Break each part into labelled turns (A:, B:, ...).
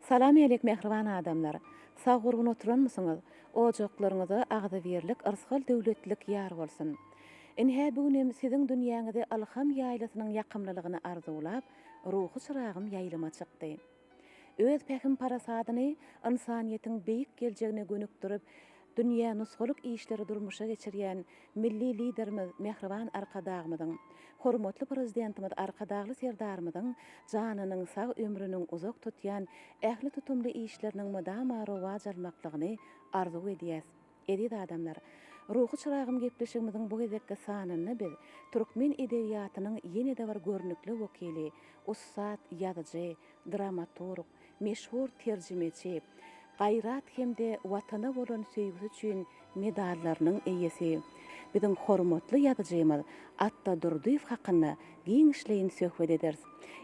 A: Salam elek mehriban adamlar. Sağ gurgun oturan mısınız? Ojaklaryňyza agda berlik, ırsgal döwletlik ýar bolsun. Inhä bugünem siziň dünýäňizde alham ýaýlasynyň ýakymlylygyny arzulap, ruhy çyragym ýaýlama çykdy. Öz pähim parasadyny insaniýetiň beýik geljegine gönükdirip, dünýä nusgalyk işleri durmuşa geçirýän milli liderimiz Mehriban Arkadagmyzyň, hormatly prezidentimiz Arkadagly serdarymyzyň janynyň sag ömrüniň uzak tutýan ähli tutumly işleriniň mydama rowa jalmaklygyny arzu edýäs. Edid adamlar, ruhy çyragym gepleşigimiziň bu gezekde sanyny biz türkmen edebiýatynyň ýene-de bir görnükli wekili, ussat ýazyjy, dramaturg, meşhur terjimeçi, gayrat hemde watana bolan söýgüsi üçin medallarynyň eýesi, biziň hormatly ýazyjymyz Atta Durduýew hakyna giňişleýin söhbet ederiz.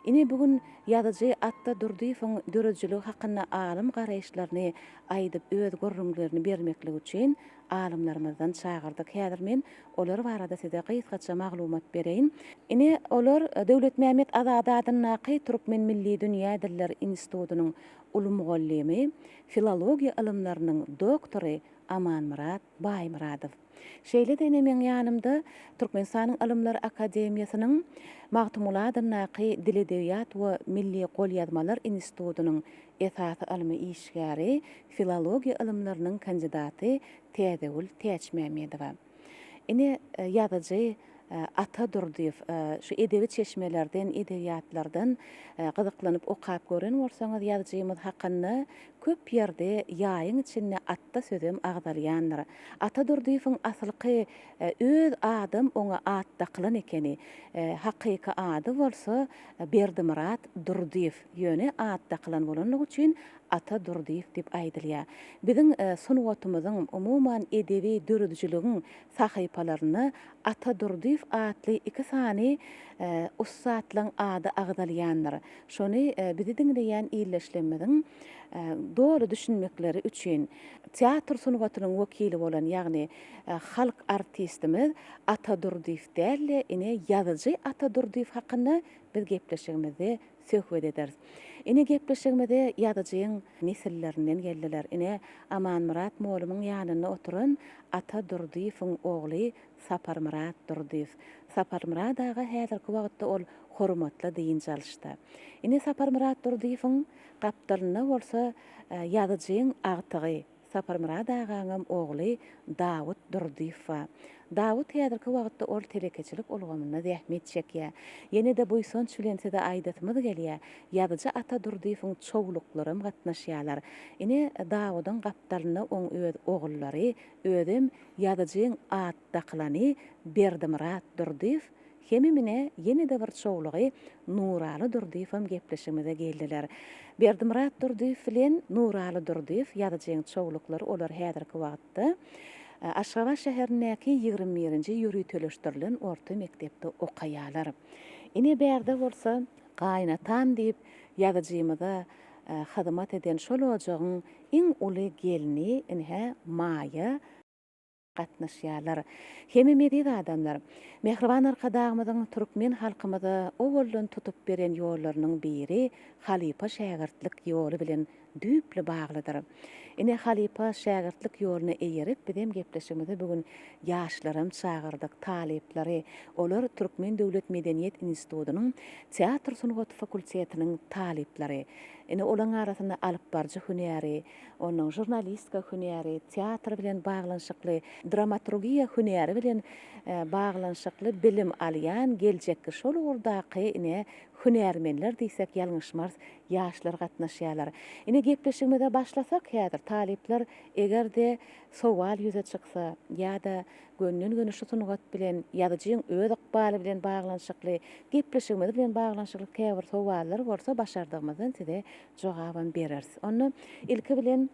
A: Ine bugün ýazyjy Atta Durduýewiň dörejiligi hakyna alym garaýşlaryny aýdyp öz görrüňlerini bermeklik üçin alymlarymyzdan çağırdyk. Häzir men olar barada size gysgaça maglumat bereýin. Ine olar Döwlet Mämet Azadadyň Naky Türkmen Milli Dünýä Dilleri Institutynyň uly mugallymy, filologiýa ilmläriniň doktory Amanmurat Baýmuradow. Şeýle de meň ýanymda Türkmenistanyň Ilmler Akademiýasynyň Magtumulat Naky Dil Edebiyat we Milli Golýazmalar Institutynyň esasy ilmi işgäri, filologiýa ilmläriniň kandidaty Täzegül Täçmämedowa. Ine ýazyjy Ata Durduýew şu edebi çeşmelerden, edebiyatlardan gyzyklanyp okap gören bolsaňyz ýazyjymyz hakyna köp ýerde ýaýyň içinde atta sözüm agdalýandyr. Ata Durduýewiň asylky öz adym oňa atda kılan ekeni, hakyky ady bolsa Berdimurat Durduýew ýöne atda kılan bolanlygy üçin Ata Durduýew diýip aýdylýar. Biziň sunwatymyzyň umuman edebi dörüdjiligiň sahypalaryny Ata Durduýew atly iki sany ussatlaryň ady agdalýandyr. Şonu bizi dinleýän ýerleşlemediň doğru düşünmekleri üçün teatr sunwatynyň wekili bolan, ýagny halk artistimiz Ata Durduýew däl, ine ýazyjy Ata Durduýew hakyna biz gepleşigimizde söhbet ederiz. Ine gepleşigimizde ýazyjyň nesillerinden geldiler. Ine Amanmurat molumyň ýanyna oturan Ata Durduýewiň ogly Saparmurat Durduýew. Saparmurat aga häzirki wagtda ol hormatly diýin çalyşdy. Ine Saparmurat Durduýewiň gapdalyna bolsa ýazyjyň agtygy Saparmurat agaňyň ogly Dawud Durduýew. Dawud häzirki wagtda ol telekeçilik ulgamyna zähmet çekýär. Ýene de bu sonç bilen size aýdatmyz gelýär. Ýazyjy Ata Durduýewiň çoğuluklarym gatnaşýarlar. Ine Dawudyň gapdalyna oň öz ogullary, özüm ýazyjyň atdaklany Berdimurat Durduýew hemimine ýene de bir çoğulugy Nuraly Durduýew gepleşigimize geldiler. Berdimurat Durduýew bilen Nuraly Durduýew ýazyjyň çoğuluklary olar häzirki wagtda Aşgabat şäherindäki 21-nji ýürüý töleşdirilen orta mektepde okaýarlar. Ine bärde bolsa gaýnatam diýip ýazyjymyza hyzmat eden şol ojagyň iň uly gelini inhä Maýa gatnaşýarlar. Hemi medid adamlar. Mehriban Arkadagmyzyň türkmen halkymyza o boldan tutup beren ýollarynyň biri Halipa şägirtlik ýoly bilen düýpli baglydyr. Ine Halipa şägirtlik ýoluna eýerip bizim gepleşigimizde bugün ýaşlarym çağırdyk, talepleri. Olar Türkmen Döwlet Medeniýet Institutynyň teatr sunwaty fakultetiniň talepleri. Ine olaň arasynda alypbarjy hünäri, onuň jurnalistika hünäri, teatr bilen baglanşykly, dramaturgiýa hünäri bilen baglanşykly bilim alýan geljekki şol urdaky ine hünärmenler diýsek ýalňyşmaz ýaşlar gatnaşýarlar. Ine gepleşigimizde başlasak häzir talepler egerde sowal ýüze çyksa ýa-da gönlün gönüşi sungat bilen ýazyjyň öz ykbaly bilen baglanşykly, gepleşigimiz bilen baglanşykly käbir sowallar bolsa başardygymyzdan size jogabyn bereriz. Onu ilki bilen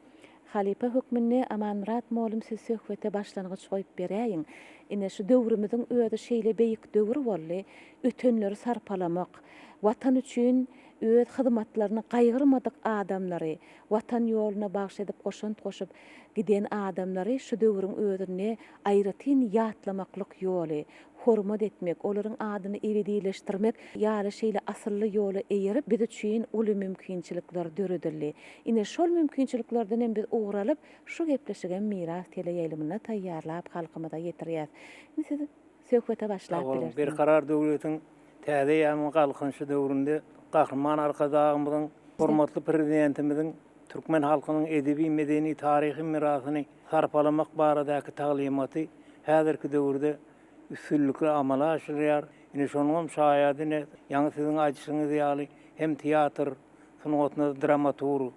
A: Halipa hökmünde Amanmurat molum siz söhbete başlangıç goýup beräýin. Ine şu döwrümizin öýde şeýle beýik döwür boldy, ötenleri sarpalamak, watan üçin öz hyzmatlaryny gaýgyrmadyk adamlary, watan ýoluna bagş edip goşant goşup giden adamlary şu döwrüň özüne aýratyn ýatlamaklyk ýoly, hormat etmek, olaryň adyny ebedileşdirmek ýaly şeýle asylly ýoly eýerip biz üçin uly mümkinçilikler döredildi. Ine şol mümkinçiliklerden hem biz uğralyp şu gepleşigen miras teleýelimine taýýarlap halkymyza ýetirýär. Siz söhbete başlap bilersiniz.
B: Bir karar döwletiň täze ýa-da galkynşy döwründe gahrman arkadaşymyzyň, hormatly prezidentimiziň türkmen halkynyň edebi, medeni, taryhy mirasyny sarpalamak baradaky taglimaty häzirki döwürde üstünlikle amala aşyrýar. Ine şonuň şaýadyne ýa-ni siziň aýdyşyňyz ýaly hem teatr, sunugatna dramaturg,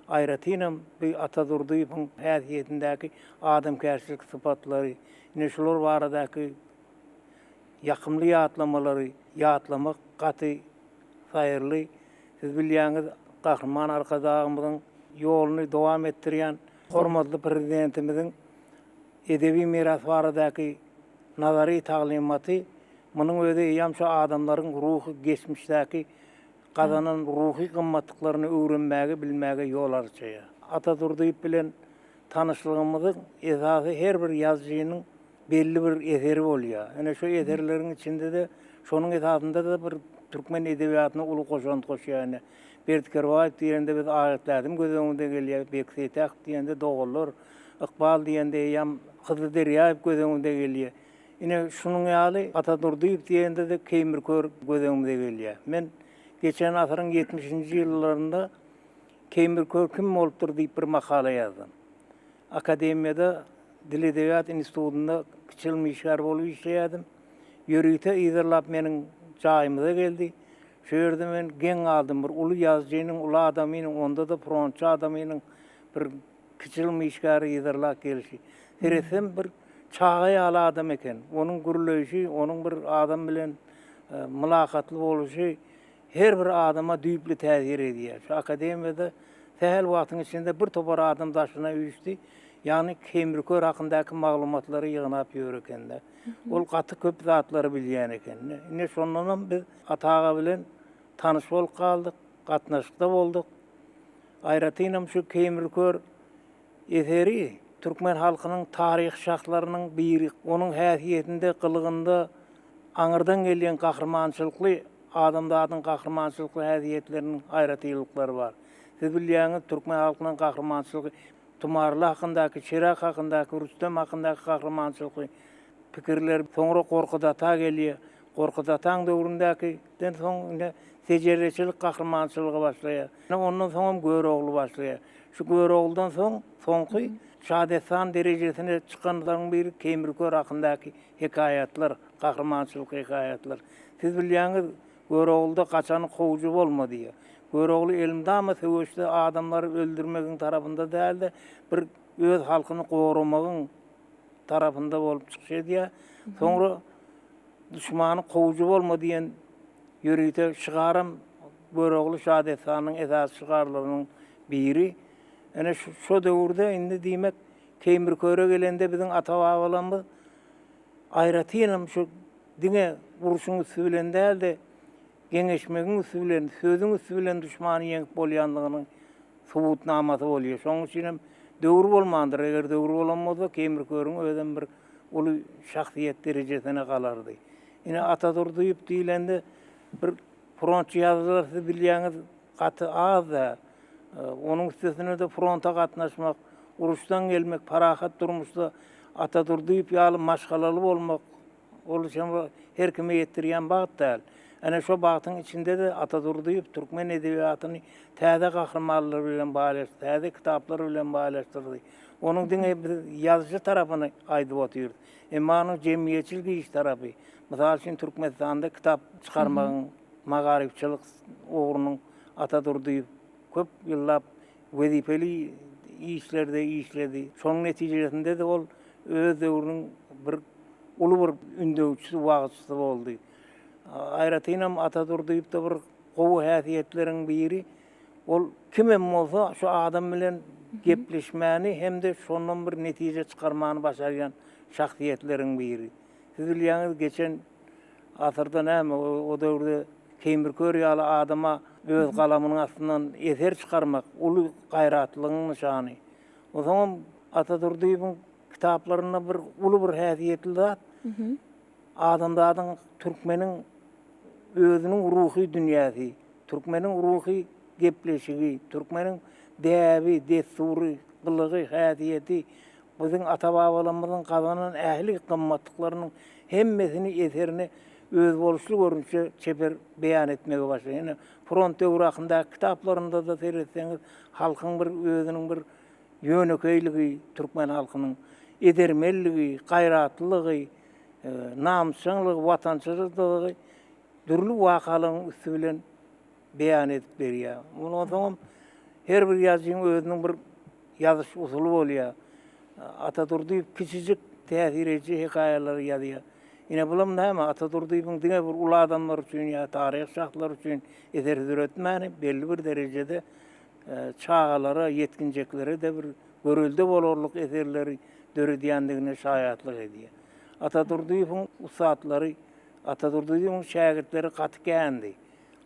B: aýratynam bir Atadurdyýyň häsiýetindäki adamkärçilik sypatlary, ine şolar baradaky ýakymly ýatlamalary, ýatlamak gaty saýrly. Siz bilýäňiz, gahrman arkadaşymyzyň ýoluny dowam etdirýän hormatly prezidentimiziň edebi miras baradaky nazary taglimaty munyň özi ýam şu adamlaryň ruhy geçmişdäki gazanan ruhy gymmatlyklaryny öwrenmäge, bilmäge ýol açýar. Atadurdyýyp bilen tanyşlygymyzyň esasy her bir ýazgynyň belli bir eseri bolýar. Ene şu eserleriň içinde de şonuň esasında da bir türkmen edebiýatyna uly goşant goşýar. Berdikerwaýew diýende biz aýatlaryň göz öňünde gelýär, Beksetäk diýende dogullar, Iqbal diýende ýam Hyzyderýaýew göz öňünde gelýär. Ine şunuň ýaly Atadurdyýew diýende de Keýmirkör göz öňünde gelýär. Men geçen asyryň 70-nji ýyllarynda Keýmirkör kim bolupdyr diýip bir makala ýazdym. Akademiýada Dil Edebiyat Institutunda kiçilmişär bolup işleýärdim. Ýörüýte ýerlap meniň jaýymyza geldi. Şu ýerde men geň aldym bir uly ýazgynyň, uly adamynyň, onda da frontçy adamynyň bir kiçilmişär ýerlap gelişi. Heresem bir çağa ýaly adam eken. Onuň gürleşi, onuň bir adam bilen mülakatly boluşy her bir adama düýpli täsir edýär. Şu akademiýada tähel wagtyň içinde bir topar adam daşyna üýüşdi. Yani Keýmirkör hakyndaky maglumatlary ýygnap ýörekende. Ol gaty köp zatlary bilýän eken. Ine şondan biz ataga bilen tanyş bolup galdyk, gatnaşykda bolduk. Aýratynam şu Keýmirkör eseri türkmen halkynyň taryh şahlarynyň biri. Onuň häsiýetinde, kılygynda aňyrdan gelýän gahrmançylykly adamlaryň gahrmançylykly häsiýetleriniň aýratyllyklary bar. Siz bilýäňiz, türkmen halkynyň gahrmançylygy Tumarlı hakyndaky, Çerak hakyndaky, Rüstem hakyndaky gahrmançylyk pikirler soňra Korkudata gelýär. Korkudataň döwründäki den soň sejerçilik gahrmançylygy başlaýar. Ondan soň Görogly başlaýar. Şu Göroglydan soň soňky şadetsan derejesine çykanlaryň biri Keýmirkör hakyndaky hekaýatlar, gahrmançylyk hekaýatlar. Siz bilýäňiz, Göroglyda kaçany kowuju bolmady. Görogly elimdama söwüşde adamlary öldürmegiň tarapynda däldi, bir öz halkyny gowramagyň tarapynda bolup çykýar. Soňra düşmany kowuju bolma diýen ýörüýte şygaram Görogly şadetsanyň esas şygarlarynyň biri. Ene şu döwürde indi diýmek Keýmirköre gelende biziň ata-babalarymyz aýratynam şu diňe uruşyň üstünden däldi. Geňeşmegiň üstünden, sözüň üstünden düşmany ýeňip bolýanlygynyň subutnamaty bolýar. Şoň üçin hem döwür bolmandyr. Eger döwür bolanmasa Keýmirköriň özüň bir uly şahsiýet derejesine galardy. Ine Atadurdyýyp diýilende bir frontçy ýazgylar siz bilýäňiz gaty az da. Onuň üstesine de fronta gatnaşmak, uruşdan gelmek, parahat durmuşda Atadurdyýyp ýaly maşgalaly bolmak, ol şem her kime ýetirýän bagat däl. Ana şu bagtyň içinde de Atadurdyýyp türkmen edebiýatyny täze gahrmanlary bilen baýlaşdyrdy, täze kitaplar bilen baýlaşdyrdy. Onuň diňe ýazgy tarapyny aýdyp otyr. Emma onuň jemgyýetçilik iş tarapy. Mysal üçin Türkmenistanda kitap çykarmagyň magaripçilik ogrunyň Atadurdyýyp köp ýyllap wezipeli işlerde işledi. Şonuň netijesinde de ol öz döwrüniň bir uly bir ündöwçisi, wagtçysy boldy. Aýratynam Atadurdyýyp da bir gowy häsiýetleriň biri. Ol kimem bolsa şu adam bilen gepleşmäni hem de şondan bir netije çykarmany başarýan şahsiýetleriň biri. Siz bilýäňiz, geçen asyrda näme o döwürde Keýmirkör ýaly adama öz kalamının aslından eser çıkarmak, ulu gayratlığın nişanı. O zaman Atatürk'ün kitaplarında bir ulu bir häsiyetli zat. Adamdadyň türkmenin özünün ruhi dünyasy, türkmenin ruhi gepleşigi, türkmenin däbi, desturi, kılıgy, häsiyeti, bizim ata-babalarymyzyň kazanan ähli kymmatlyklarynyň hemmesini eserini öz boluşlu görünçe çeper beýan etmege başlaýar. Ýani front döwründe kitaplarynda da seretseňiz, halkyň bir özüniň bir ýönekeýligi, türkmen halkynyň edermelligi, gaýratlygy, namsyňlygy, watançylygy dürli wakalaryň üstü bilen beýan edip berýär. Ondan soň her bir ýazgyň özüniň bir ýazyş usuly bolýar. Atatürk'ün kiçijik täsir edici hikayeler ýazýar. Ine bulam näme Atatürk'ün diňe bir ulu adamlar üçin ýa taryh şahslar üçin eser süretmäni belli bir derejede çağalara, yetkinjeklere de bir görülde bolarlyk eserleri döredýändigine şaýatlyk edýär. Atatürk'ün usatlary, Atatürk'ün şägirdleri gaty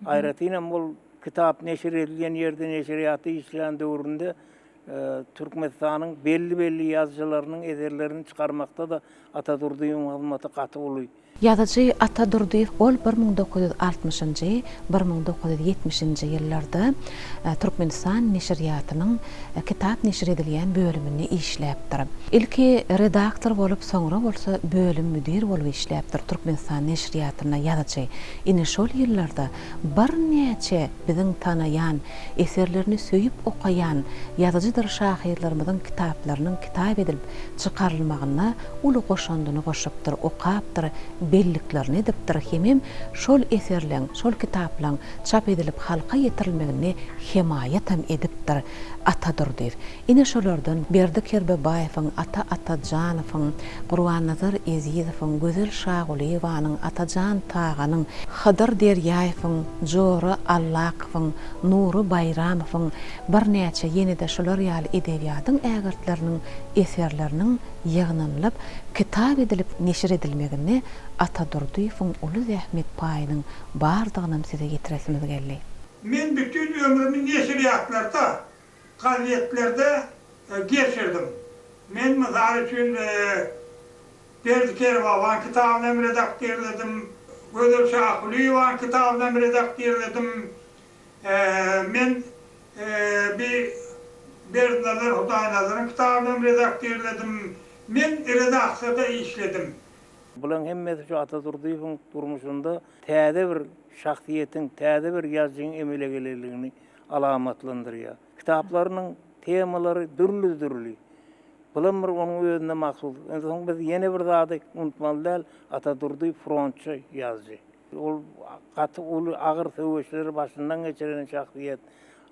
B: Ayratyna bol kitap neşir edilýän ýerde neşriýaty işleýän döwründe Türkmenistanyň belli ýazgylarynyň eserlerini çykarmakda da Atatürk'ün hyzmaty gaty boly.
A: Ýazyjy Atadurdiýew ol 1960-njy 1970-nji ýyllarda Türkmenistan neşriýatynyň kitap neşir edilýän bölümini işläpdir. Ilki redaktor bolup soňra bolsa bölüm müdir bolup işläpdir Türkmenistan neşriýatyna ýazyjy. Ine şol ýyllarda bir näçe biziň tanaýan, eserlerini söýüp okaýan ýazyjydyr şahyrlarymyzyň kitaplarynyň kitap edilip çykarylmagyna uly goşandyny goşupdyr, okapdyr, belliklerini edipdir. Hemem şol eserleň, şol kitaplaň çap edilip halka ýetirilmegini himayet hem edipdir Atadurdiýew. Ine şolardan Berdi Kerbebaýewiň, Ata Atajanowyň, Gurban-Nazar Ezizowyň, Gözel Şaguliýewanyň, Atajan Tağanyň, Hydyr Derýaýewiň, Jora Allakowyň, Nury Bayramowyň bir näçe ýene-de şolar ýaly edebiýatyň ägirtleriniň eserleriniň ýygnanlyp kitap edilip neşir edilmegini Atadurdiýewiň uly zähmet paýynyň bardygyny size getiresimiz geldi.
C: Men bütün ömrümü neşriyatlarda, gazetlerde geçirdim. Men misal üçün Berdi Kerbebaýewiň kitabyny redaktörledim, Gözel Şaguliýewaň kitabyny redaktörledim. Men bir Berdi Hudaýnazaryň kitabyny redaktörledim. Men redaksiýada işledim.
B: Bulan hemmesi şu Atatürk'ün durmuşunda täze bir şahsiýetiň, täze bir ýazgyň emele gelirligini alamatlandyrýar. Kitaplarının temalary dürli. Bulan bir onun özüne maksud. Soň biz ýene bir zady unutmaly däl, Atatürk frontçy ýazgy. Ol gaty uly agyr söwüşleri başyndan geçiren şahsiýet,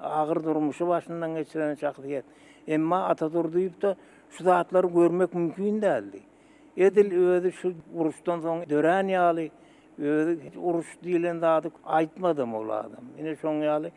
B: agyr durmuşy başyndan geçiren şahsiýet. Emma Atatürk da şu zatlary görmek mümkin däldi. Edil özü şu uruşdan soň dören ýaly, özü uruş diýilen zady aýtmadym ol adam. Ine şoň ýaly,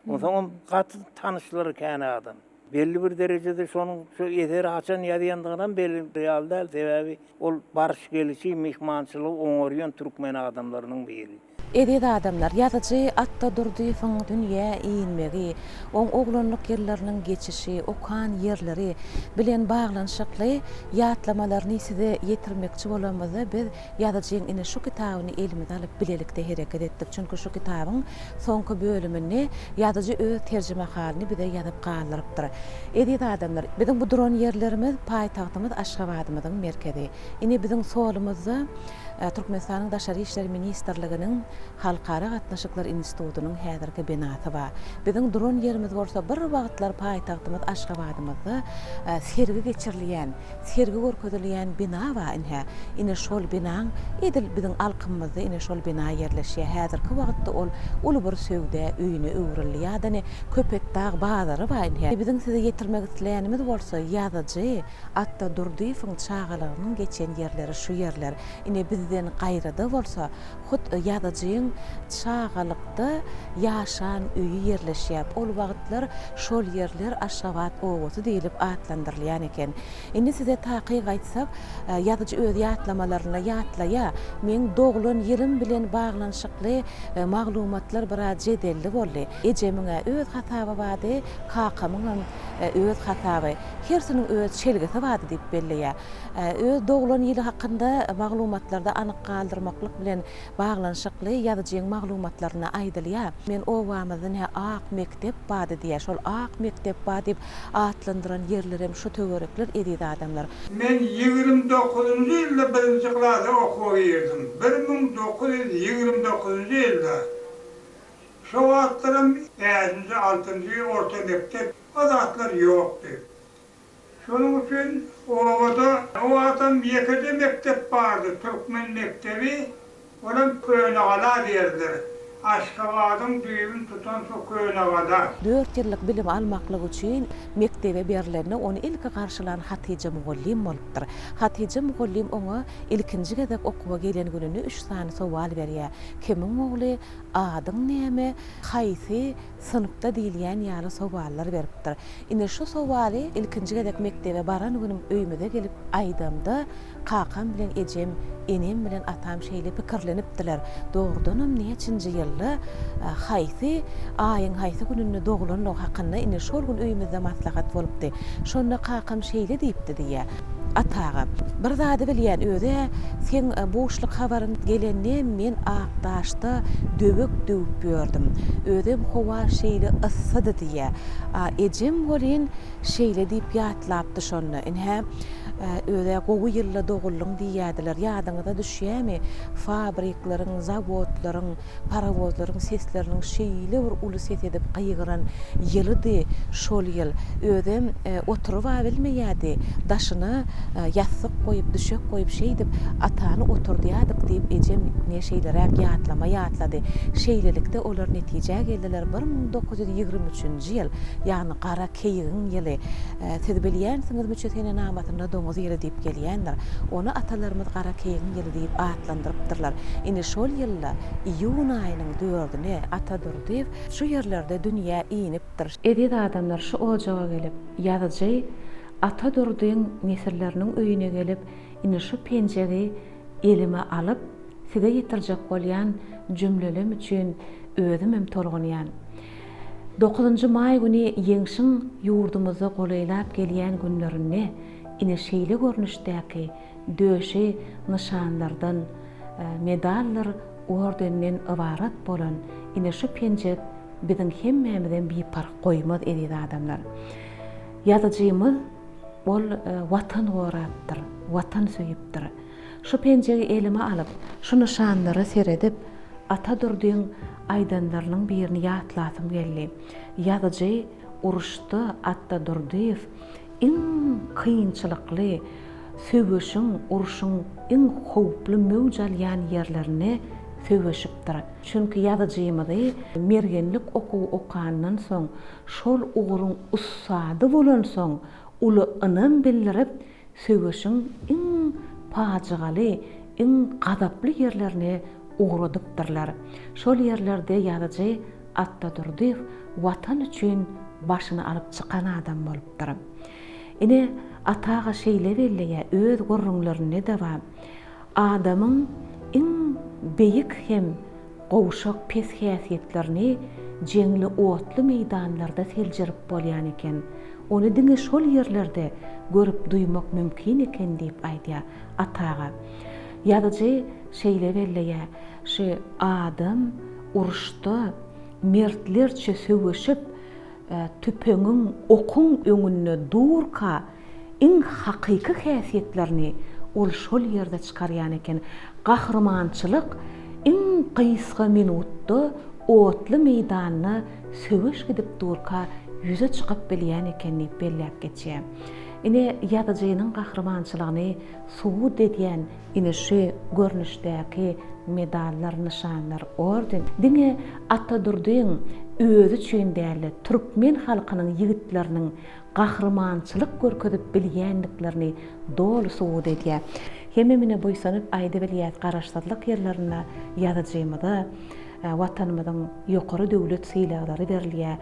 B: oňsoň gaty tanışlary kän adam. Belli bir derejede şonuň şu eseri açan ýazýandygyndan belli ýaly sebebi ol barış gelişi, mihmançylyk oňorýan türkmen adamlarynyň biri.
A: Ededi adamlar ýazyjy Atadurdiýewiň dünýä iýinmegi, oň oglanlyk ýerleriniň geçişi, okan ýerleri bilen baglanşykly ýatlamalaryny size ýetirmekçi bolamyz. Biz ýazyjyň ine şu kitabyny elimizde alyp bilelikde hereket etdik. Çünki şu kitabyň soňky bölümini ýazyjy öz terjime halini bize ýazyp galyrypdyr. Ededi adamlar, biziň bu duran ýerlerimiz paýtagtymyz Aşgabatymyzyň merkezi. Ine biziň solumyzda Türkmenistanyň Daşary işleri ministrliginiň Halkara Gatnaşyklar institutynyň häzirki binasy bar. Biziň duran ýerimiz bolsa bir wagtlar paýtagtymyz Aşgabatymyzda sergi geçirilýän, sergi görkezilýän bina bar. Ine şol binaň edil biziň alkymyzda ine şol bina ýerleşýär. Häzirki wagtda ol uly bir söwde öýüne öwrilýär. Ýani köpek dağ bazary bar. Biziň size ýetirmek isleýänimiz bolsa ýazyjy Atadurdiýewiň çağalarynyň geçen ýerleri şu ýerler. Ine bizden gaýrada bolsa hut ýazyjy durdyň çağalykda ýaşan öýü ýerleşýär. Ol wagtlar şol ýerler Aşgabat owaty diýilip atlandyrylýan eken. Indi size takyk aýtsak, ýazyjy öz ýatlamalarına ýatlaya, men doglan ýerim bilen baglanşykly maglumatlar biraz jedelli boldy. Ejemiňe öz hataby bady, kakamyň öz hataby. Hersiniň öz çelgesi bady diýip belleýär. Öz doglan ýyly hakynda maglumatlarda anyk galdyrmaklyk bilen baglanşykly ýazyjyň maglumatlaryna aýdylýar. Men o wagtymyzda ak mektep bady diýär. Şol ak mektep bady diýip atlandyran ýerlerem şu töwerekler edýdi adamlar.
C: Men 29-njy ýylda 1-nji klasda okuwak ýerdim. 1929-njy ýylda. Şu wagtlarym 5-nji, 6-njy orta mektep azatlar ýokdy. Şonuň üçin o adam ýekide mektep bardy, türkmen mektebi, olam Köynagala diýerler. Aşgabatyň düýbün tutan şu Köynagala.
A: 4 ýyllyk bilim almaklyk üçin mektebe berilende onu ilki garşylan Hatice Mugollim bolupdyr. Hatice Mugollim oňa ilkinji gezek okuwa gelen gününi 3 sany sowal berýär. Kimiň ogly, adyň näme, haýsy sınıfta diýilýän ýaly sowallar beripdir. Indi şu sowaly ilkinji gezek mektebe baran günüm öýüme gelip aýdymda kakam bilen ejem, enem bilen atam şeýle pikirlenipdiler. Dogrudanam näçinji ýylda haýsy aýyň haýsy gününi doglanlyk hakynda indi şol gün öýümizde maslahat bolupdy. Şonda kakam şeýle diýipdi diýär. Atağa bir zady bilýän öze sen boşluk habaryň gelende men Akdaşda döbek döwüp gördüm. Özüm howa şeýle yssydy diýär. Ejem bolyn şeýle diýip ýatlapdy şonu. Inhä öze gowy ýylla dogullyň diýýärdiler. Ýadyňyza düşýärmi? Fabriklaryň, zawodlaryň, parawozlaryň sesleriniň şeýle bir uly ses edip gaýgyran ýylydy şol ýyl. Özüm oturup bilmeýärdi. Daşyny ýassyk goýup, düşek goýup şeý dip atany oturdýadyk diýip ejem ne şeýlerä ýatlady. Şeýlelikde olar netije geldiler 1923-nji ýyl, ýagny Gara Keýigiň ýyly. Siz bilýänsiňiz müçetene namatynda doňuz ýyly diýip gelýändir. Onu atalarymyz Gara Keýigiň ýyly diýip atlandyrypdyrlar. Indi şol ýylda iýun aýynyň 4-üne Atadurdiýew şu ýerlerde dünýä iňipdir. Edip adamlar şu ojaga gelip ýazyjy Atadurdyň nesilleriniň öýüne gelip indi şu penjegi elime alıp size ýetirjek bolýan jümlelem üçin özüm hem tolgunýan. 9-njy may güni ýeňşiň ýurdumuza golaýlap gelýän günlerinde ine şeýle görnüşdäki döşe nişanlardan medallar ordenden ibarat bolan ine şu penjek biziň hemmämizden bir park goýmaz edýär adamlar. Ýazyjymyz bol watan gorapdyr, watan söýüpdir. Şu penjegi elime alıp, şu nişanlary seredip, Atadurdyň aýdanlarynyň birini ýatlasym geldi. Ýazyjy uruşda Atadurdiýew iň kynçylykly, söwüşiň, uruşyň iň howply möwjalýan ýerlerini söwüşipdir. Çünki ýazyjymyzy mergenlik okuw okandan soň, şol uguryň ussady bolan soň, uly ynam bildirip, söwüşiň iň paçygaly, iň gadaply ýerlerini uğradypdyrlar. Şol ýerlerde ýazyjy Atadurdiýew watan üçin başyny alyp çykan adam bolupdyr. Ine ataga şeýle belleýär, öz gurrunlaryny däwam. Adamyň iň beýik hem gowşak pes häsiýetlerini jeňli otly meýdanlarda seljirip bolýan eken. Onu diňe şol ýerlerde görüp duýmak mümkin eken diýip aýdýar ataga. Ýazyjy şeýle belleýär, şu adam uruşda mertlerçe söwüşip tüpeňiň okuň öňünde durka iň hakyky häsiýetlerini ol şol ýerde çykarýan eken. Gahrmançylyk iň gysga minutda otly meýdanyny söwüş gidip durka yüze çykyp bilýän eken diýip belläp geçýär. Ine ýazyjynyň gahrmançylygyny suwut edýän ine şu görnüşdäki medallar, nişanlar, orden diňe Atadurdyň özü üçin däli türkmen halkynyň ýigitleriniň gahrmançylyk görkezip bilýänliklerini dolu suwut edýär. hememine boysanıp aýda bilýät garaşdyrlyk ýerlerine ýazyjymyda watanymyzyň ýokary döwlet sylaglary berilýär.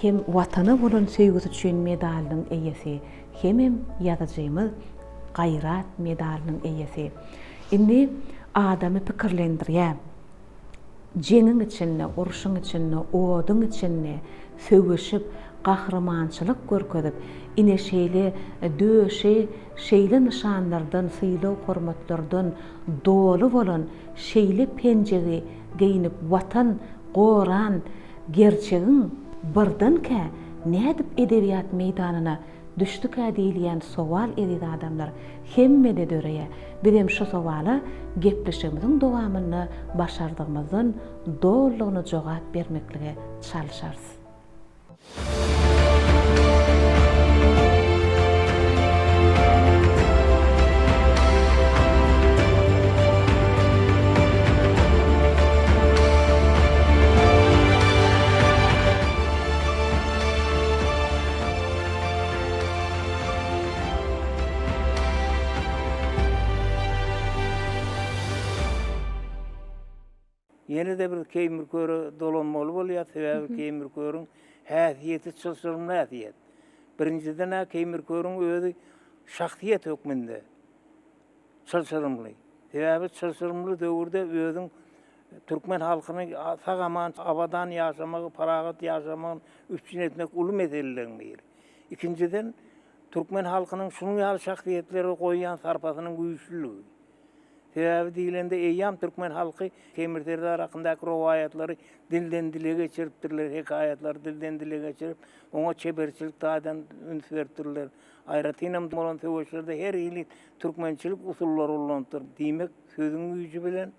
A: Hem watana bolan söýgüsi üçin medalinyň eýesi, hemem ýazyjymyz gaýrat medalinyň eýesi. Indi adamy pikirlendirýär. Jeňiň içinde, uruşyň içinde, oduň içinde söwüşip, gahrymançylyk görkezip, ineşeýli, döşe, şeýle nişanlardan, sylaw hormatlardan dolu bolan şeýle penjegi geyinip watan, goran, gerçegiň birdenkä nädip edebiýat meýdanyna düşdük diýilýän sowal edýär adamlar. Hemme de döreýär. Bizim şu sowala gepleşigimiziň dowamyny başardygymyzdan dollygyny jogap bermeklige çalyşarys.
B: Yine de bir keýmirköre dolanmaly bolýar, sebäbi keýmirköriň häsiýeti çylşyrymly häsiýet. Birinciden keýmirköriň özi şahsiýet hökmünde çylşyrymly. Sebäbi çylşyrymly döwürde özüň türkmen halkyny sagaman, abadan ýaşamagy, paragat ýaşamagy üçin etmek uly meselelerdir. İkinciden türkmen halkynyň şunu ýaly şahsiýetleri goýýan sarpasynyň güýçlüligi. Sebäbi diýilende eýýam türkmen halky kemirterde arasyndaky rowayatlary dilden dile geçiripdirler, hekaýatlar dilden dile geçirip, oňa çeberçilik taýdan üns beripdirler. Aýratynam bolan söwüşlerde her ýyly türkmençilik usullary ullantyr. Diýmek sözüň güýji bilen,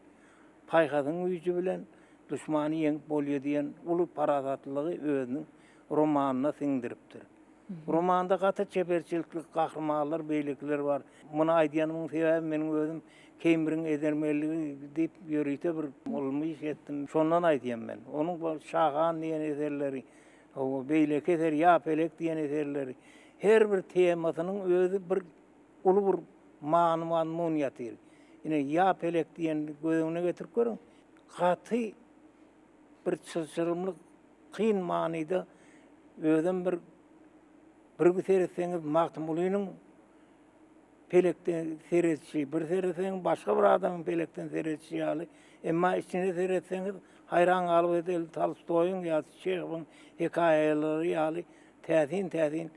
B: paýhasyň güýji bilen düşmany ýeňip bolýar diýen uly parazatlygy özüniň romanyna siňdiripdir. Romanda gata çeberçilikli gahrmanlar, beýlikler bar. Muny aýdýanymyň sebäbi meniň özüm Kemiriň edermeligi diýip ýörüýte bir olmuş etdim. Şondan aýdýam men. Onuň şahan diýen eserleri, o beýlek eser, ýapelek diýen eserleri, her bir temasynyň özü bir uly bir manyny ýatyr. Ine ýapelek diýen gözüňe getirip görüň. Gaty bir çylşyrymly kyn manyda özüm bir seretseňiz Mahmulynyň pelekten seretçi, bir seretseň başga bir adamyň pelekten seretçi ýaly, emma içine seretseňiz hayran galyp edil Tolstoýyň ýa-da Çehowyň hekaýalary ýaly täzin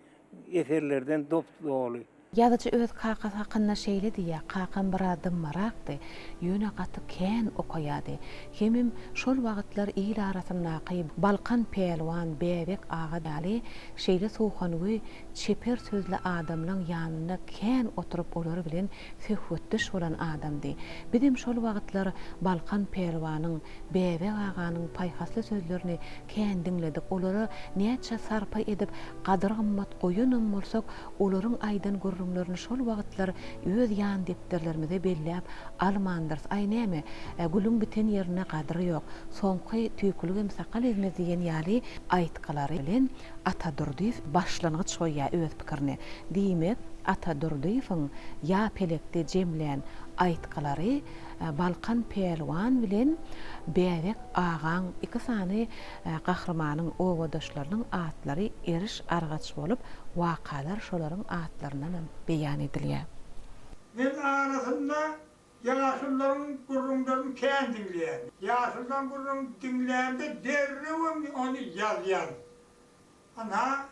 B: eserlerden dopdoly.
A: Ýazyjy öz kakasy hakynda şeýle diýär, kakan bir adam marakdy, ýöne gaty kän okaýady. Hemim şol wagtlar il arasyndaky Balkan pelwan, bebek ağa daly şeýle soğanwy çeper sözli adamlaryň ýanyna kän oturup olary bilen söhbetdeş bolan adamdy. Bizim şol wagtlar Balkan pelwanyň, bebek aganyň paýhasly sözlerini kän diňledik. Olary näçe sarpa edip gadyr gymmat goýunam bolsak, olaryň aýdan görünlerini şol wagtlar öz ýan depderlerimize bellep almandyrys. Aý näme? Gülüň biten ýerine gadyry ýok. Soňky tüýkülügem sakal ezmez diýen ýaly aýtgalary bilen Atadurdiýew başlangıç goýýar öz pikirini. Diýmek, Atadurdiýewiň ýapelekde jemlän aýtgalary Balkan pelwan bilen bebek ağaň iki sany gahrymanyň owadaşlarynyň atlary eriş argaç bolup wakalar şolaryň atlaryndan beýan edilýär.
C: Men arasynda ýaşyllaryň gurrunlaryny kän diňleýän. Ýaşyldan gurrun diňleýände derrewem ony ýazýan. Ana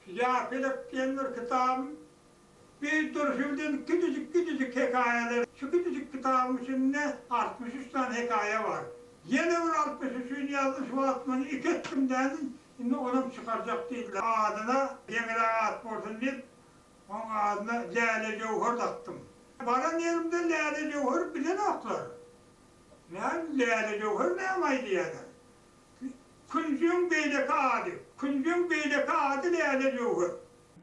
C: ýapelek diýen kitap bir durşuldan küçücük hekayeler. Şu küçücük kitabın içinde 63 tane hekaye var. Yine bir 63'ünü yazmış bu atmanı ikettimden şimdi onu çıkaracak değiller. Adına yengele at borsun deyip onun adına Lale Cevher taktım. Bana yerimde Lale Cevher bilen aklar. Ne Lale Cevher ne amaydı yani? Küncüğün beyleki adı. Küncüğün beyleki adı Lale Cevher.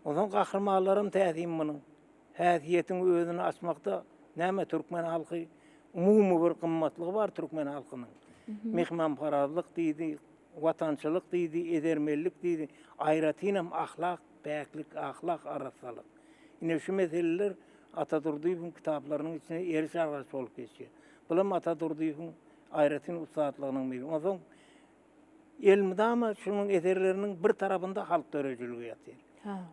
B: Oňa gahrmanlarym täzim munyň häsiýetini özüni açmakda näme türkmen halky umumy bir gymmatlygy bar türkmen halkynyň. Mehmanparazlyk diýdi, watançylyk diýdi, edermellik diýdi, aýratynam ahlak, bäklik, ahlak arasalyk. Ine şu meseleler Atatürk'ün kitaplarının içine eriş argaç olup geçiyor. Bulam Atatürk'ün ayretin ustaatlığının biri. O zaman elmide ama şunun eserlerinin bir tarafında halk döröcülüğü yatıyor.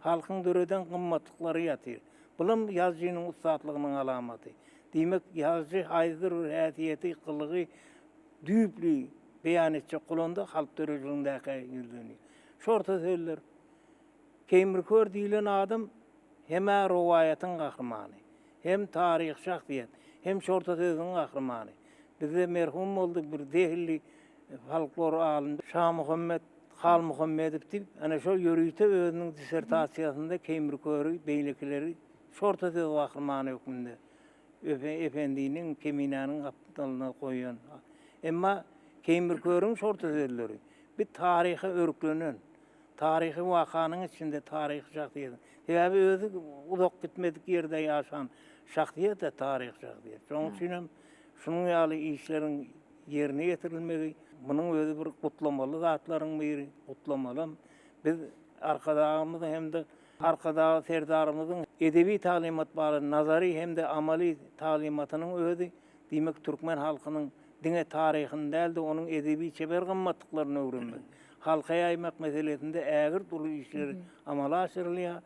B: Halkın döröden kımmatlıkları yatıyor. Bulam yazıcının ustaatlığının alamatı. Demek yazıcı haydır hayatiyeti, kılığı, düyüplü beyan edecek kulonda halk döröcülüğündeki yüzdüğünü. Şorta söyler. Kemirkör deyilen adam hem rivayetin kahramanı, hem tarih şahsiyet, hem şorta sözün kahramanı. Bizde merhum olduk bir dehilli folklor alımda Şah Muhammed, Hal Muhammedov dip, ana şu yürüyte özünün disertasiyasında Kemirkör'ü, beylikleri şorta söz kahramanı hükmünde. Efendinin keminanın kaptalına koyuyor. Ama Kemirkör'ün şorta sözleri bir tarihe örüklenen, tarihi vakanın içinde tarih şahsiyeti. Sebebi özü uzak gitmedik yerde yaşan şahsiyet de tarih şahsiyet. Onun için şunun yali işlerin yerine getirilmeli. Bunun özü bir kutlamalı zatların biri, kutlamalı. Biz arkadağımızın hem de arkadağı serdarımızın edebi talimat bağlı, nazari hem de amali talimatının özü demek Türkmen halkının dine tarihinde değil de onun edebi çeber kımmatlıklarını öğrenmek. Halka yaymak meselesinde ägir dolu işleri amala aşırılıyor.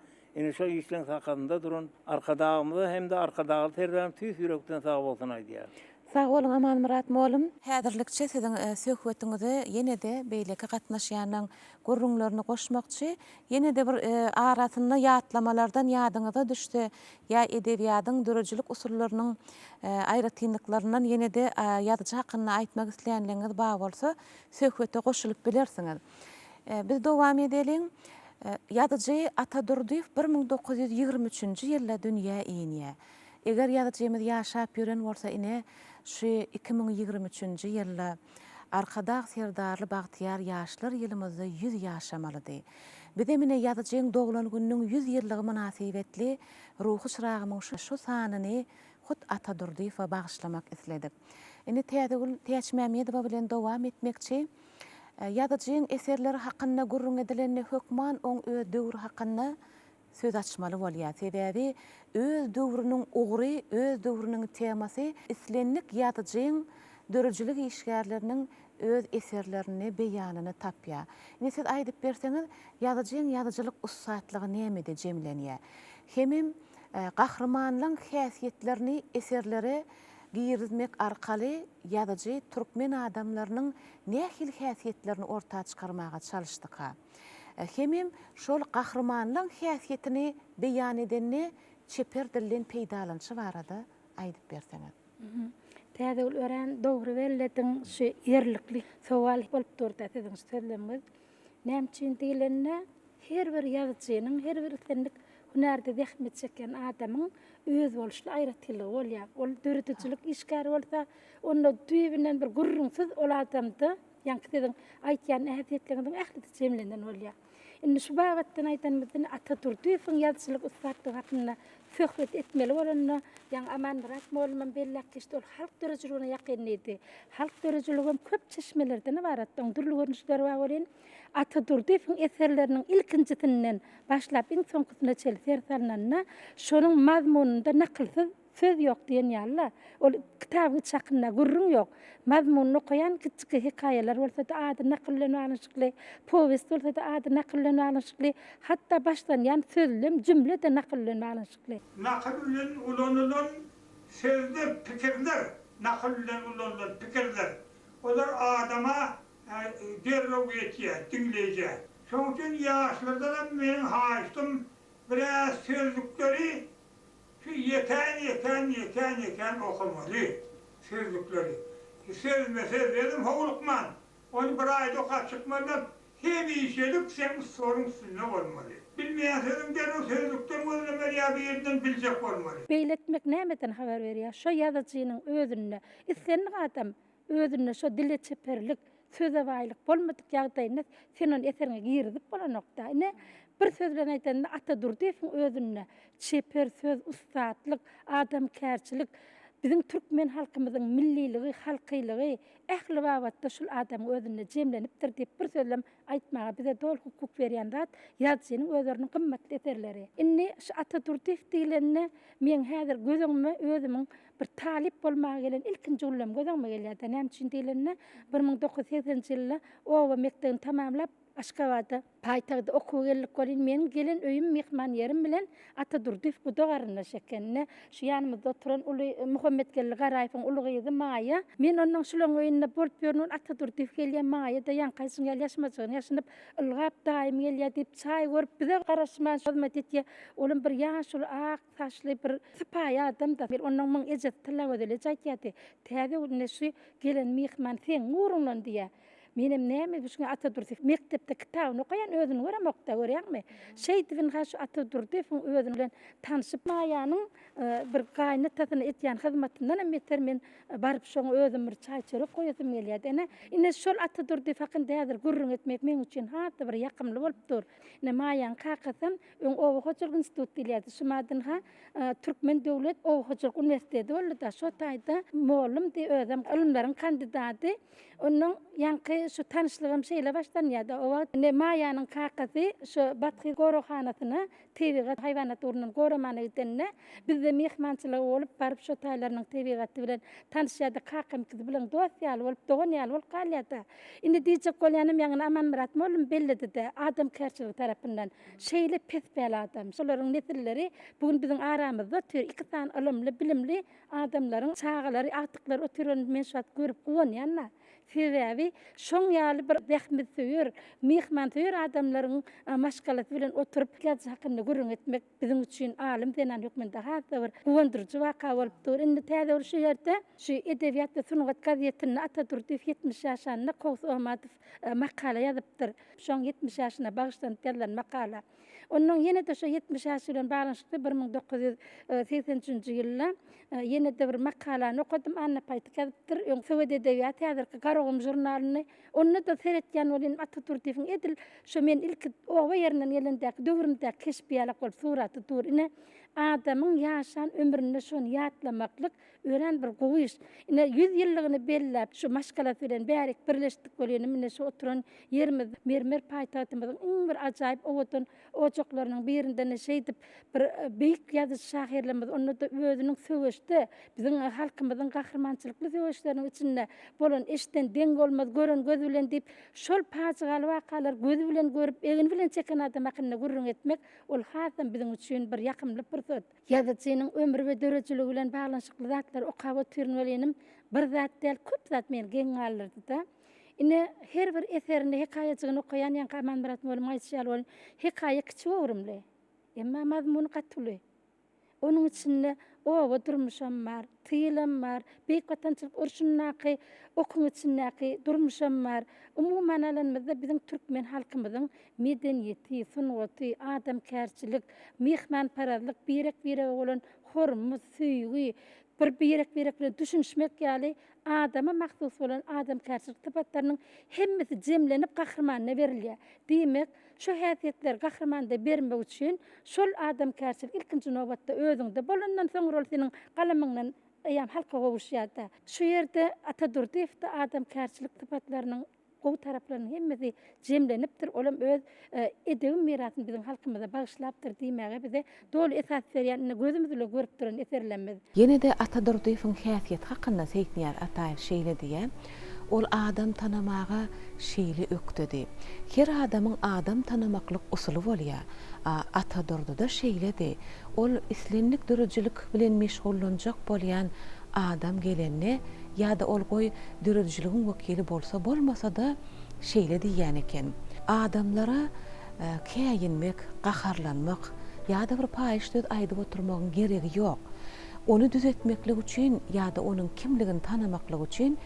B: Şu işlerin sakatında durun. Arkadağımızda hem de arkadağı serdarım tüy yürekten sağ olsun aydiyor.
A: Sağ olun Aman Murat molum. Häzirlikçe sizin söhbetinizi ýene-de beýleki gatnaşýanyň gurrunlaryny goşmakçy, ýene-de bir arasyny ýatlamalardan ýadyňyza düşdi. Ýa edebiýatyň dörejlik usullarynyň aýratynlyklaryndan ýene-de ýazyjy hakyny aýtmak isleýänligiňiz bar bolsa, söhbete goşulyp bilersiňiz. Biz dowam edelim. Ýazyjy Atadurdiýew 1923-nji ýylda dünýä iňe. Eger ýazyjymyz ýaşap ýören bolsa ine şu 2023-nji ýylda Arkadağ serdarly Bagtyar ýaşlar ýylymyzda 100 ýaşamalydy. Biz emine ýazyjyň doglan gününiň 100 ýyllygy münasibetli ruhy çyragymyň şu sanyny hut Atadurdiýewe bagyşlamak isledik. Ine Täçmämmedowa bilen dowam etmekçi. Ýazyjyň eserleri hakynda gurrun edilen hökman oň öz döwri hakynda söz açmaly bolýar. Sebebi öz döwrüniň ugry, öz döwrüniň temasy islenlik ýazyjyň dörejlik işgärleriniň öz eserlerini beýanyny tapýar. Ine siz aýdyp berseňiz, ýazyjyň ýazyjylyk ustaatlygy nämede jemlenýär? Hemem gahrymanyň häsiýetlerini eserlere girizmek arkaly ýazyjy türkmen adamlarynyň nähil häsiýetlerini ortağa çykarmaga çalışdyk. Hemem şol gahrymanyň häsiýetini beýan edenni çeper dilden peýdalanşy barada aýdyp berseňiz.
D: Täze ul ören dogry welletin şu ýerlikli sowal bolup durdy siziň sözleriniz. Nämçin diýilende her bir ýazyjynyň, her bir senlik hünärde zähmet çeken adamyň öz boluşly aýratlygy bolýar. Ol döretçilik işgäri bolsa, onda düýbinden bir gurrunsyz ol adamdy, ýa-ni siziň aýtýan häsiýetleriniň ählisi jemlenen bolýar. Indi şu bagatdan aýtanmyzdan Atatürk'ün ýazyjylyk ustaatlygy hakynda söhbet etmeli bolanda, ýa-ni Aman Murat molumam bellek geçdi, ol halk dörejligine ýakynlydy. Halk dörejligim köp çeşmelerden ibarat, türlü görnüşleri bar bolen. Atatürk'ün eserleriniň ilkinjisinden başlap iň soňkusyna çel sersanlanna, şonuň mazmununda nakylsyz söz ýok diýen ýaly. Ol kitaby çakynda gurrun ýok. Mazmununy koýan kiçik hikaýalar bolsa-da ady nakyllenýänçykly, powest bolsa-da ady nakyllenýänçykly, hatda başdan ýan sözlem, jümle de nakyllenýänçykly.
C: Nakyllen ulanylan sözde pikirler, nakyllen ulanylan pikirler. Olar adama derrew ýetýär, dinleýär. Şoň üçin ýaşlardan men haýsym biraz sözlükleri şu yeken okumaly sözlükleri. Söz meselelerim howlukman. Onu bir aýda okap çykmadan hem işelip sen sorun üstüne bolmaly. Bilmeýän sözüm derrew sözlükden öňlemeli ýa bir ýerden biljek bolmaly.
D: Beýletmek nämeden habar berýär? Şo ýazyjynyň özüne, islenlik adam özüne şo dile çeperlik, söze baýlyk bolmadyk ýagdaýynda sen onu eserine girizip bolanokda. Ne bir söz bilen aýtanda Atadurdiýewiň özüne çeper söz, ustaatlyk, adamkärçilik, Bizim Türkmen halkımızın milliliği, halkıylığı, ähli wagtda şol adam özüne jemlenipdir diýip bir sözlem aýtmaga bize dol hukuk berýän zat ýazgynyň özleriniň gymmatly eserleri. Inni şu Atatürk diýilende men häzir gözüňme özümiň bir talip bolmaga gelen ilkinji ulam gözüňme gelýär. Näme üçin diýilende 1980-nji ýylda owa mektebi tamamlap Aşgabatda paýtagda okuw gelip bolýan meniň gelen öýüm mehman yerim bilen Atatürk bu dogaryna şekenne şu ýanymyzda oturan uly Muhammed Garaýewiň ulygy Maýa men onuň şulan öýünde bolup ýörnün Atatürk gelýän Maýa da ýankaýsyň ýaşmajagyny ýaşanyp ylgap daim gelýär diýip çaý görüp bize garaşman hyzmat etýär. Olum bir ýaşul ak saçly bir sypaý adam da onuň myň ejet tilä ödeli jaýtýardy. Täze ulyny gelen mehman sen urulan diýär. Menem näme düşüne Atatürk mektepde kitab okuyan özüni göremäkde görýärmi? Şeýdibin haşy Atatürk'ün özüni bilen tanyşyp Maýanyň bir gaýnatyny etýän hyzmatyndan hem yeter men baryp şoň özüm bir çaý çörek goýasym gelýärdi. Ine şol Atatürk hakynda häzir gurrun etmek men üçin hatda bir ýakymly bolupdyr. Ine Maýanyň kakasyn öň Owa Hoçuluk institut diýilýär. Şumadyn Türkmen Döwlet Owa Hoçuluk Universiteti boldy da şo taýda molum diýip özüm ilimleriň kandidaty. Onuň ýanky şu tanışlığım şeýle başlanýardy. O wagt Maýanyň kakasy şu Batky Gorohanasyna tebigat haýwanat urunun goramany edenne bizde mehmançylyk bolup baryp şu taýlarynyň tebigaty bilen tanışýardy. Kakam bilen dostýal bolup doganýal bolup galýardy. Indi diýjek bolýanym ýa-ni Aman Murat molum bellidi-de adam kärçiligi tarapyndan şeýle pesbel adam. Şolaryň nesilleri bugün biziň aramyzda tür iki tan ilmli, bilimli adamlaryň çağalary, atyklary oturan men şu wagt görüp gowanýanlar. Sebebi şoň ýaly bir zähmet söýür, mehman söýür adamlaryň maşgalasy bilen oturup ýazy hakynda gurrun etmek biziň üçin alim denen hökümde hatda bir gowandyrjy waka bolupdyr. Indi täze şu ýerde şu edebiýat we sunugat gazetini Atatürk 70 ýaşanyna Kowus Ahmadow makala ýazypdyr. Şoň 70 ýaşyna bagışlanyp ýazılan makala. Onuň ýene-de şu 70 ýaşy bilen baglanşykly 1980-nji ýylda ýene-de bir makalany okudum. Anna paýtyk ýazypdyr. Öň Söwed edebiýat häzirki Garagum jurnalyny. Onu da seretýän bolan Atatürk'iň edil şu men ilk owa ýerinden gelendäki döwrümde keşpiýalak bolup suraty dur. Ine adamyň ýaşan ömründe şonu ýatlamaklyk ören bir goýuş. Ine 100 ýyllygyny bellap şu maşgalat bilen bärik birleşdik bolýan mine şu oturan ýerimiz mermer paýtagymyzyň iň bir ajaýyp owatyn ojaklarynyň birinden şeýdip bir beýik ýazy şahirlerimiz onu da özüniň söwüşde biziň halkymyzyň gahrmançylykly söwüşleriniň içinde bolan eşden deň bolmaz gören göz bilen diýip şol paçygaly wakalar göz bilen görüp egin bilen çeken adam hakynda gurrun etmek ol hasam biziň üçin bir ýakymly pyrsat. Ýazyjynyň ömrü we döreçiligi bilen baglanşykly zatlar okap oturan bolenim bir zat däl köp zat meni geň alyrdy da. Ine her bir eserinde hekaýaçygyny okuyan ýa Aman Murat molum aýtýar bolan hekaýa kiçik öwrümli. Emma mazmuny gatly. Onun içinde owa durmuşam bar, tyýlam bar, beýik watançylyk urşunnaky, okuň içindäki durmuşam bar. Umuman alanmazda biziň türkmen halkymyzyň medeniýeti, sunugaty, adamkärçilik, mehmanparazlyk birek bolan hormat, süýgi, birek bilen düşünmek ýaly adama mahsus bolan adamkärçilik typatlarynyň hemmesi jemlenip gahrmanyna berilýär. Diýmek, şu häsiýetler gahrmanda bermek üçin şol adamkärçilik ilkinji nowatda özüňde bolandan soň ol seniň galamyňdan ýa halka gowuşýarda. Şu ýerde Atatürk adamkärçilik typatlarynyň gowy taraplarynyň hemmesi jemlenipdir. Olam öz edebi mirasyny biziň halkymyza bagyşlapdyr diýmäge bize dolu esas berýän, gözümüz bilen görüp duran eserlerimiz.
A: Ýene-de Atatürk'iň häsiýet hakynda seýtnýär Ataýew şeýle diýär. Ol adam tanamaga şeýle ökdedi. Her adamyň adam tanamaklyk usuly bolýar. Atatürk'de de şeýledi. Ol islenlik dörejilik bilen meşgullanjak bolýan adam gelenne ýa-da ol goý döredijiligiň wekili bolsa bolmasa da şeýle diýýän eken. Adamlara käýinmek, gaharlanmak ýa-da bir paýşdyz aýdyp oturmagyň geregi ýok. Onu düzetmeklik üçin ýa-da onuň kimligini tanamaklyk üçin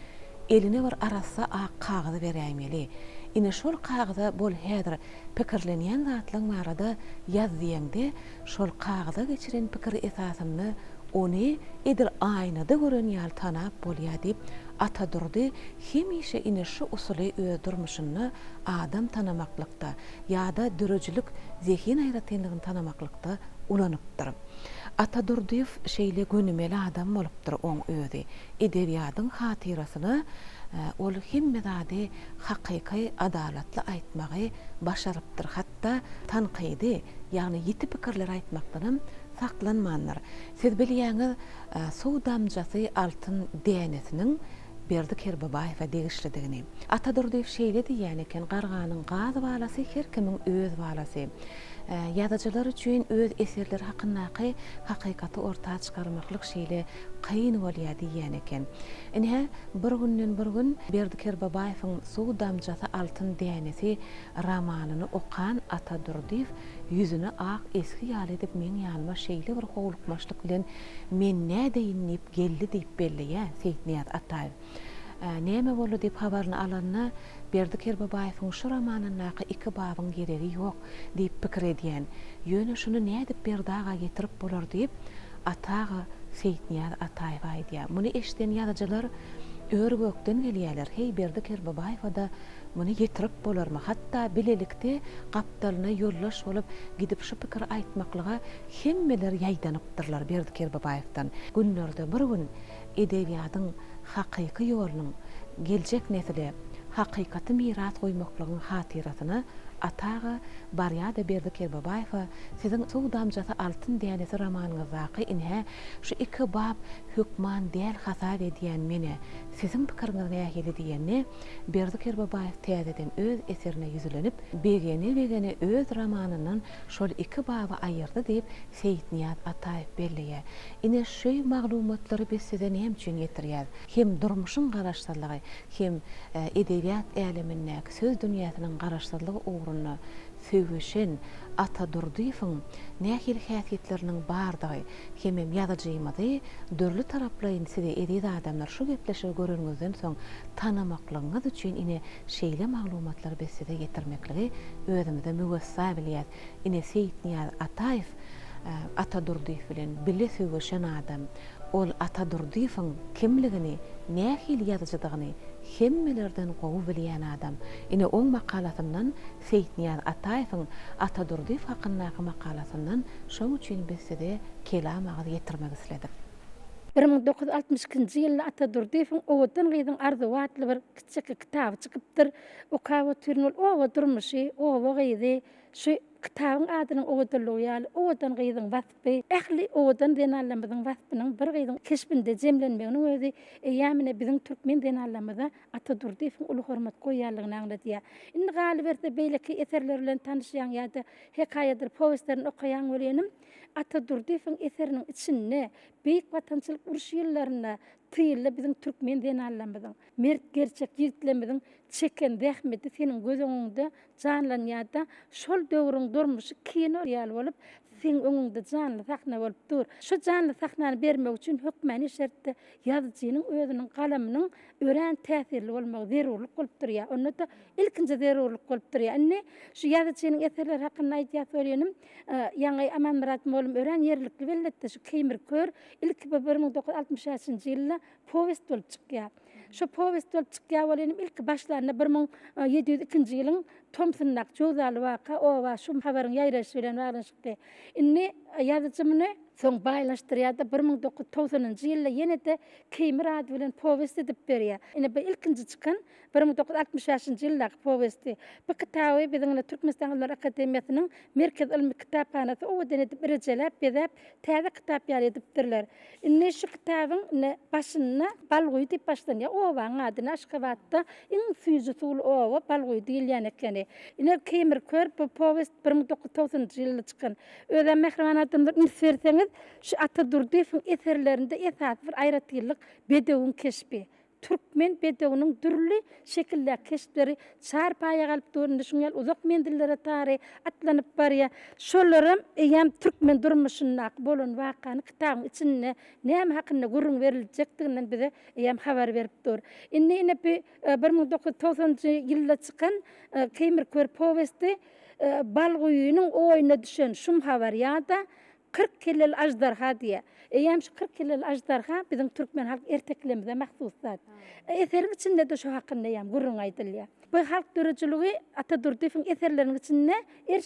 A: eline bir arasa kagazy berýmeli. Ine şol kagaza bol häzir pikirlenýän zatlaryň barada ýazýanda şol kagaza geçiren pikir esasyny Onu edil aynada gören ýaly tanap bolýar diýip Atadurdy hemişe ine şu usuly öýdürmüşini adam tanamaklıkta ýa-da dürüjülük zehin aýratynlygyny tanamaklıkta ulanypdyr. Atadurdy şeýle gönümeli adam bolupdyr oň özi. Edebiýatyň hatyrasyny ol hemme zady hakyky adalatly aýtmagy başarypdyr. Hatda tanqidi, ýagny ýiti pikirler aýtmakdan saklanmanlar. Siz bilýäňiz, Suw damjasy altyn dänesiniň Berdik Herbabaýewa degişlidigini. Atadurdy şeýle diýen eken, garganyň gaz balasy her kimiň öz balasy. Ýazyjylar üçin öz eserleri hakyndaky hakykaty ortağa çykarmaklyk şeýle kyn bolýar diýen eken. Ine bir günden bir gün Berdik Herbabaýewiň Suw damjasy altyn dänesi romanyny okan Atadurdy yüzüne ak eski ýaly edip men ýanyma şeýle bir howlukmaşlyk bilen men nädeýin diýip geldi diýip belliýär Seyitniýat Ataýew. Näme boldy diýip habaryny alanna Berdik Herbabaýewiň şu romanynyňky iki babyň geregi ýok diýip pikir edýän. Ýöne şunu nädip Berdaga getirip bolar diýip Ataga Seyitniýat Ataýew aýdýar. Muny eşiten ýazyjylar örgökden gelýärler. Hey Berdik Herbabaýew da muny getirip bolarmy? Hatda bilelikde gapdalyna ýollaş bolup gidip şu pikir aýtmaklyga hemmeler ýaýdanypdyrlar Berdik Herbabaýewdan. Günlerde bir gün edebiýatyň hakyky ýolunyň geljek nesile hakykaty miras goýmaklygyň hatyrasyny Ataga barýada Berdik Herbabaýewa siziň Suw damjasy altyn dänesi romanyňyzdaky inhe şu iki bab hükman däl hasap edýän meni siziň pikiriňiz nähili diýende Berdik Herbabaýew täzeden öz eserine ýüzlenip begeni öz romanynyň şol iki baby aýyrdy diýip Seyitniýat Ataýew belliýär. Ine şu maglumatlary biz size näme üçin getirýär? Hem durmuşyň garaşdyrlygy, hem edebiýat älemindäki söz dünýäsiniň garaşdyrlygy uğruna söwüşen Atadurdyň nähil häsiýetleriniň bardygy hem ýazyjymyzy dörli taraplaryň size edip adamlar şu gepleşip görüňizden soň tanamaklığınız üçin ine şeýle maglumatlar biz size getirmekligi özümizde müwessa bilýär. Ine Seyitniýat Ataýew Atadurdy bilen bile söwüşen adam. Ol Atadurdyň kimligini, nähil ýazyjydygyny hemmelerden gowy bilýän adam. Ine oň makalasyndan Seyitniýat Ataýewiň Atadurdy hakyndaky makalasyndan şoň üçin biz size kelam agyr getirmek isledik.
D: 1962-nji ýylda Atadurdyň Owatdan gyýdyň arzuwatly bir kiçik kitap çykypdyr. O kawatyrnyl owa durmuşy, owa gyýdy. Şu kitabyň adynyň Owatlygy ýaly Owatdan gyýdyň wasfy. Ähli Owatdan denallamyzyň wasfynyň bir gyýdyň keşbinde jemlenmeginiň özi ýamine biziň türkmen denallamyda Atadurdyň uly hormat goýýarlygyny aňlatýar. Indi galy berse beýleki eserler bilen tanışýan ýa-da hekaýadyr, powestlerini okaýan bolenim Atadurdyň eseriniň içinde beýik watançylyk uruş ýyllaryna tyýylla biziň türkmen denallamyzyň mert gerçek ýigitlerimiziň çeken zähmeti senin göz öňüňde janlanýarda şol döwrüň durmuşy kino ýaly bolup sen öňüňde janly sahna bolup dur. Şu janly sahnany bermek üçin hökmani şertde ýazyjynyň özüniň galamynyň ören täsirli bolmagy zerurlyk bolup durýar. Onda da ilkinji zerurlyk bolup durýar. Anne şu ýazyjynyň eserleri hakynda aýtýar söylenim. Ýa-ni Aman Murat molum ören ýerlikli belletde şu Keýmir Kör ilk 1966-njy ýylda powest bolup çykýar. Şu powest bolup çykýar bolenim ilk başlaryna 1702-nji ýylyň Thompson'nak jozaly waka owa şu habaryň ýaýraşy bilen baglanşykdy. Inni ýazyjymyny soň baýlaşdyrýarda 1990-njy ýylda ýene-de Keýmir ady bilen powest edip berýär. Ine bu ilkinji çykan 1965-njy ýyldaky powesti. Bu kitaby biziň Türkmenistan Ýylar Akademiýasynyň Merkez Ilmi Kitaphanasy owdan edip rejelep bedep täze kitap ýaly edipdirler. Inni şu kitabyň başyna Balguý diýip başlanýar. Owaň adyny Aşgabatda iň süýji suwly owa Balguý diýilýän eken. Ine Keýmir Kör bu powest 1990-njy ýylda çykan. Özüm mehriban adamlar inserseňiz şu Atadurdyň eserlerinde esas bir aýratyrlyk bedewin keşpi. Türkmen bedewiniň türli şekilde keşpleri çarpaýa galyp durýar. Şuňal uzak mendillere tary atlanyp barýar. Şolarym ýam türkmen durmuşyna bolan wakany kitabyň içinde näme hakynda gurrun berilejekdiginden bize ýam habar berip dur. Indi 1990-njy ýylda çykan Keýmir Kör powesti Balguýynyň oýuna düşen şum habar ýa-da 40 kilol ajdarha diye. Eýem şu 40 kilol ajdarha bizim türkmen halk erteklemede mahsus zat. Eserin içinde de şu hakkında ýam gurrun aýdylýar. Bu halk dörejiligi Atadurdifin eserlerinin içinde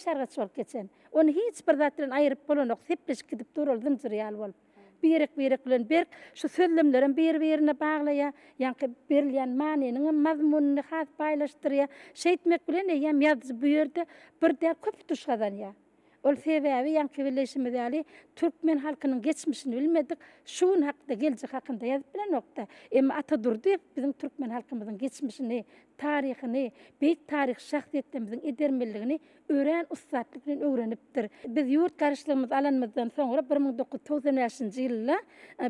D: şargat bolup geçen. Onu hiç bir zatdan aýryp bolanok, sepleşip gidip duruldyň jyryal bolup. Birek bilen berk şu sözlemlerin bir-birine baglaýa, ýa-ni berilýän manynyň mazmunyny has paýlaşdyrýa. Şeýtmek bilen ýa ýazgy bu ýerde bir däl köp tuşgadan. Ol sebäbi ýa-ni birleşmede ýaly türkmen halkynyň geçmişini bilmedik. Şuň hakda geljek hakynda ýazyp bilenokda. Emma Atadurdy bizim türkmen halkymyzyň geçmişini, taryhyny, beýik taryh şahsiýetlerimizin edermeligini ören ustadlyk bilen öwrenipdir. Biz ýurt garşylygymyz alanmazdan soňra 1990-njy ýylda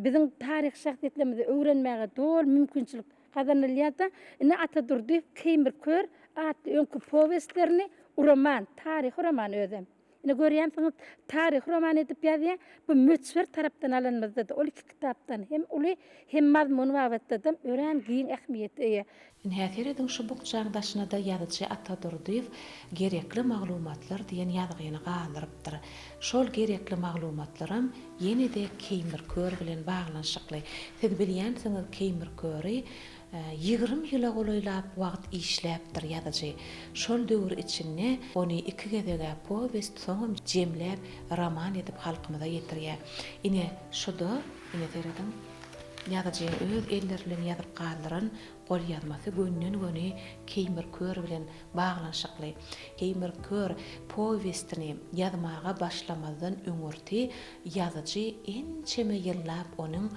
D: bizim taryh şahsiýetlerimizi öwrenmäge dol mümkinçilik kazanylýarda. Ine Atadurdy Keýmirkör atly öňkü powestlerini roman, taryh roman özüm. Ine görýänsiňiz, taryh roman edip ýazýar. Bu mütsver tarapdan alanmazda ol iki kitapdan hem uly hem mazmun wagtda ören giň ähmiýeti eýe.
A: Nähereden şu bukçagdaşyna da ýazyjy Atadurdy gerekli maglumatlar diýen ýazgyny galyrypdyr. Şol gerekli maglumatlarym ýene-de Keýmirkör bilen baglanşykly. Siz bilýänsiňiz, Keýmirköri 20 ýyla golaýlap wagt işläpdir ýazyjy. Şol döwür içinde ony iki gezege powest soňam jemläp roman edip halkymyza ýetirýär. Ine şuda ine tereden ýazyjy öz elleri bilen ýazyp galdyran gol ýazmasy gönnen-göni Keýmirkör bilen baglanşykly. Keýmirkör powestini ýazmaga başlamazdan öňürti ýazyjy ençeme ýyllap onuň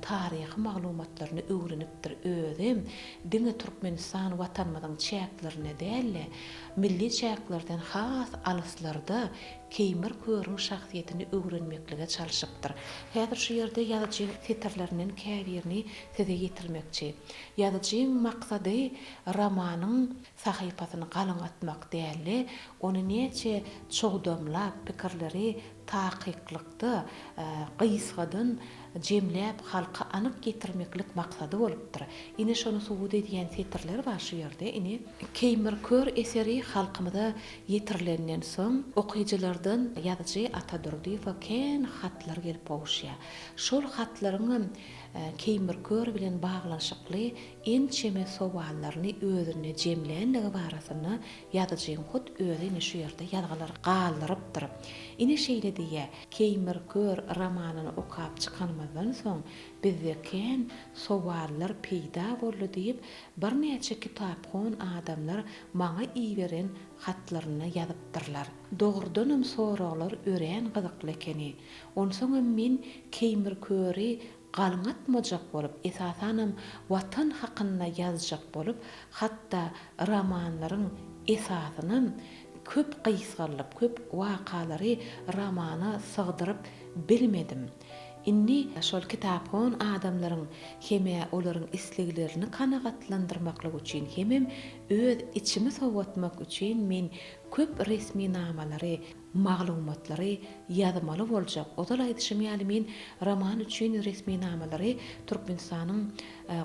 A: taryhy maglumatlaryny öwrenipdir özüm. Diňe Türkmenistan watanmyzyň çäklerini dälle, milli çäklerden has alyslarda Keýmirköriň şahsiýetini öwrenmeklige çalyşypdyr. Häzir şu ýerde ýazyjy setirleriniň käbirini size ýetirmekçi. Ýazyjyň maksady romanyň sahypasyny galangatmak däli, onu neçe çogdamlap pikirleri taqiqlykda gysgadan jemläp halka anyk getirmeklik maksady bolupdyr. Ine şonu subut edýän setirler bar şu ýerde. Ine Keýmirkör eseri halkymyza ýetirilenden soň okuýjylardan ýazyjy Atadurdy kän hatlar gelip bolýar. Şol hatlaryň Keýmirkör bilen baglanşykly ençeme sowallaryny özüne jemlänligi barasyny ýazyjyň hut özüni şu ýerde ýazgylar galyrypdyr. Ine şeýle diýär, Keýmirkör romanyny okap çykanmadan soň bizde kän sowallar peýda boldy diýip bir näçe kitapxon adamlar maňa iýberen hatlaryny ýazypdyrlar. Dogrudanam soraglar ören gyzykly ekeni. Onsoň men Keýmirköri galňatmajak bolup, esasanam watan hakyna ýazjak bolup, hatda romanlaryň esasyny köp gysgalyp, köp wakalary romana sygdyryp bilmedim. Inni şol kitapxon adamlaryň heme olaryň isleglerini kanagatlandyrmaklyk üçin hemem öz içimi sowatmak üçin men köp resmi namalary, maglumatlary ýazmaly boljak. Odal aýdyşym ýaly men roman üçin resmi namalary Türkmenistanyň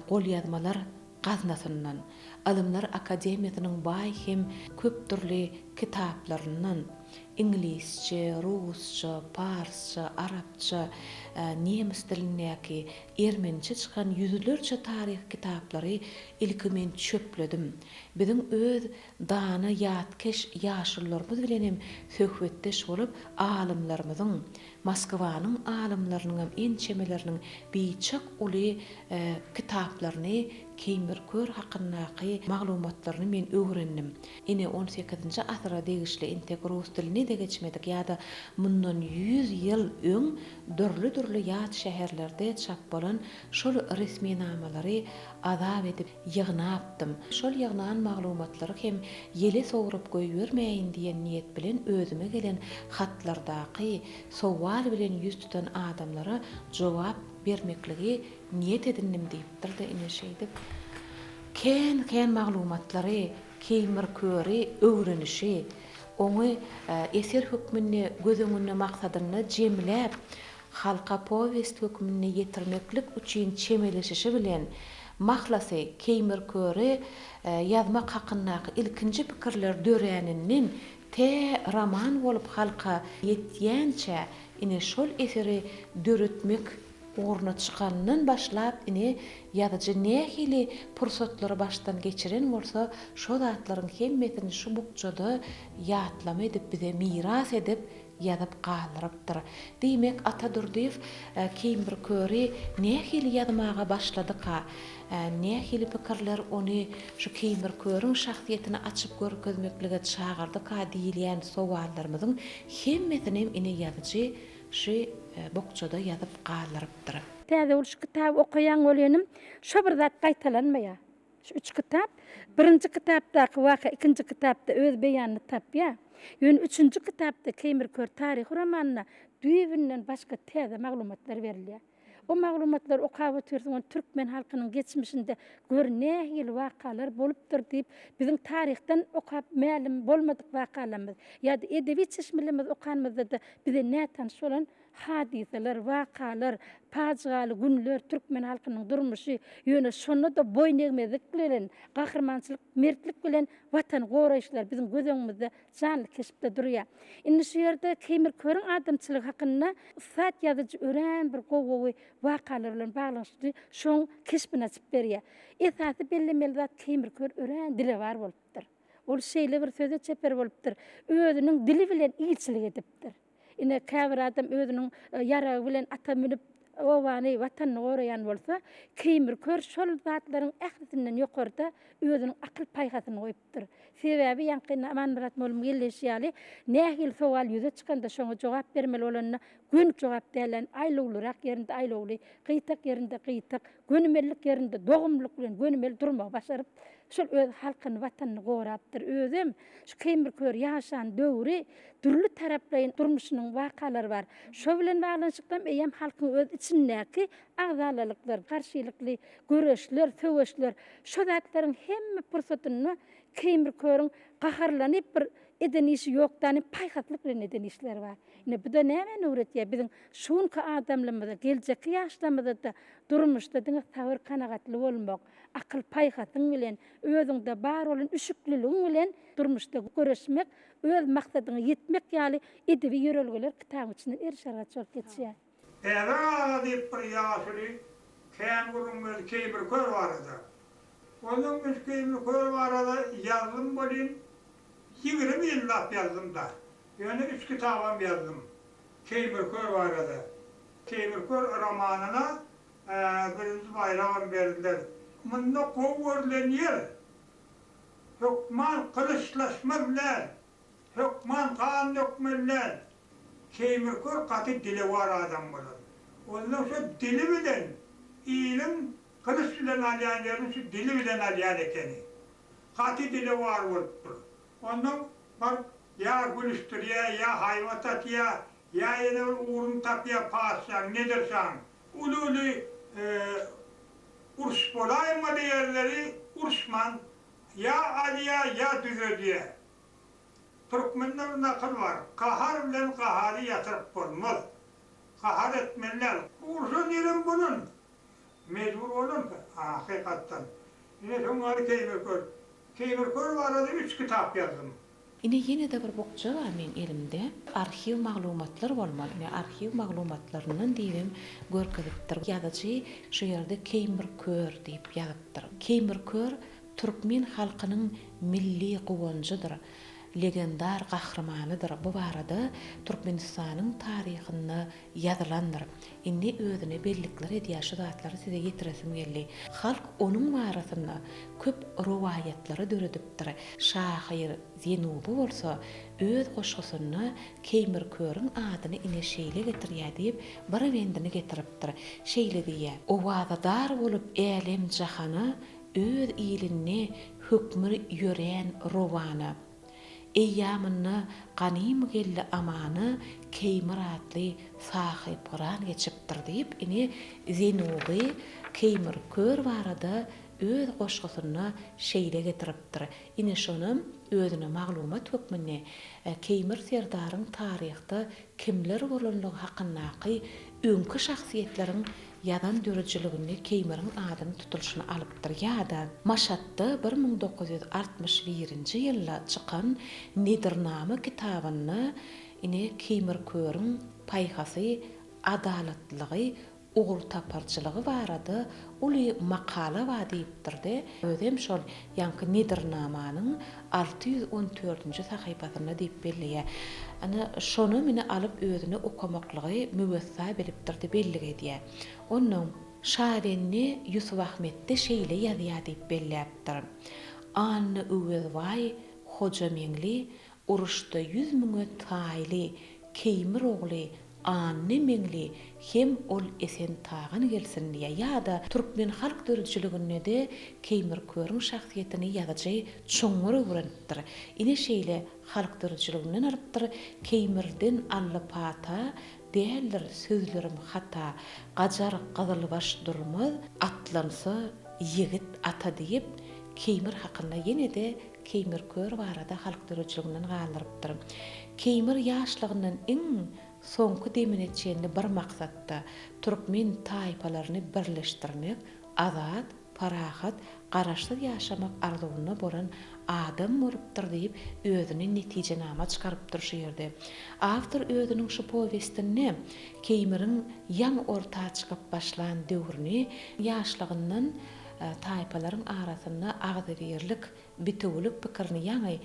A: gol ýazmalar gaznasyndan, Alymlar Akademiýasynyň baý hem köp türli kitaplaryndan İngilizce, Rusça, Parsça, Arapça, Nemis dilindäki, Ermeniçe çykan ýüzlerçe taryh kitaplary ilki men çöpledim. Biziň öz dana ýatkeş ýaşyllarymyz bilenem söhbetdeş bolup alymlarymyzyň, Moskwanyň alymlarynyň ençemeleriniň beýçek uly kitaplaryny Keýmirkör hakyndaky maglumatlaryny men öwrendim. Ine 18-nji asra degişli integrus dilini de geçmedik ýa-da mundan 100 ýyl öň dörli ýat şäherlerde çap bolan şol resmi namalary azap edip ýygnapdym. Şol ýygnan maglumatlary hem ýele sowrup goýbermeýin diýen niýet bilen özüme gelen hatlardaky sowal bilen ýüz tutan adamlara jogap bermekligi niýet edindim diýipdir de ine şeýdip. Kän maglumatlary Keýmirköri öwrenişi, onu eser hükmünde gözüňünde maksadyny jemläp halka powest hükmünde ýetirmeklik üçin çemeleşişi bilen mahlasy Keýmirköri ýazmak hakyndaky ilkinji pikirler döräniniň te roman bolup halka yetýänçe ine şol eseri döretmek orna çıkanından başlap ine ýazyjy nähili pursatlary baştan geçiren bolsa şo zatlaryň hemmetini şu bukjada ýatlama edip bize miras edip ýazyp galyrypdyr. Diýmek Atadurdiýew Keýmir Köri nähili ýazmaga başladyka, nähili pikirler ony şu Keýmir Köriň şahsiýetini açyp görkezmeklige çağırdyka diýilýän sowallarymyzyň hemmetini ine ýazyjy şu bukjada ýazyp galyrypdyr.
D: Täze ol şu kitap okuyan bolenim şu bir zat gaýtalanmaýa. Şu 3 kitap, birinji kitapdaky waka, ikinji kitapda öz beýanyny tapýa. Ýöne 3-nji kitapda Keýmir Kör taryhy romanyna düýbinden başga täze maglumatlar berilýär. O maglumatlar okap ötürsiň türkmen halkynyň geçmişinde görnähil wakalar bolupdyr diýip biziň taryhdan okap mälim bolmadyk wakalarymyz ýa-da edebi çeşmelerimiz okanmyzda da bize nätan şolan hadiseler, wakalar, pajgaly günler türkmen halkynyň durmuşy ýöne şonu da boyun egmezlik bilen, gahrmançylyk, mertlik bilen watan goraýşlar biziň gözeňimizde canly kesipde durýar. Indi şu ýerde Keýmir Köriň adamçylygy hakynda sat ýazyjy ören bir gowy wakalar bilen baglanşdy, şoň kesipini açyp berýär. Esasy bellemeli zat Keýmir Kör ören dile bar bolupdyr. Ol şeýle bir söze çeper bolupdyr. Özüniň dili bilen ilçilik edipdir. Ine käbir adam özüniň ýaragy bilen ata minip owany watanyny goraýan bolsa, Keýmir Kör şol zatlaryň ählisinden ýokarda özüniň akyl paýgasyny goýupdyr. Sebäbi ýankyna Amanmurat molum gelleşýäli, nähil sowal ýüze çykanda şoňa jogap bermeli bolanyna gün jogap dälen aýlawlyrak ýerinde aýlawly, gyýtak ýerinde gyýtak, gönümellik ýerinde dogumlyk bilen gönümel durmak başaryp şol öz halkyny watanyny gorapdyr. Özüm şu Keýmir Kör ýaşan döwri türlü taraplaryň durmuşynyň wakalary bar. Şo bilen baglanşykdan eýem halkyň öz içindäki agzalylyklar, garşylykly göreşler, söwüşler, şo zatlaryň hemme pursatyny Keýmir Köriň gaharlanyp bir eden işi ýokdan paýgatlyk bilen eden işler bar. Ine bu da näme öwretýär biziň şunky adamlarymyza, geljeki ýaşlarymyza da durmuşda diňe sabır kanagatly bolmak, akyl paýgatyň bilen, özüňde bar bolan üşükliligiň bilen durmuşda göreşmek, öz maksadyna ýetmek ýaly edebi ýörelgeler kitap içinde erşerge çok geçýär.
C: Eva diýip bir ýaşly Keýmir Kör barada. Onun Keýmir Kör barada ýazdym bolýan 20 ýyllap ýazdym da. Ýöne 3 kitapam ýazdym. Keýmir Kör barada. Keýmir Kör romanyna birinji baýram berdiler. Munda gowurlan ýer. Hukman kılıçlaşma bilen, hukman kan dökmeler. Keýmir Kör gaty dili bar adam bolar. Ondan şu dili bilen ilim kılıç bilen alýan ýerini şu dili bilen alýan ekeni. Gaty dili bar bolupdyr. Ondan bar ýa gülüşdirýär, ýa haýwat atýar, ýa ýene urun tapýar, paşan, nedirsan. Ululy urs bolaýma diýerleri ursman ya aliya ya düzödiye. Türkmenler nakıl var. Kahar bilen kaharı yatırıp bolmaz. Kahar etmenler. Ursun yerim bunun. Mecbur olun ki. Hakikatten. Yine şunları Keýmir Kör. Keýmir Kör barada 3 kitap yazdım.
A: Ine ýene de bir bokça var men elimde. Arxiv maglumatlar bolmaly. Ine arxiv maglumatlarynyň diýim görkezipdir. Ýazyjy şu ýerde Keýmir Kör diýip ýazypdyr. Keýmir Kör Türkmen halkynyň milli guwanjydyr. Legendar gahrmanydyr. Bu barada Türkmenistanyň taryhyny ýazylandyr. Indi özüne bellikler edýär şu zatlary size getiresim geldi. Halk onuň barasyna köp rowayatlary döredipdir. Şahyr Zenubi bolsa öz goşgusyny Keýmir Köriň adyny ine şeýle getirýär diýip bir wendini getiripdir. Şeýle diýär. Owazadar bolup elem jahana öz ilini hükmü ýören rowana. Eýýamyny ganym geldi amany Keýmir adly sahyp Guran geçipdir diýip ine Zenubi Keýmir Kör barada öz goşgusyny şeýle getiripdir. Ine şonu özüne maglumat hökmünde Keýmir serdaryň taryhda kimler bolanlygy hakyndaky öňkü şahsiýetleriň yadan dörücülüğünü Keymer'in adını tutuluşunu alıptır. Ýa-da Maşatda 1961-nji ýylda çykan Nedirnama kitabyny ine Keymer Körüň paýhasy adalatlygy, ugur taparçylygy barada uly makala wa diýipdirdi. Özem şol ýanky Nedirnamanyň 614-nji sahypasyna diýip belliýär. Ana şonu meni alyp özüne okamaklygy müwessa bilipdirdi, belli edýär. Onuň şairni Yusuf Ahmetde şeýle ýazýar diýip belläpdir. Anny öwelway hoja meňli uruşda 100 000 taýly Keymer ogly anny meňli hem ol esen tagan gelsin diye ýa-da türkmen halk dörüçülügünde de Keymer Körüň şahsiýetini ýazyjy çoňur öwrenipdir. Ine şeýle halk dörüçülügünden alypdyr. Keymerden allypata däldir sözlerim hata, gajar gazylybaş durmaz, atlansa yigit ata diýip Keymer hakynda ýene de Keymer Kör barada halk dörüçülügünden galyrypdyr. Keymer ýaşlygyndan iň soňky demine çenli bir maksatda türkmen taýpalaryny birleşdirmek, azat, parahat, garaşlyk ýaşamak arzuwyna boran adam bolupdyr diýip özüne netijenama çykaryp durýardy. Awtor özüniň şu powestini Keymer'in ýaňy orta çykyp başlan döwrüni ýaşlygyndan taýpalaryň arasyna agdyryrlyk bitewlik pikirini ýaňy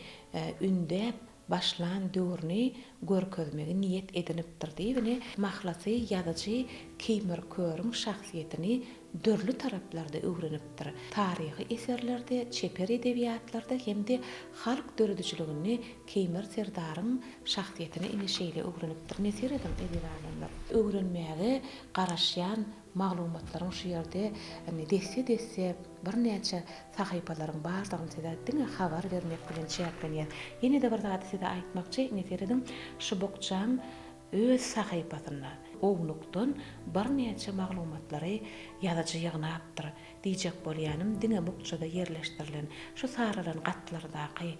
A: ündäp başlan döwrüni görkezmegi niýet edinipdir diýip mahlasy ýazyjy Keymer Körüň şahsiýetini dörlü taraplarda öwrenipdir. Taryhy eserlerde, çeper edebiýatlarda hemde halk dörüdüçülügini Keymer serdaryň şahsiýetini ine şeýle öwrenipdir. Nesir edin edilenler. Öwrenmäge garaşýan maglumatlaryň şu ýerde desse bir näçe sahypalaryň bardygyny size diňe habar bermek bilen çäklenýär. Ýene de bir zat size aýtmakçy, nesir edin şu bokçaň öz sahypasyna ownukdan bir näçe maglumatlary ýazyjy ýygnapdyr. Diýjek bolýanym diňe bokçada ýerleşdirilen şu saralan gatlardaky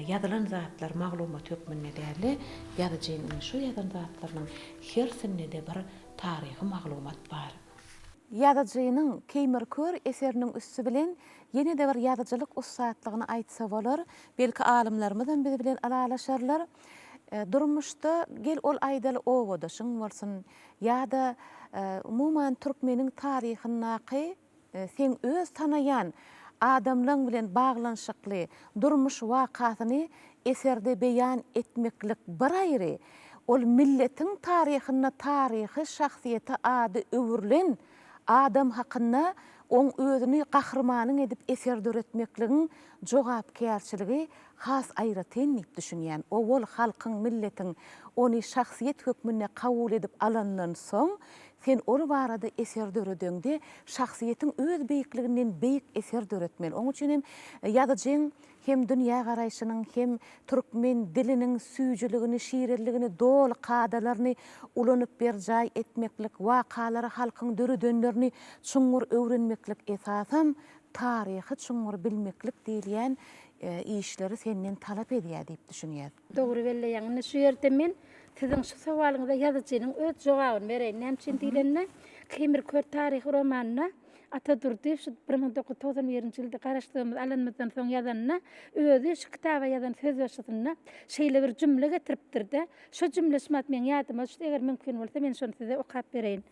A: ýazylan zatlar maglumat hökmünde däli ýazyjynyň şu ýazylan zatlarynyň hersinde de bir taryhy maglumat bar. Ýazyjynyň Keymer Kör eseriniň üstü bilen ýene de bir ýazyjylyk ussatlygyny aýtsa bolar. Belki alimlerimiz bizi bilen alalaşarlar. Durmuşda gel ol aýdaly owodaşyň bolsun ýa-da umuman türkmeniň taryhyny sen öz tanayan adamlaryň bilen baglanşykly durmuş wakasyny eserde beýan etmeklik bir aýry. Ol milletiň taryhyny, taryhy şahsiýeti ady öwürlen adam hakynda oň özüni gahrmanyň edip eser döretmekligiň jogapkärçiligi has aýratyn diýip düşünýän. O bol halkyň, milletiň ony şahsiýet hökmüne kabul edip alandan soň sen ol barada eser döredende şahsiýetiň öz beýikliginden beýik eser döretmeli. Oň üçin hem ýazyjyň hem dünýä garaýşynyň hem türkmen diliniň süýjüligini, şiirligini, dol kadalaryny ulanyp berjay etmeklik, wakalary halkyň döredenlerini çuňur öwrenmeklik esasam taryhy çuňur bilmeklik diýilýän işleri senden talap edýär diýip düşünýär.
D: Dogry belleýän. Şu ýerde men siziň şu sawalyňyza ýazyjynyň öz jogabyny bereýin. Näme diýilende Keymer Kör taryhy romanyna Atatürk'ü 1991-nji ýylda garaşdyrmaz alanmadan soň ýazanyna özü şu kitaba ýazan söz başygyna şeýle bir jümle getiripdirdi. Şu jümle şemat men ýadyma düşdi. Eger mümkin bolsa men şonu size okap bereýin.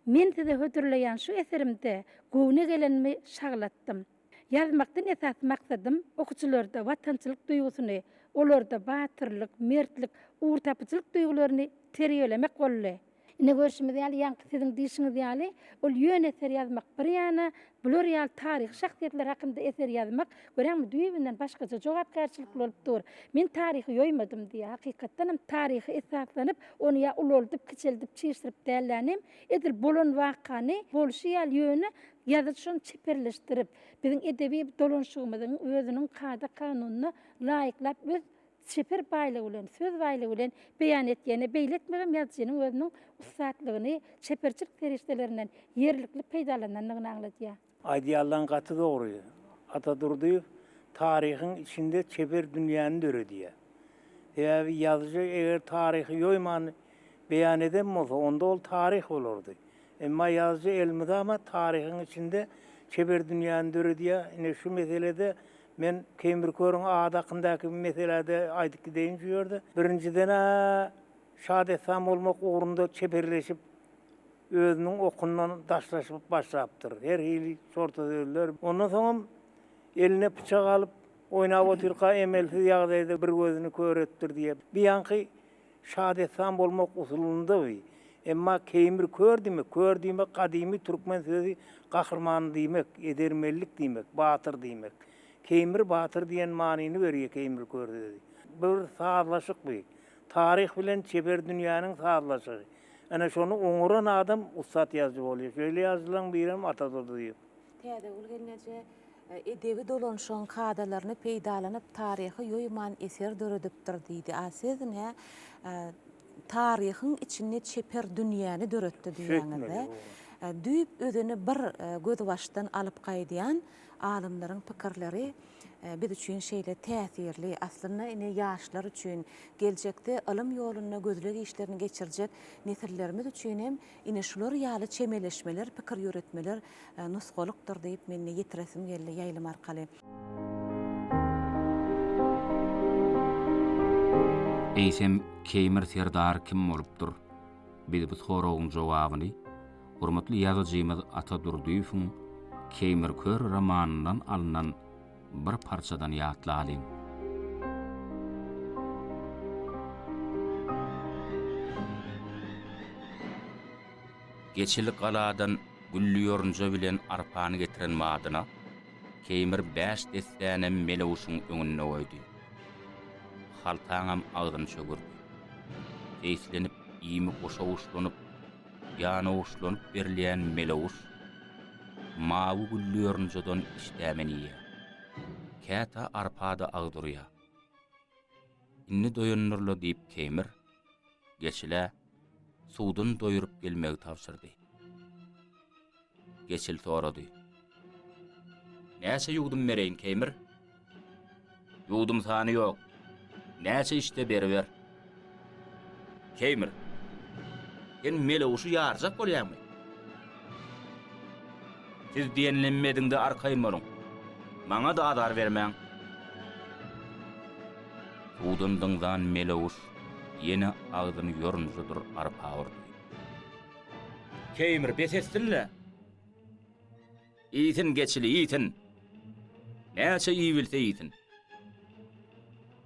D: Men size hötürleýän şu eserimde göwne gelenmi şaglatdym. Ýazmakdan esas maksadym okuçylarda watançylyk duýgusyny, olarda batyrlyk, mertlik, uğur tapıçylyk duýgularyny terýelemek boldy. Ne görüşimiz ýaly ýanky siziň diýişiňiz ýaly ol ýön eser ýazmak bir ýana bular ýaly taryh şahsiýetler hakynda eser ýazmak göreňmi düýbinden başgaça jogapkärçilik bolup dur. Men taryhy ýoýmadym diýe hakykatdan hem taryhy esaslanyp ony ýa ululdyp, kiçeldip, çiğişdirip dällanym edil bolan wakany bolşy ýaly ýöne ýazyşyny çeperleşdirip biziň edebi dolanşygymyzyň özüniň kada kanunyna laýyklap öz çeper baýlygy bilen, söz baýlygy bilen beýan etýäne beýletmegem ýazyjynyň özüniň ussatlygyny çeperçilik terişdelerinden ýerlikli peýdalananyny aňlatýar.
B: Aýdýalan gaty dogry. Atatürk taryhyň içinde çeper dünýäni döredýär. Eger ýazyjy eger taryhy ýoýmany beýan eden bolsa, onda ol taryh bolardy. Emma yazıcı elmide ama tarihin içinde çeber dünyanın dörü diye yine şu meselede men Kemirkör'ün adakındaki bir meselede aydık gideyim diyordu. Birinciden şadetsam olmak uğrunda çeperleşip özünün okundan daşlaşıp başlayıptır. Her hili sorta öldüler. Ondan sonra eline bıçak alıp oynap oturka emelsiz yağdayda bir gözünü körettir diye. Bir yankı şadetsam olmak usulunda bir. Emma Kemirkör demek, kör demek kadimi Türkmen sözü kahraman demek, edermellik demek, batır demek. Keymir batır diyen manini veriyor Kemirkör dedi. Bir sağlaşık bir. Tarih bilen çeper dünyanın sağlaşığı. Ana şonu oňuran adam ustad yazıcı oluyor. Şöyle yazılan birim Ataturk diyor.
A: Täze ulgenece edebi dolanşan kadalaryny peýdalanyp taryhy ýoýman eser döredipdir diýdi. Asezin ha taryhyň içinde çeper dünýäni döretdi diýýäňizde. Düýüp özüni bir göz başdan alyp gaýdýan alimlaryň pikirleri biz üçin şeýle täsirli. Aslynda ine ýaşlar üçin geljekde ilim ýoluna gözlegi işlerini geçirjek nesillerimiz üçin hem ine şular ýaly çemeleşmeler, pikir ýöretmeler nusgalykdyr diýip menne ýetiresim geldi ýaýlym arkaly.
E: Eýsem Keýmir Serdar kim bolupdyr? Biz bu soragyň jogabyny hormatly ýazyjymyz Atadurdyýewiň Keýmirkör romanyndan alynan bir parçadan ýatlaýyn. Geçilik galadan güllüýörünje bilen arpany getiren madyna Keýmir 5 destäne melewşuň öňüne goýdy. Haltaňam agdyny çögürdi. Eýslenip ýymy goşawuşlanyp, ýana uşlanyp berilýän melewuş mawy güllüýörünjeden işdämeniýe. Käta arpada agdurýa. Inni doýunurly diýip Keýmir geçile suwdun doýurup gelmegi tapşyrdy. Geçil sorady. Näçe ýugdum mereýin Keýmir? Ýugdum sany ýok. Näçe işte beriber? Keýmir. Sen melewuşy ýarjak bolýarmy? Siz diýenlenmediňde arkaýyn boluň. Maňa da adar bermäň. Suwdundan melewuş ýene agdyny ýorunjydyr arpa urdy. Keýmir besesdirle. Ýitin geçili ýitin. Näçe ýy bilse ýitin.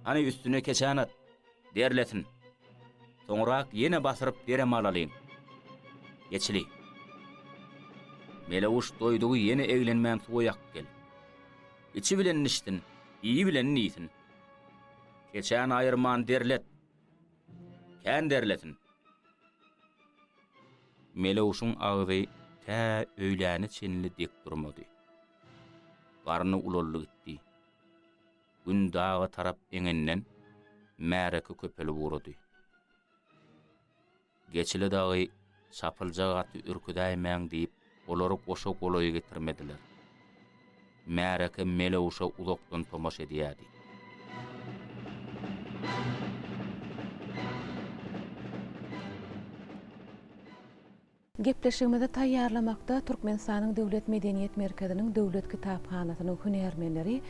E: Hani üstüne keçanat derlesin. Soňrak ýene basyryp berem alalyň. Geçili. Melewuş doýdugy ýene eglenmän soýak gel. İçi bilen niştin, iyi bilen niýsin. Geçen aýyrman derlet. Kän derletin. Melewşuň agdy tä öýläni çenli dek durmady. Garny ulolly gitdi. Gün dağı tarap eňenden märeki köpeli wurdy. Geçili dagy sapylja gaty ürküdäýmän diýip olary goşa goloýa getirmediler. Märeke melewşa uzakdan tomaş edýärdi.
A: Gepleşigimizi taýýarlamakda Türkmenistanyň Döwlet Medeniýet Merkeziniň Döwlet Kitapxanasynyň hünärmenleri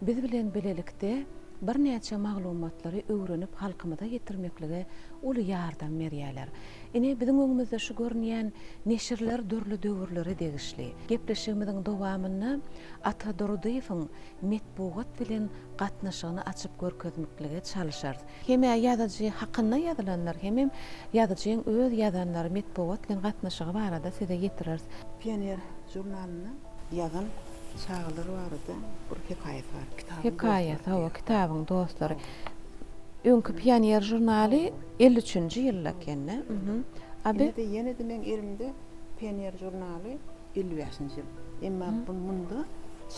A: biz bilen bilelikde bir näçe maglumatlary öwrenip halkymyza ýetirmeklige uly ýardam berýärler. Ine biziň öňümizde şu görnýän neşirler dörli döwürlere degişli. Gepleşigimiziň dowamyny Atadurdyýewiň metbuat bilen gatnaşygyny açyp görkezmeklige çalışarys. Hem ýazyjy hakynda ýazylanlar, hem ýazyjyň öz ýazanlary metbuat bilen gatnaşygy barada size ýetirers.
F: Pioner jurnalyny ýazan çağlar barada bir hekaýet bar.
A: Hekaýet, hawa kitabyň dostlary. Öňkü Pioner jurnaly 53-nji ýylda kenne.
F: Abi ýene de men elimde Pioner jurnaly 55-nji ýyl. Emma bunda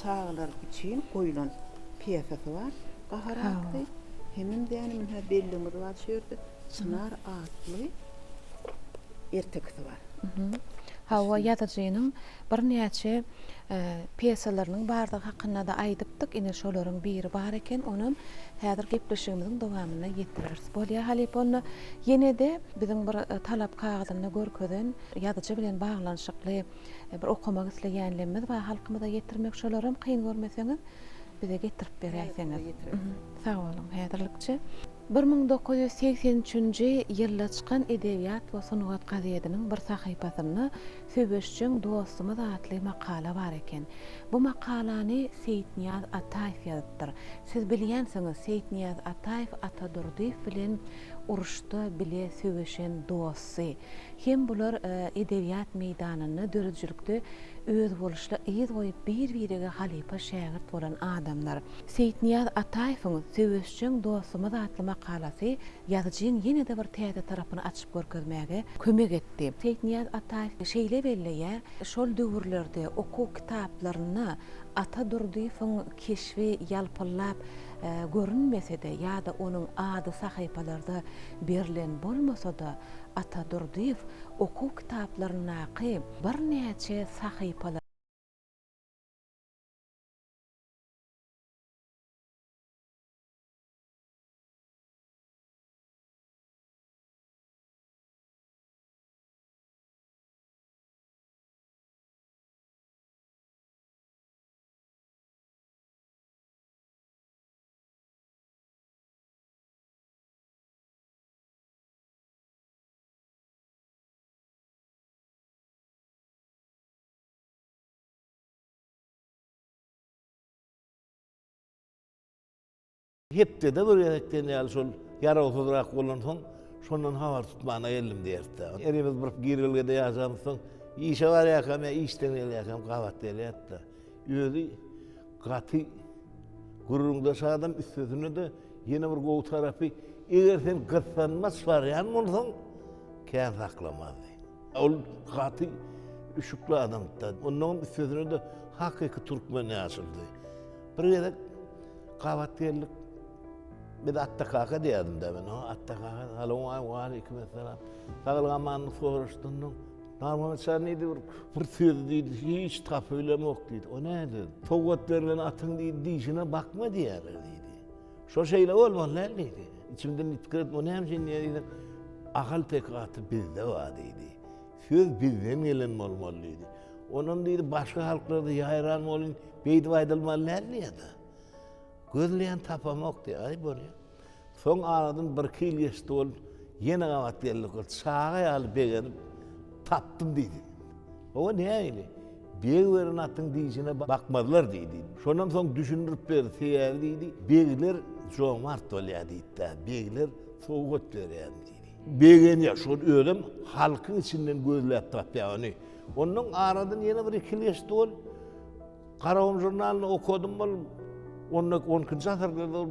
F: çağlar üçin goýulan piyasasy bar. Gaharakdy. Hemim diýeni men bellemidi bar şerde. Çınar atly ertekisi bar.
A: Hawa ýazyjynyň bir näçe piyesalarynyň bardygy hakynda da aýdypdyk. Ine şolaryň biri bar eken, onuň häzir gepleşigimiziň dowamyna ýetiririz. Bolýa Halip onu ýene-de biziň bir talap kagazyna görkeden ýazyjy bilen baglanyşykly bir okumak isleýänlerimiz we halkymyza ýetirmek şolarym kyn görmeseňiz bize getirip berýärsiňiz. Sag bolun, häzirlikçe. 1983-nji ýylda çykan Edebiýat we Sunugat gazetiniň bir sahypasyny Söbeşçiň dostumyz atly makala bar eken. Bu makalany Seyitniyaz Ataýew ýazdypdyr. Siz bilýänsiňiz, Seyitniyaz Ataýew Atadurdiýew bilen uruşda bile söbeşen dosty. Hem bular edebiýat meýdanyny dörüjülükde öz boluşla ýyz goýup bir-birige halipa şägirt bolan adamlar. Seyitniyaz Ataýewiň Söbeşçiň dostumyz atly makalasy ýazyjyň ýene-de bir täze tarapyny açyp görkezmäge kömek etdi. Seyitniyaz Ataýew şeýle belleýär, şol döwürlerde okuw kitaplaryny Atadurdiýewiň keşfi ýalpyllap görünmese-de ýa-da onuň ady sahypalarda berilen bolmasa-da Atadurdiýew okuw kitaplarynaky bir näçe sahypalar
G: Hepde de bir ýerekden ýaly şol ýara oturak bolan soň şondan habar tutmana geldim diýerdi. Erimiz bir girilgede ýazamyň, işe bar ýakam, işden gelýäkam gabat delýärdi. Özü gaty gurrunda şadam üstüne de ýene bir gowy tarapy eger sen gyssanmas barýan bolsaň kän saklamady. Ol gaty üşükli adamda. Onuň üstüne de hakyky türkmen ýazyldy. Bir ýerek gabat derlik bir de attakaka diýdim da ben. Attakaka, Assalamu alaykum selam. Sagylgaman soruşdum. Normal çarnydy bir söz diýdi, hiç tapylamok diýdi. O näde? Togat berilen atyň diýişine bakma diýer diýdi. Şo şeýle bolmaly diýdi. İçimden fikir etdim, o näme diýdi? Ahal pekaty bizde var diýdi. Söz bizden gelen bolmaly diýdi. Onuň diýdi başga halklarda ýaýran bolyn, beýdi aýdylmaly diýdi. Gözleyen tapamak diye ay bolýar. Soň aradan bir kil geçdi ol, ýene gabat geldik ol, sağa alyp begenip tapdym diýdi. O näýdi? Beýlerin atyň diýişine bakmadylar diýdi. Şondan soň düşündirip berdi, seýär diýdi. Beýler jomart bolýar diýdi. Beýler sowgat berýär diýdi. Begen ýa şol ölüm halkyň içinden gözläp tapýar ony. Onuň aradan ýene bir kil geçdi ol, Garawam jurnalyny okudum bol. 10-njy asyrda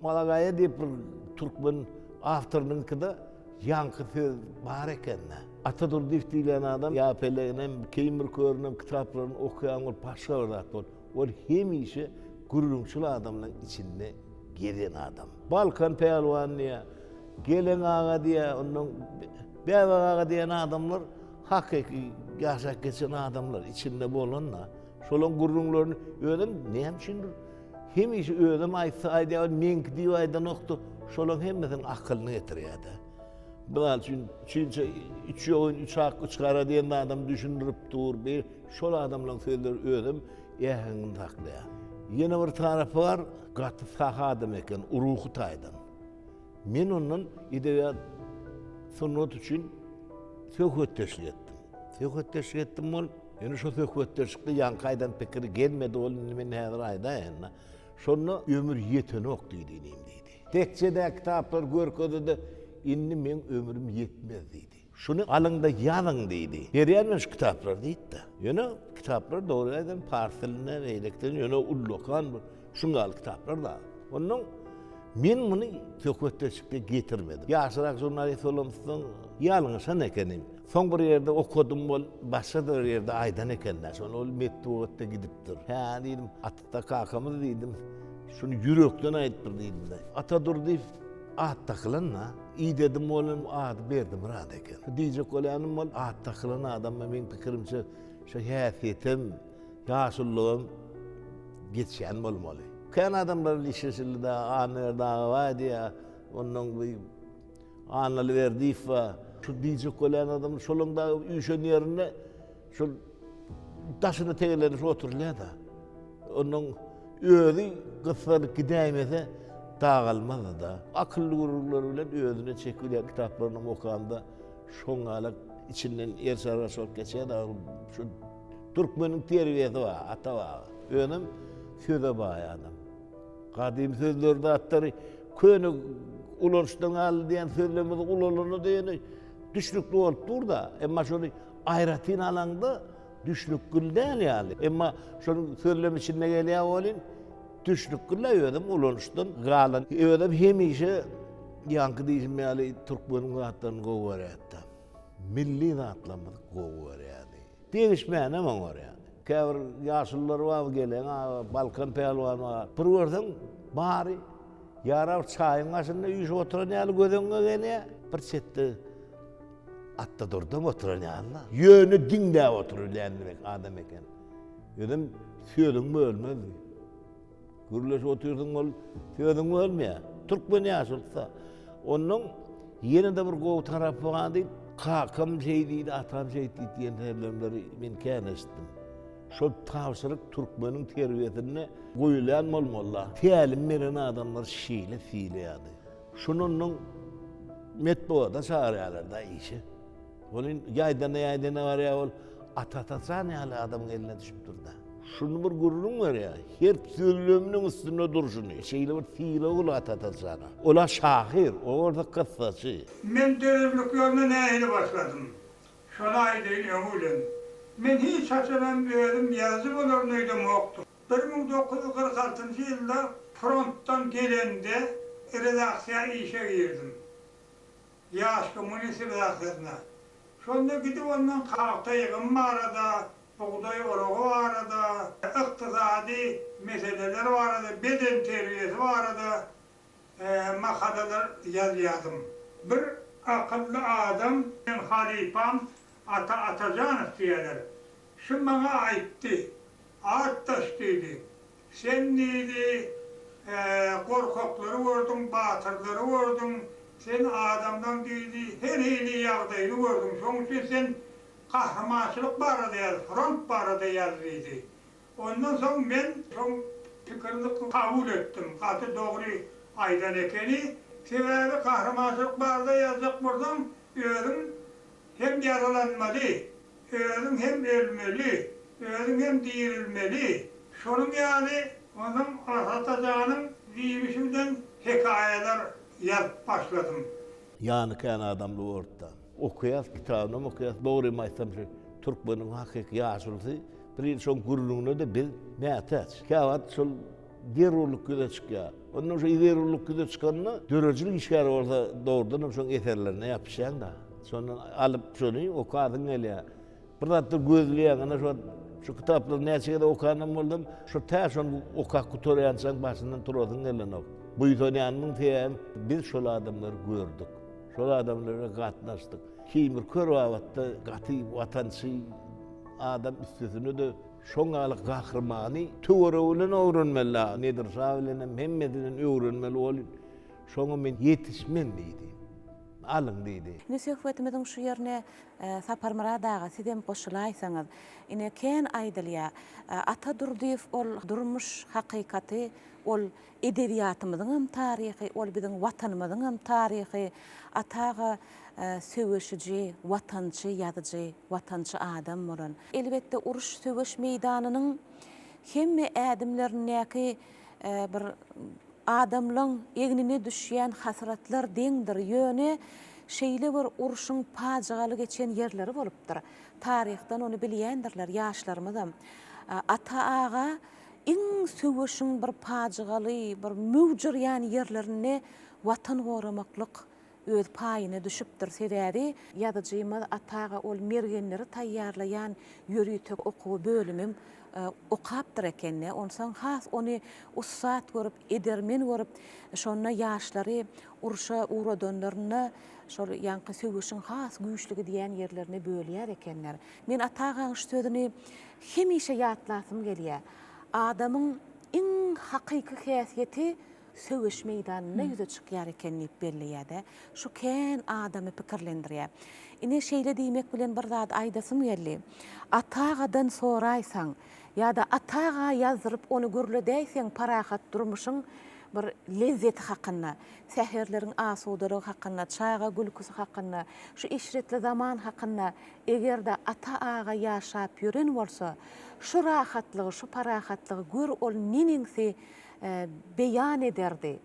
G: Malagaya diýip bir türkmen awtorynyňkyda ýaňky söz bar eken. Atadurdiýew diýilen adam ýapeleginem, keýin bir körünem kitaplaryny okuyan ol paşa zat bol. Ol hemişe gurulumçul adamlaryň içinde gelen adam. Balkan peýalwanyna gelen ağa diýe, onuň bäwe ağa diýen adamlar hakyky ýaşap geçen adamlar içinde bolanlar. Şolaň gurulumlaryny öňem näme üçindir? Hemişe öňem aýtsa aýdýar, men diýip aýdan okdy. Şolaň hemmesini akylyny getirýärdi. Bular üçinçe 3 ýoğun 3 hakkı çykara diýen adam düşündirip dur. Şol adamlaryň sözleri öňem ýahyny taklaýar. Ýene bir tarapy bar, gaty sahadym eken, uruhy taýdan. Men onuň edebiýat sunnat üçin söhbetdeşlik etdim. Söhbetdeşlik etdim bol, ýene şo söhbetdeşlikde ýankaýdan pikir gelmedi ol men häzir aýdaýan. Şonu ömür ýetenok diýdi. Tekçede kitaplar görkezdi, indi men ömrüm yetmez diýdi. Şunu alyňda ýazyň diýdi. Berýärmi şu kitaplar diýdi. Ýene kitaplar dogrydan parseline eýlekden ýene ullokan şungal kitaplar da. Onuň men muny söhbetdeşikde getirmedim. Ýaşyrak jurnalist bolamsyň, ýalňyşan ekenim. Soň bir ýerde okudum bol, başga bir ýerde aýdan ekenler. Şonu ol metduatda gidipdir. Ha diýdim, atda kakamyz diýdim. Şunu yürekden aýtdyr diýdim. Atadurdiýew at taklanna, İyi dedim oğlum adı verdim rahat eken. Diyecek olanım ol ad takılan adam men pikirimçe şu häsiyetim, yaşıllığım geçen bolmaly. Kan adamlar işesili de anır dağı var diye onun bir analı verdi fa. Şu diyecek olan adam şolunda üşön yerine şu taşını tegelenir oturlar da. Onun özü kıssalık gidemese dağılmadı da. Akıllı gururları bilen özüne çekilyen kitaplarını okuyanda şoňalyk içinden ersara sok geçer da şu Türkmenin terbiyesi var, ata var. Önüm söze bayanım. Kadim sözlerde atları köni ulanıştan al diyen sözlerimiz ulanını diyeni düşlüklü olup dur da. Ama şunu ayratin alanda düşlüklü değil yani. Ama şunun sözlem içinde geliyor olin düşlüklü ödüm ulanıştan galan. Ödüm hemişe yankı diyişim yani Türkmenin zatlarını kovar etti. Milli zatlarımız kovar yani. Değişmeyen hemen var yani. Kevr yaşlılar var gelen, Balkan pehlivanı var. Bir gördüm bari yara çayın aşında yüz oturan yalı gözüne geliyor. Bir çetti atta durdum oturan yalı. Yönü dinde oturur demek adam eken. Dedim söyledin mi ölmez mi? Gürleş oturdun ol, söyledin mi ölmüyor. Türkmen yaşılsa. Onun yine de bir kov tarafı var değil. Kakam şey değil, atam şey değil diyen terlemleri ben kânestim. Şol tavsırık Türkmenin terbiyetine koyulan olmalı. Tealim veren adamlar şiile fiile yani. Şunun metboda çağırıyorlar işi. Onun yaydana var ya ol atatatsan ya adamın eline düşüp durdu. Şunu bir gururun var ya, her söylümünün üstüne duruşunu. Şeyle bir fiile ol atatatsana. Ola şahir, o orada kıssası.
C: Men dönemlik yoluna neyini başladım. Şuna aydın ömürlüm. Men hiç açılan bir yazı olarınıydım oktum. 1946 yılda fronttan gelende redaksiya işe girdim. Yaş komünist redaksiyasına. Şonda gidip ondan kalkta yığın arada, buğday oruğu arada, iktisadi meseleler vardı, beden terbiyesi vardı, makaleler yazıyordum. Bir akıllı adam, halifam, Atacanov diyorlar. Şu bana aitti, Attaş dedi. Sen dedi, korkakları vurdun, batırları vurdun, sen adamdan dedi, her hili yağdayını vurdun. Şunun için sen kahramançılık barada yaz, front barada yaz dedi. Ondan sonra ben son fikrini kabul ettim. Katı doğru aydan ekeni. Sebebi kahramançılık barada yazacak buradan, öğüm hem yaralanmalı, öğüm hem ölmeli, öğüm hem dirilmeli. Şunun yani onun Atatürk'ün diyişinden hikayeler yazıp başladım.
G: Yani kan adamlı orta. Okuyas kitabını okuyas doğru maysam şey. Türkmenin hakiki yaşlısı bir son gururunu da bil me'taç. Kavat sol deruluk güde çıkıyor. Onun şu deruluk güde çıkanına döröcülük işler orada doğrudan son eserlerine yapışan da. Sonra alıp şunu okadın öyle. Burada gözleyen ana şu kitapları neyse de okanım oldum. Şu taşon okak kutorayansan başından turadın elin ok. Bu yüzden teyem biz şol adamları gördük. Şol adamlara katlaştık. Kimir kör vavatta katı vatansı adam üstüsünü de şoňalyk gahrymany töwerebilen öwrenmeli. Nedir şaýlenem hemmedinin öwrenmeli bolýar. Şoňa men ýetişmen diýdi. Alın diýdi.
A: Ne söhbetimizin şu yerine Saparmara dağı sizem goşulaýsaňyz, ine ken aýdylýa Ata Durdiýew ol durmuş hakykaty, ol edebiýatymyzyň hem taryhy, ol biziň watanymyzyň hem taryhy, ataga söwüşiji, watançy, ýazyjy, watançy adam bolan. Elbetde uruş söwüş meýdanynyň hemme ädimleriniňki bir adamlaň egnine düşýän hasratlar deňdir ýöne şeýle bir uruşyň pajygaly geçen ýerleri bolupdyr. Taryhdan onu bilýändirler ýaşlarymyzam. Ata aga iň söwüşiň bir pajygaly, bir müwjirýän ýerlerini watan goramaklyk öz paýyna düşüpdir. Sebäbi ýazyjymyz ataga ol mergenleri taýýarlaýan ýörüýtek okuw bölümim okapdyr ekenne. Onsan has onu ussat görüp, edermen görüp, şonna yaşlary urşa uğradanlaryna şol ýanky söwüşiň has güýçligi diýen ýerlerine bölýär ekenler. Men atagaň şu sözüni hemişe ýatlasym gelýär. Adamyň iň hakyky häsiýeti söwüş meýdanyna ýüze çykýar ekenini belliýär. Şu kän adamy pikirlendirýär. Ine şeýle diýmek bilen bir zat aýdasym geldi. Atagadan soraýsaň ýa-da ataga ýazdyryp onu görledäýseň parahat durmuşyň bir lezzeti hakynda, säherleriň asudalygy hakynda, çaýga gülküsü hakynda, şu işretli zaman hakynda egerde ata-aga ýaşap ýören bolsa, şu rahatlygy, şu parahatlygy gör ol neniňsi beýan ederdi.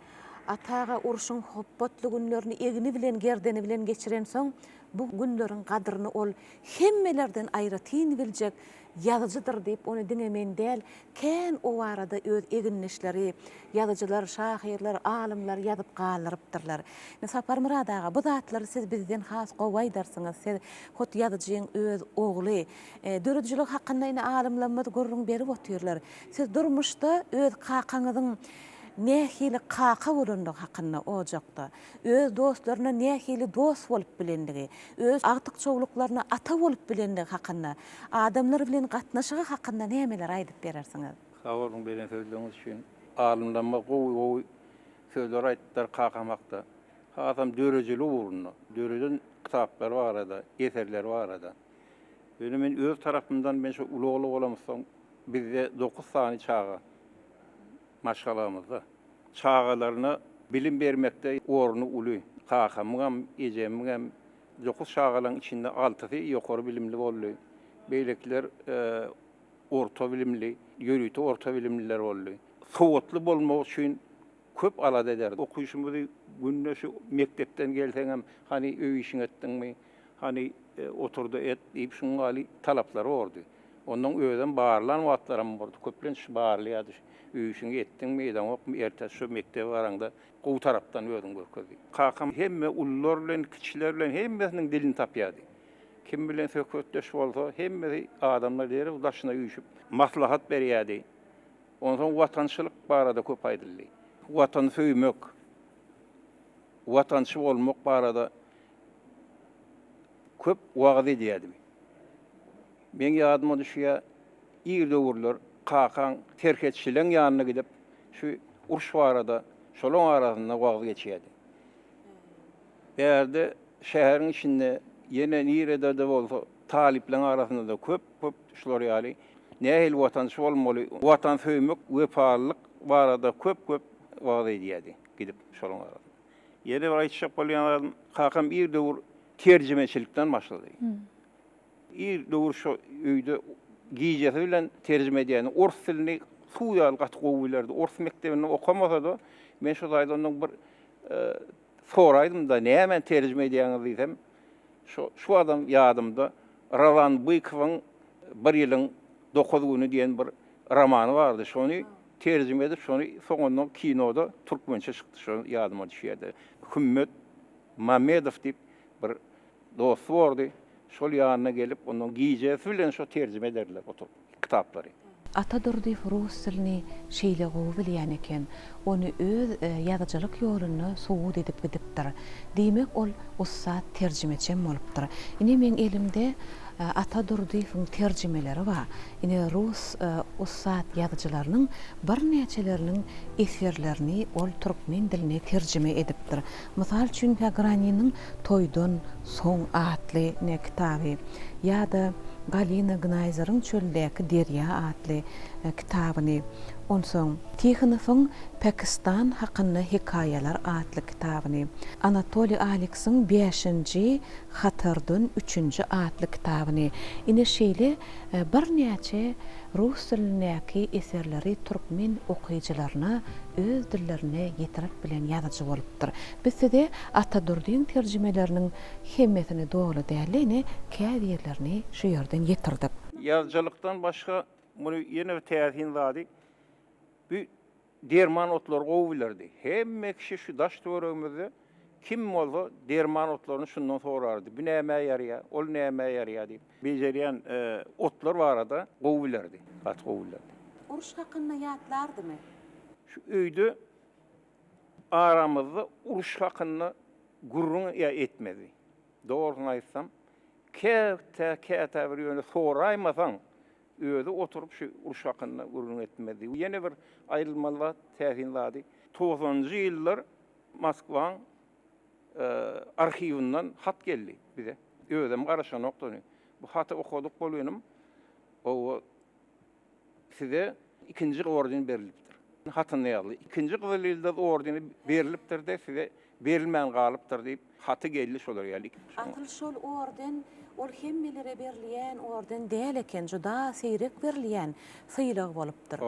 A: Ataga urşuň hopbatly günlerini egini bilen, gerdeni bilen geçiren soň bu günleriň gadryny ol hemmelerden aýratyn biljek ýazyjydyr diýip onu diňemen däl, kän o arada öz eginneşleri, ýazyjylar, şahyrlar, alimler ýazyp galyrypdyrlar. Sapar Murad aga, bu zatlary siz bizden has gowaýdarsyňyz. Siz hot ýazyjyň öz ogly, döredjilik hakynda ine alimlenmez görüň berip otyrlar. Siz durmuşda öz kakaňyzyň nähili kaka bolandygy hakynda ojakda, öz dostlaryna nähili dost bolup bilendigi, öz agtykçowluklaryna ata bolup bilendigi hakynda, adamlar bilen gatnaşygy hakynda nämeler aýdyp berersiňiz?
B: Sağ olun beren sözleriniz üçin. Alimlenme gowy sözler aýtdylar kakamakda. Adam dörejilik uğruna, döreden kitaplar var arada, eserler var arada. Men öz tarapymdan men şu ulugly bolamyň, bizde 9 sany çağa maşgalamyzda çağalaryna bilim bermekde ornu uly. Kakamyňam, ejemiňam 9 çağalaryň içinde 6-sy ýokary bilimli boldy. Beýlekler orta bilimli, ýörüti orta bilimliler boldy. Sowatly bolmak üçin köp alad ederdi. Okuyuşymyzy günne şu mektepden gelseňem, hani öý işiň etdiňmi, hani oturdu et diýip şuň gali talaplary boldy. Ondan öýden barlan wagtlaram boldy. Köplen şu barlaýady. Öýüşiňe etdiňmi, eýdan ok ertesi şu mektebe baranda gowy tarapdan öýdüň görkezdi. Kakam hemme ullar bilen, kiçiler bilen hemmesiniň dilini tapýardy. Kim bilen söhbetdeş bolsa, hemmesi adamlar diýer, ulaşyna üýüşüp maslahat berýärdi. Ondan watançylyk barada köp aýdyldy. Watan söýmek, watançy bolmak barada köp wagt edýärdi. Men ýadyma düşýär, ýer döwürler kakaň terketçileň ýanyna gidip şu uruş barada şolaň arasynda wagt geçýärdi. Berde şäheriň içinde yine nirede de bolsa talipleň arasynda da köp şular ýaly nähil watançy bolmaly, watan söýmek, wepalyk barada köp wagt edýärdi gidip şolaň arasynda. Ýene bir aýtjak bolýan kakam bir döwür terjimeçilikden başlady. Bir döwür şu öýde giýjesi bilen terjime edýän ors dilini suýal gat gowulardy. Ors mektebinde okamasa da men şu zaýda onuň bir soraýdym da näme terjime edýäňiz diýsem, şu adam ýadymda Ravan Bykowyň bir ýylyň 9 güni diýen bir romany bardy. Şonu terjime edip şonu soňundan kinoda türkmençe çykdy. Şu ýadyma düşýärdi. Hümmet Mamedow diýip bir dost bardy. Şol ýanyna gelip onuň giýjesi bilen şu terjime ederler oturup kitaplary.
A: Ata durdy rus dilini şeýle gowy bilýän eken, onu öz ýazyjylyk ýoluna suwud edip gidipdir. Diýmek ol ussat terjimeçem bolupdyr. Ine men elimde Ata Durdyýewiň terjimeleri bar. Ine rus ussat ýazyjylarynyň bir näçeleriniň eserlerini ol türkmen diline terjime edipdir. Mysal üçin Graniniň Toýdan soň atly ne kitaby ýa-da Galina Gnayzeryň Çöldäki Derya atly kitabyny, onsoň Tihinowyň Pakistan hakynda hikaýalar atly kitabyny, Anatoliy Aleksyň 5-nji Hatyrdan 3-nji atly kitabyny, ine şeýle bir näçe rus dilindäki eserleri türkmen okuýjylaryna öz dillerine ýetirip bilen ýazyjy bolupdyr. Bizde Ata Durdyň terjimeleriniň hemmesini dogry däline käbirlerini şu ýerden ýetirdik.
B: Ýazyjylykdan başga bunu ýene täsin zady bu derman otlar gowy bilerdi. Hemme kişi şu daş töweregimizde kim bolsa derman otlaryny şundan sorardy. Bu näme ýarýar, ol näme ýarýar diýip. Bejerýän otlar barada gowy bilerdi.
H: Gat gowulladı.
A: Uruş hakkında ýatlardymy?
H: Şu öýde aramızda uruş hakkında gurrun ya etmedi. Doğrunu aýtsam, käte bir ýöne soraýmasaň, öýde oturup şu uruş hakkında gurrun etmedi. Ýene bir aýrylmalar täsinlady. 90-njy ýyllar Moskwaň arhiwinden hat geldi bize. Öýdem garaşan noktaly. Bu haty okuduk bolýanym. O size ikinci orden berilipdir. Hatyny ýaly. İkinci Gyzyl Ýyldız ordeni berilipdir de size berilmän galypdyr diýip haty geldi şolar ýaly.
A: Atylş ol orden, ol hemmelere berilýän orden däl eken, juda seýrek berilýän syýlyg bolupdyr.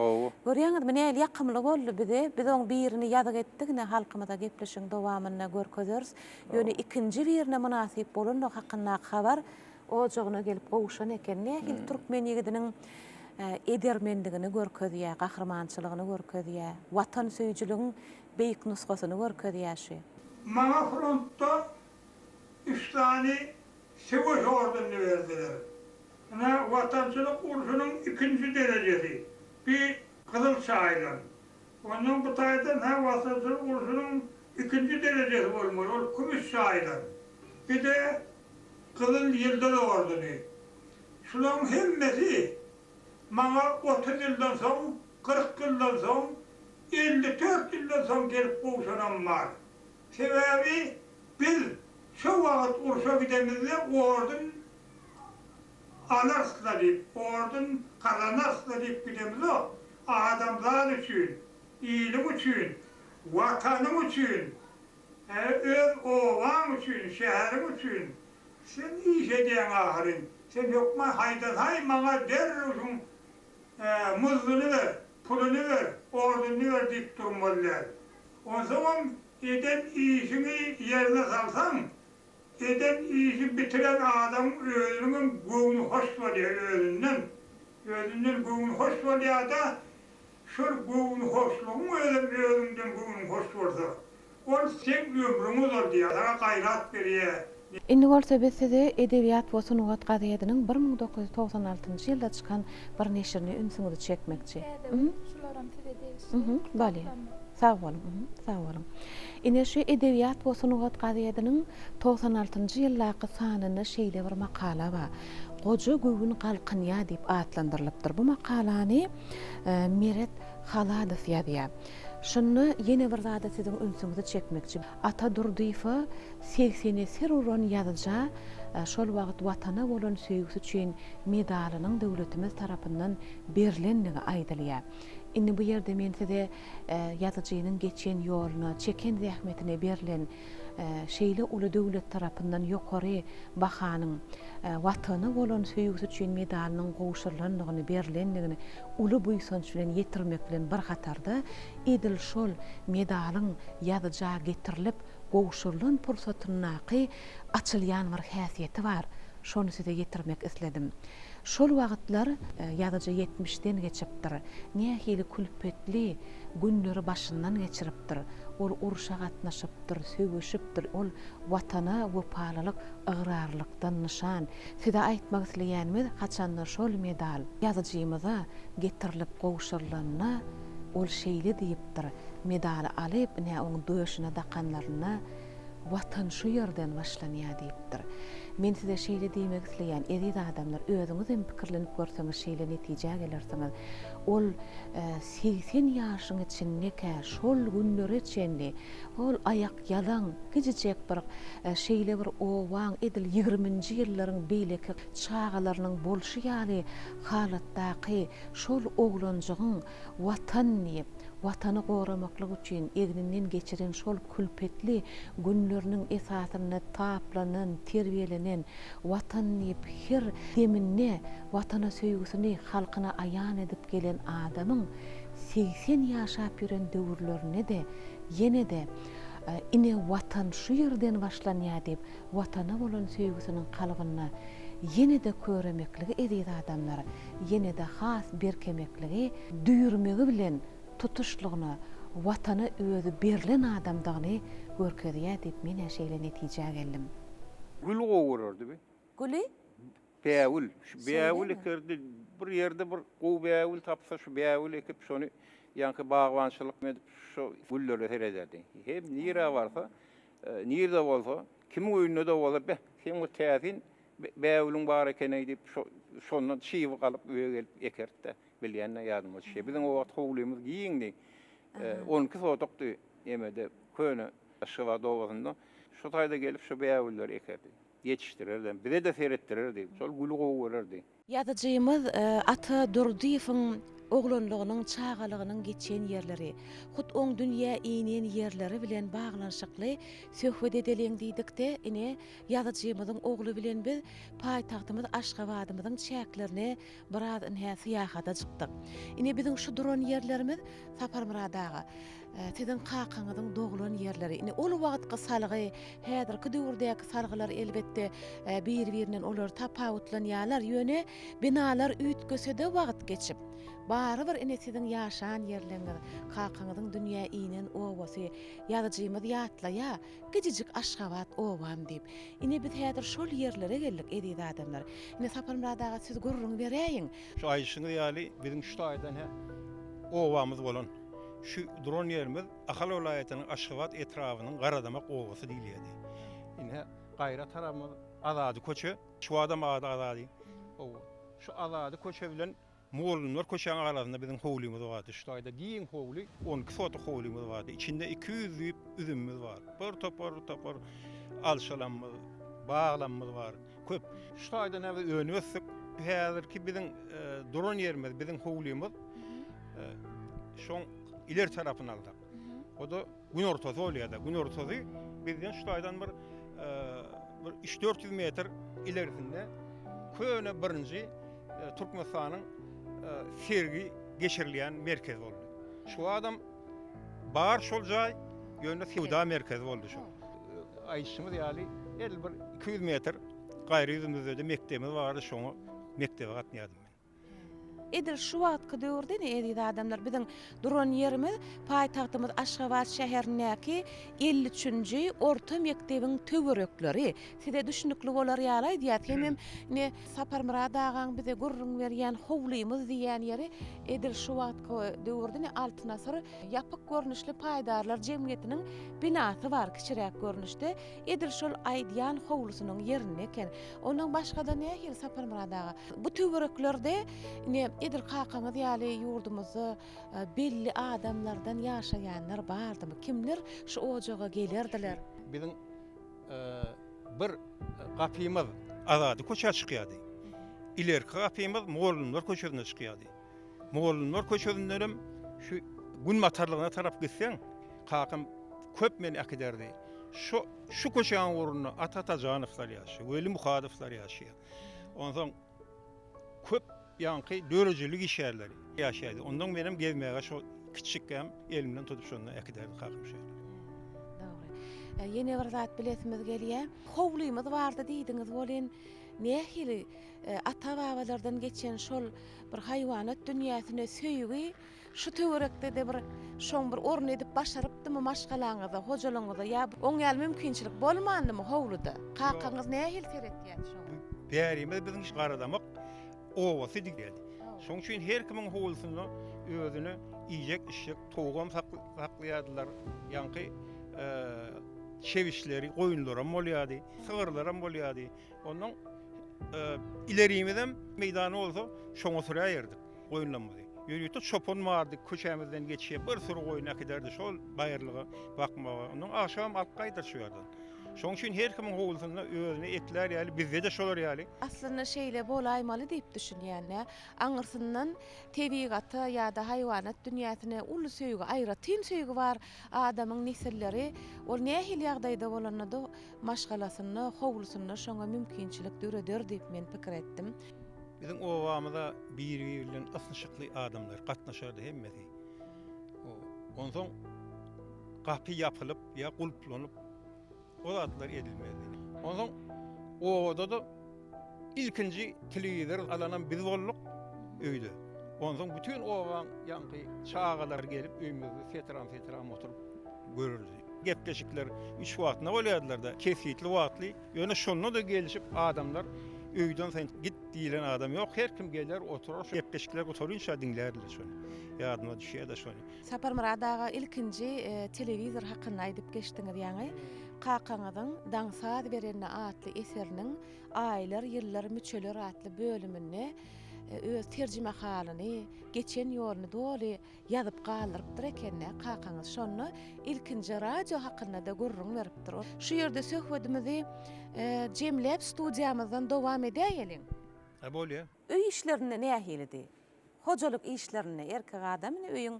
A: Görýäňizmi, näle ýakymly boldy bize? Biz oň birini ýadyk etdik, ne halkymyza gepleşiň dowamyna görkezeriz. Ýöne ikinji birine münasip bolan hakynda habar o joguna gelip gowuşan eken. Nähil türkmen ýigidiniň edermendigini görkezýär, gahrmançylygyny görkezýär, watan söýjüligiň beýik nusgasyny görkezýär.
C: Maňa frontda 3 tane Sevoş ordenini verdiler. Ana vatançılık uruşunun 2. derecesi. Bir Kızıl Çaylan. Onun bu taydan vatançılık uruşunun 2. derecesi olmalı. O Gümüş Çaylan. Bir de Kızıl Yıldız ordeni. Şuların hemmesi bana 30 yıldan sonra, 40 yıldan sonra, 54 yıldan sonra gelip boğuşanan var. Sebebi biz şu vakit uruşa gidemizde orden alarsla deyip, orden kazanarsla deyip gidemiz o. Adamlar için, iyilik için, vatanım için, öz ovan için, şehrim için. Sen iş ediyen ahirin. Sen yok mu haydan hay bana derruzun muzlunu ver, pulunu ver, ordunu ver deyip durmalılar. O zaman eden işini yerine salsan, eden işi bitiren adam özünün gönlü hoş oluyor özünden. Özünden gönlü hoş oluyor da şu gönlü hoşluğun özünden gönlü hoş olsa. O sen ömrümüz ol diye, sana gayrat veriyor.
A: Indi bolsa biz size Edebiýat we Sunugat gazetynyň 1996-njy ýylda çykan bir neşrini ünsüňizi çekmekçi.
D: Şolaram tede
A: Bali. Sağ bolun, sağ bolun. Ine şu Edebiýat we Sunugat gazetynyň 96-njy ýyllaky sanyny şeýle bir makala bar. Goja göwün galkynýa diýip atlandyrylypdyr. Bu makalany Meret Haladow ýazýar. Şunu yeni bir zada sizin ünsüňizi çekmekçi. Ata Durdiýew 80 seruron ýazyja şol wagt watana bolan söýgüsi üçin medalynyň döwletimiz tarapyndan berilenligi aýdylýar. Indi bu ýerde men size ýazyjynyň geçen ýoluny, çeken zähmetine berilen şeýle uly döwlet tarapyndan ýokary bahanyň watany bolan söýgüsi üçin medalynyň gowşurylanlygyny berilenligini uly buýsanç bilen ýetirmek bilen bir hatarda edil şol medalyň ýazyja getirilip gowşurylan pursatyny açylýan bir häsiýeti bar. Şonu size getirmek isledim. Şol wagtlar ýazyja 70'den geçipdir. Nähili külpetli günleri başyndan geçiripdir. Ol uruşa gatnaşypdyr, söýüşipdir. Ol watana wepalylyk, ıgrarlykdan nişan. Size aýtmak isleýänimiz, haçanlar şol medal ýazyjymyza getirilip gowşurylanna ol şeýle diýipdir. Medal alyp, näme onuň döşüne dakanlaryna watan şu ýerden başlanýar diýipdir. Men size şeýle diýmek isleýän edip adamlar özüňiz hem pikirlenip görseňiz şeýle netije gelersiňiz. Ol 80 ýaşyň içinde şol günleri içinde ol ayak ýalaň gijijek bir şeýle bir owaň edil 20-nji ýyllaryň beýleki çağalarynyň bolşy ýaly halatdaky şol oglanjygyň watan diýip watany goramaklyk üçin egninden geçiren şol külpetli günleriniň esasyny taplanan, terbiýelenen watan diýip her deminne watana söýgüsini halkyna aýan edip gelen adamyň 80 ýaşap ýören döwürlerine de ýene de ine watan şu ýerden başlanýar diýip watana bolan söýgüsiniň kalygyna ýene de köremekligi edip adamlar ýene de has berkemekligi düýürmegi bilen tutuşluğuna, vatanı özü berilen adamdağını görkezýär diýip men şeýle netije geldim.
H: Gül gowururdy be.
A: Güli?
H: Beýül. Şu beýül kirdi bir yerde bir gowy bäwül tapsa şu bäwül ekip şonu ýa-ni bagwançylyk edip şu gulleri serederdi. Hem nire varsa, nirde bolsa, kim öýünde de bolar be. Sen o täzin bäwülüň bar ekeni diýip şondan şiýiw galyp öýe gelip ekertde bilýänne ýadyma düşýär. Biziň o wagt howlymyz giýiňdi. 12 sotokdy emede köne aşywa dowagynda. Şu taýda gelip şu bäwülleri ekerdi. Yetiştirirdi. Bize de seyrettirirdi. Şol gulu gowy
A: Ýadyjymyz Ata Durdiýewiň oglunlygynyň çağalygynyň geçen ýerleri, hut oň dünýä inen ýerleri bilen baglanşykly söhbet edeliň diýdikde, ine ýazyjymyzyň ogly bilen biz paýtagtymyz Aşgabatymyzyň çäklerine biraz inhä syýahata çykdyk. Ine biziň şu duran ýerlerimiz Saparmuradaga sizin kakaňyzyň doglan ýerleri. Ine ol wagtga salygy, häzirki döwürdäki salgylar elbetde bir-birinden olar tapawutlanýarlar. Ýöne binalar üýtgese de wagt geçip barybir ine sizin ýaşan ýerleriňiz, kakaňyzyň dünýä inen owasy, ýazyjymyz ýatlaýa, gejejik Aşgabat owam diýip. Ine biz häzir şol ýerlere geldik edip adamlar. Ine Saparmuradaga siz gurrun bereýin.
H: Şu aýşyny ýaly biziň şu taýdan owamyz bolan şu duran ýerimiz Ahal welaýatynyň Aşgabat etrafynyň Garadamak owasy diýilýärdi. Ine gaýra tarapymyz Azady köçe, şu adam Azady. Şu Azady köçe bilen Moğollar köçäň arasynda biziň howlymyz bardy. Şu taýda giň howly 12 sotok howlymyz bardy. İçinde 200 ýüp üzümimiz bar. Bir topar alşalanmyz, baglanmyz bar. Köp. Şu taýda näme öňüsik häzirki biziň duran ýerimiz, biziň howlymyz şoň iler tarapyna aldyk. O da gün ortasy bolýardy. Gün ortasy bizden şu taýdan bir 3-400 metr ilerisinde köne birinji Türkmenistanyň sergi geçirilýän merkez boldy. Şu adam bar şol jaý ýönde Sewda merkezi boldy şu. Aýşymyz ýaly 200 metr gaýry ýüzümizde mektebimiz bardy, şoňa mektebe gatnaýardym.
A: Edil şu wagtky döwürde edip adamlar biziň duran ýerimiz paýtagtymyz Aşgabat şäherindäki 53-nji orta mekdebiň töwerekleri. Size düşünükli bolar ýaly diýär. Hem ne Saparmuradagyň bize gurrun berýän howlymyz diýän ýeri edil şu wagtky döwürde Altyn Asr ýapyk görnüşli paýdarlar jemgyýetiniň binasy bar, kiçirek görnüşde. Edil şol aýdýan howlusynyň ýerine eken. Onuň başga da nähir Saparmuradaga. Bu töwereklerde ne edil kakaňyz ýaly ýurdumyzy belli adamlardan ýaşaýanlar bardymy? Kimler şu ojaga gelerdiler?
H: Biziň bir gapymyz Azady köçe çykýardy. İlerki gapymyz Moğollar köçesine çykýardy. Moğollar köçesinden şu gün matarlygyna tarap gitseň, kakam köp meni akiderdi. Şu köçeň uruny Atatjanyňlar ýaşaýar, Weli Muhadyplar ýaşaýar. Ondan köp ýanky dörejilik işärleri ýaşaýdy. Ondan benim gezmäge şu kiçikkem elimden tutup şonu akiderdi kakam şeýle.
A: Dogry. Ýene bir zat bilesimiz gelýär. Howlymyz bardy diýdiňiz bolen nähili ata babalardan geçen şol bir haýwanat dünýäsine söýgi şu töwerekde de bir şoň bir orun edip başarypdymy maşgalaňyza, hojalaňyza ýa oňal mümkinçilik bolmandymy howluda? Kakaňyz nähil seretýär şoň?
H: Bärimiz biziň Garadamak owasy diýildi. Şoň üçin her kimiň howlusyny özüni iýek işek togam saklaýardylar. Ýanky çevişleri, goýunlara bolýardy, sygyrlara bolýardy. Ondan ilerimizden meýdany bolsa şoňa süräýärdik goýunlarymyzy. Ýörüýte çopon mardy, köçämizden geçýär, bir sürü goýun akiderdi şol baýyrlyga bakmaga. Ondan aşam alyp gaýdyr şu ýerden. Şoň üçin her kimiň howlusyny özüne etler ýaly, bizde de şolar ýaly.
A: Aslında şeýle bolaýmaly diýip düşünýänler. Aňyrsyndan tebigaty ýa-da haýwanat dünýäsine uly söýgi, aýratyn söýgi bar adamyň nesilleri. Ol nähil ýagdaýda bolanda maşgalasyny, howlusyny şoňa mümkinçilik döreder diýip men pikir etdim.
H: Biziň owamyzda bir-birinden ysynşykly adamlar gatnaşardy hemmesi. Ondan gapy ýapylyp ýa gulplanyp o zatlar edilmedi. Ondan o da ilkinci televizor alanan biz bolduk öýde. Ondan bütün owan ýanky çağalar gelip öýümizde fetran oturup görürdi. Gepleşikler 3 wagtna bolýardylar da, kesitli wagtly. Ýöne şonda da gelişip adamlar Öýden sen git diýilen adam ýok. Her kim geler oturar, şu epkeşikler oturunça dinlerler şonu. Ýadyma düşýär da şonu.
A: Sapar Murad ağa ilkinji telewizor hakynda aýdyp geçdiňiz ýaňy. Kakaňyzyň Daňsad berenne atly eseriniň aýlar, ýyllar, müçeler atly bölümini öz terjime halyny, geçen ýoluny doly ýazyp galyrypdyr ekenne. Kakaňyz şonu ilkinji radio hakynda da gurrun beripdir. Şu ýerde söhbetimizi jemläp studiýamyzdan dowam edäýeliň.
H: Bolýa.
A: Öý işlerinde nähilidi? Hojalyk işlerinde erkek adamyň öýüň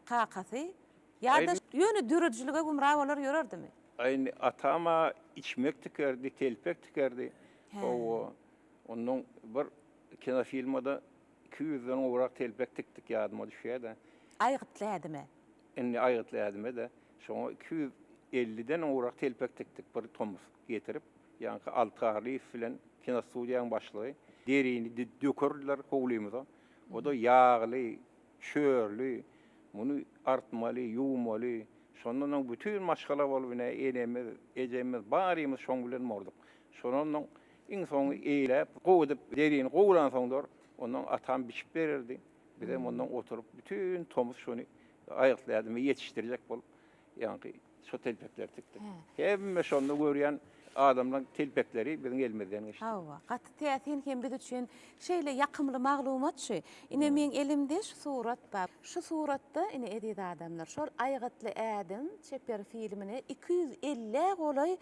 A: kakasy ýa-da ýöne dürüjlüge gumra bolar ýörerdimi?
H: Aynı atama içmek tikerdi, telpek tikerdi. Onun bir kino filmada 200'den uğrak telpek tiktik yadıma düşüyor da.
A: Aýgytladymy?
H: Enni aýgytladymy da. Şoňa 250'den uğrak telpek tiktik bir tomuz getirip. Yani Altarly filan kino studiýanyň başlygy. Derini dökürler howlymyza. O da ýagly, şörlü, bunu artmaly, ýuwmaly. Şondan bütün maşgala bolup enemiz, ejemiz, barymyz şoň bilen mordyk. Şondan iň soňy eýlep, gowudyp, derini gowulan soňdor, ondan atam biçip bererdi. Bir de ondan oturup bütün tomuz şonu aýykladymy ýetişdirjek bolup, ýani şo telpekler tikdik. Hemme şonda görýän adamlaryň telpekleri biziň elimizden geçdi.
A: Hawa, gaty täsin hem biz üçin şeýle ýakymly maglumat şu. Ine men elimde şu surat bar. Şu suratda ine edip adamlar şol aýgytly ädim çeper filmine 250 golay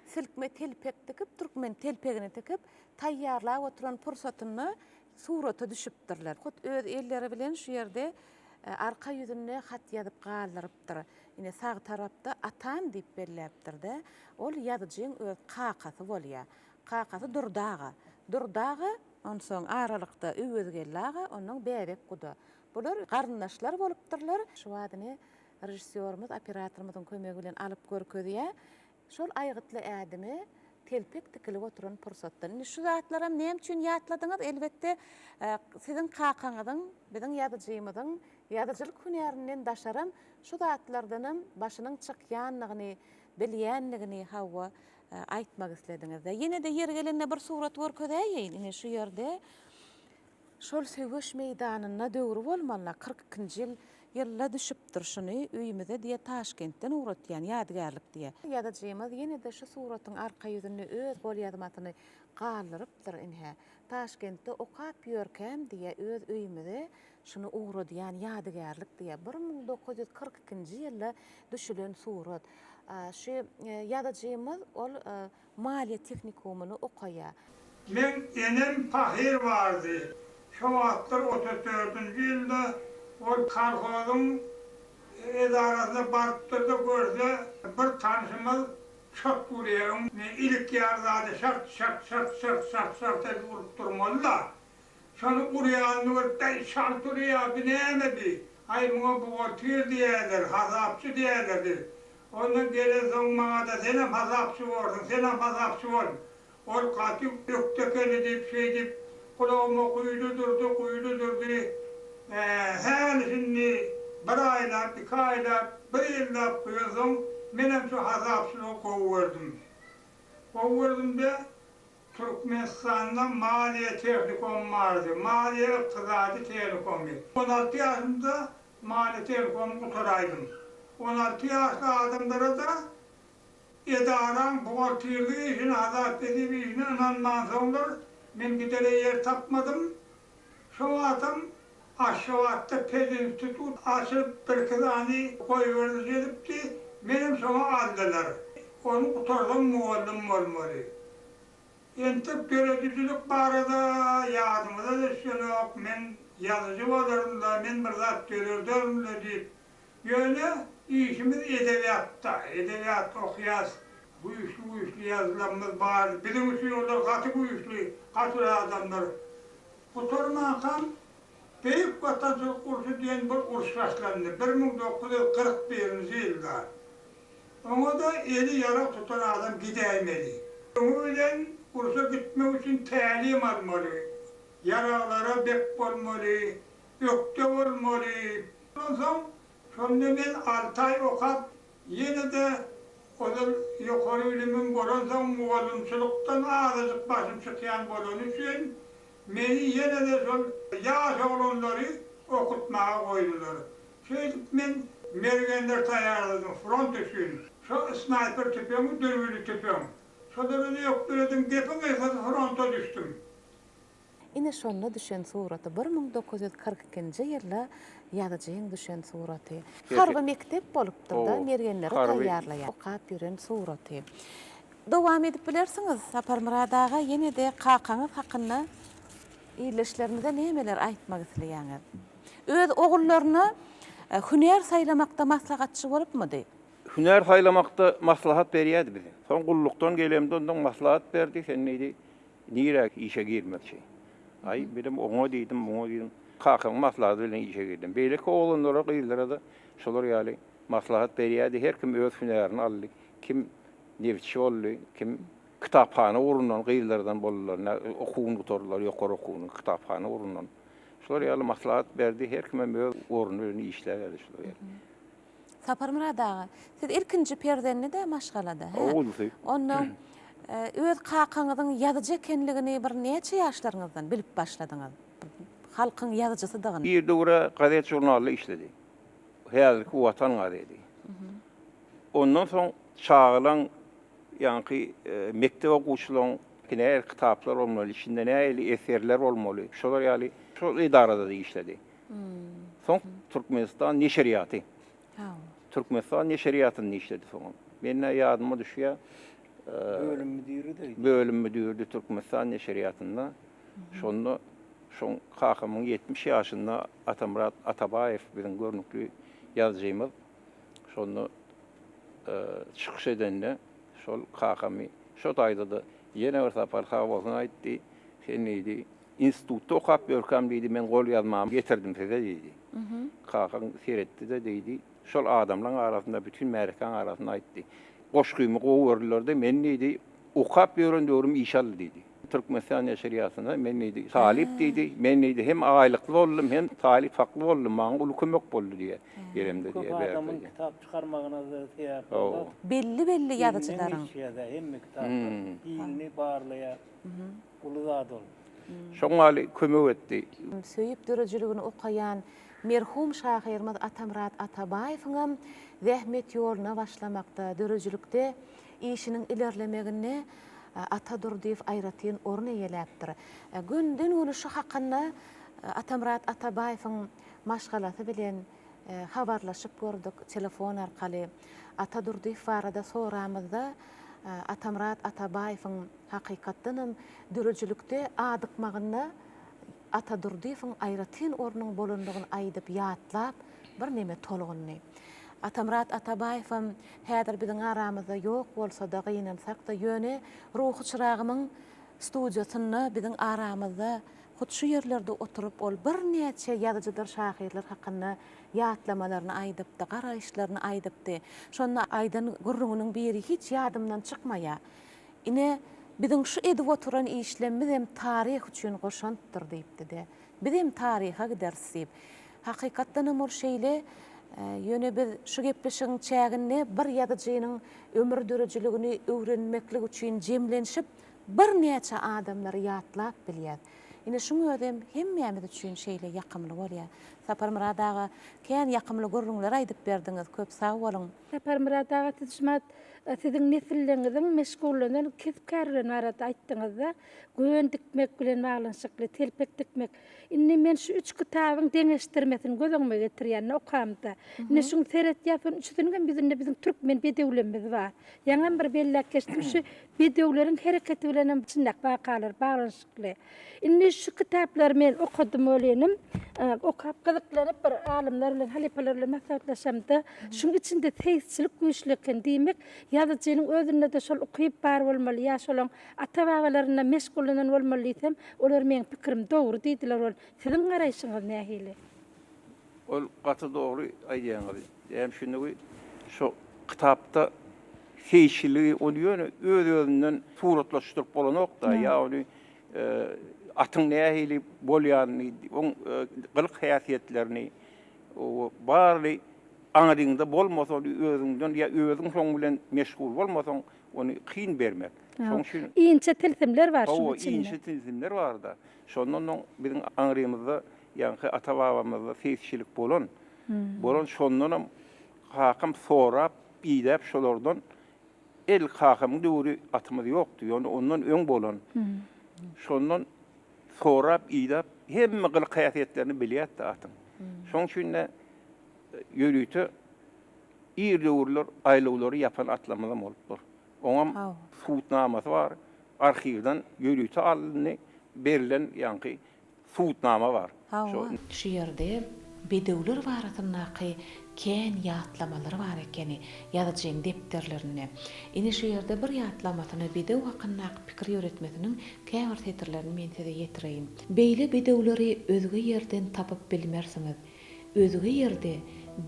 A: silkme telpek tikip, türkmen telpegini tikip taýýarlap oturan pursatyny surata düşüpdirler. Hut öz elleri bilen şu ýerde arka ýüzüne hat ýazyp galyrypdyr. Ine sağ tarapda atam diýip belläpdir-de. Ol ýazyjyň öz kakasy bolýar. Kakasy Durdaga. Durdaga on soň aralykda öwüzgellaga onuň bäbek guda. Bular garyndaşlar bolupdyrlar. Şu wadyny rejissýorumyz, operatorymyzyň kömegi bilen alyp görkezýär. Şol aýgytly ädimi telpek tikilip oturan pursatdan. Şu zatlaram näme üçin ýatladyňyz? Elbetde siziň kakaňyzyň, biziň ýazyjymyzyň ýazyjylyk hünärinden daşaram şu zatlardanam başynyň çykýanlygyny, bilýänligini hawa aýtmak islediňiz. Ýene de ýer gelende bir surat görkezäýin. Ine şu ýerde şol söwüş meýdanyna döwri bolmaly 42-nji ýylla düşüpdir şuny öýümizde diýe Taşkentden uğratýan ýadgarlyk diýe. Ýazyjymyz ýene de şu suratyň arka ýüzüne öz bolýadmatyny galyrypdyr inhe. Taşkentde okap ýörkem diýe öz öýümizde şunu uğradýan ýadgarlyk diýe 1942-nji ýylda düşülen surat. Şu ýazyjymyz ol Maliýe Teknikumuny okaýar.
C: Men enem Pahir vardı. Şu wagtlar 34-nji ýylda ol kolhozyň edarasyna barpdyrdy görse bir tanışymyz çok gurýan. İlk ýardady şart edip urup durmalyda. Şonu gurýanyny görüp şart durýar bilemedi. Ay muňa bu otyr diýerler, hazapçy diýerler. Onu gelesoň maňa da senem hazapçy boldun, senem hazapçy boldun. Ol gatyp ýoktekeni diýip şeýdip kulağıma kuydu durdu. Her şimdi bir aylap, 2 aylap, 1 ýyllap koýasoň, menem şu hazapçylygy gowurdum da Türkmenistanda Maliýe Teknikum vardı. Maliýe Iqtisadi Teknikum. 16 ýaşymda Maliýe Teknikum gutaraýdym. 16 ýaşly adamlara da edaran buhalterlik işini azap edip işine inanman soňlar men gidere yer tapmadım. Şu adam aşağıda pedinstitut açıp bir kızani koyuverdi edipdi. Benim şoňa aldylar. Onu gutardym muallim bolmaly. Ente görüjlük barada ýadymda düşýär. Men ýazyjy bolarymda men bir zat görürdüm diýip. Ýöne işimiz edebiyat okuyas. Bu işli yazılarımız var. Bizim için onlar katı bu işli, katı adamlar. Bu tormakam Beyik Vatandaşlık kursu diyen bir kurs başlandı. 1941 yılda. Ona da eli yara tutan adam gidemedi. O yüzden kursa gitmek için talim almalı. Yaralara bek olmalı, ökte olmalı. Ondan sonra ben 6 ay okap yine de o Ozal yukarı bilimin borazan muallimçilikten azıcık başım çıkayan bolan üçün meni yine de sol yaş oğlanları okutmaya koydular. Şöyle men mergenler tayarladım front üçün. Şu sniper tüpüğümü dürbülü tüpüğüm. Şöyle yok dedim gepim fronta düştüm.
A: Ine şonda düşen suraty 1942-nji ýylda ýazyjyň düşen suraty. Harby mektep bolupdyr da mergenleri taýýarlaýar. Okap ýören suraty. Dowam edip bilersiňiz, Sapar Murad aga ýene de kakaňyz hakynda iýleşlerinde nämeler aýtmak isleýäňiz? Öz ogullaryna hüner saýlamakda maslahatçy bolupmydy?
H: Hüner saylamakta maslahat berýärdi bize. Son gullukdan gelemde ondan maslahat berdi. Sen neydi? Nirek işe girmek şey. Ay benim ona dedim. Kakam maslahat bilen işe girdim. Beýleki oğlanlara, kızlara da şolar ýaly maslahat berýärdi. Her kim öz hünerini aldy. Kim nevçi boldy, kim kitapxana urundan kızlardan bollar, okuwun gutorlar, ýokary okuwun kitapxana urundan. Şolar ýaly maslahat berdi. Her kim öz orunyny işlerdi şolar ýaly.
A: Sapar Murad aga, siz ilkinji perdenni de maşgalada, he?
H: Oldy.
A: Ondan öz kakaňyzyň ýazyjy ekenligini bir neçe ýaşlaryňyzdan bilip başladyňyz? Halkyň ýazyjysy dagyn.
H: Bir döwre gazet jurnaly işledi. Häzirki Watan gazeti. Ondan soň çağılan ýanky mektep okuwçylaryň näher kitaplar bolmaly, içinde näher eserler bolmaly. Şolar ýaly şol idarada da işledi. Soň Türkmenistan neşriýaty. Türkmenistan neşriýatyny işledi soň. Menne ýadyma düşýär.
B: Bölüm müdiri de.
H: Bölüm müdiri Türkmenistan neşriýatynda. Şonda şon kakamın 70 ýaşynda Atamrat Atabayev bilen görnükli ýazyjymyz. Şonu çykyş edende şol kakamy şo taýda da ýene bir sapar hawasyny aýtdy. Sen neydi? Institutda okap ýörkam diýdi, men gol ýazmamy getirdim size diýdi. Kakam seretdi de diýdi. Şol adamlaryň arasynda bütün merkan arasynda aýtdy. Goşgymy gowurlerde men neydi? Okap ýören döwrüm işal diýdi. Türkmenistan neşriýatyna men neydi? Talip diýdi. Men neydi? Hem aýlykly boldum, hem talip hakly boldum. Maňa ulu kömek boldy diýe. Yeremde diýe berdi.
B: Adamın kitap çıkarmagyna da täýär.
A: Belli ýazyjylaryň.
B: Hem kitap. Dilini barlaýar. Ulu zat ol.
H: Şoňaly kömek etdi.
A: Söýüp dörejüligini okayan merhum şahyrymyz Atamrat Atabayewiň zähmet ýoluna başlamakda, dörejülikde işiniň ilerlemegine Atadurdiýew aýratyn orny eýeläpdir. Günden ulu şu hakynda Atamrat Atabayewiň maşgalasy bilen habarlaşyp gördük telefon arkaly. Atadurdiýew barada soramyzda Atamrat Atabayewiň hakykatdan dörejülikde adykmagyna Atadurdiýewiň aýratyn ornyň bolandygyny aýdyp ýatlap bir neme tolgunny. Atamrat Atabayew häzir biziň aramyzda ýok bolsa da gynansak da ýöne ruhy çyragymyň studiýasyny biziň aramyzda şu ýerlerde oturup ol bir neçe ýazyjylar, şahyrlar hakynda ýatlamalarını aýdypdy, garaýşlaryny aýdypdy. Şonu aýdan gurrungyň biri hiç ýadymdan çykmaýa. Ine biziň şu edip oturan işlemimiz hem tarih üçin goşantdyr diýipdi de. Biz hem tariha gidersip. Hakykatdan ol şeýle ýöne biz şu gepleşiň çäginde bir ýazyjynyň ömür dörejüligini öwrenmeklik üçin jemlenşip bir neçe adamlar ýatlap bilýär. Ine şuňa ödem hemmämiz üçin şeýle ýakymly bolýar. Sapar Murad aga, kän ýakymly gurrunlar aýdyp berdiňiz, köp sag boluň.
D: Sapar Murad aga, siziň nesilleňiziň meşgullanyň kesip-kärlerini arada aýtdyňyz-da, göwen dikmek bilen baglanşykly, telpek dikmek. Indi men şu 3 kitabyň deňeşdirmesini gözüňme getirýän okamda. Ine şuň seret ýapan üçünden biziň türkmen bedewlerimiz bar. Ýaňam bir bellek geçdim şu bedewleriň hereketi bilen çynnak wakalar baglanşykly. Indi şu kitaplar men okudum ölenim. Okap gyzyklanyp bir alimler bilen halipalar bilen maslahatlaşamda. Şuň içinde teýsçilik güýçlü eken diýmek, ýazyjynyň özünde de şol okyp bar bolmaly, ýa şolaň ata-babalaryna meşgullanan bolmaly diýsem, olar meň pikirim dogry diýdiler. Siziň garaýşyňyz nähili?
H: Ol gaty dogry aýdýaňyz. Hem şunu şu kitapda heýşiligi oluyor, öz-özünden suratlaşdyryp bolanok da ýa-ni atyň nähili bolýany, on gylyk häsiýetlerini, o barly aňryňda bolmasa özüňden ya özüň şoň bilen meşgul bolmasaň onu kyn bermek. Şoň üçin
D: İnçe tilsimler var şunun
H: o
D: içinde.
H: inşi tilsimler var da. Şondan bizim aňrymyzda ýa-ni ata-babamyzda feýsçilik bolan. Bolan şondan hakym sorap, biýdäp şolardan el hakymyň döwri atymyz ýokdy. Ýöne ondan öň bolan. Şondan sorap, biýdäp hemme gyl haýatlaryny bilýär da atym. Şoň üçin ýörüýte ýerlewler, aýlawlary ýapan atlamada bolupdyr. Oňam suutnamasy var. Arhivden ýörüýte alyny berilen ýa-ni suutnama var.
A: Şu ýerde bedewler baratynaky kän ýatlamalary bar ekeni ýazyjyň depderlerine. Ine şu ýerde bir ýatlamatyny bedew hakynda pikir ýöretmesiniň käbir tetirlerini men size ýetireýin. Beýle bedewleri özge ýerden tapyp bilmersiňiz. Özge ýerde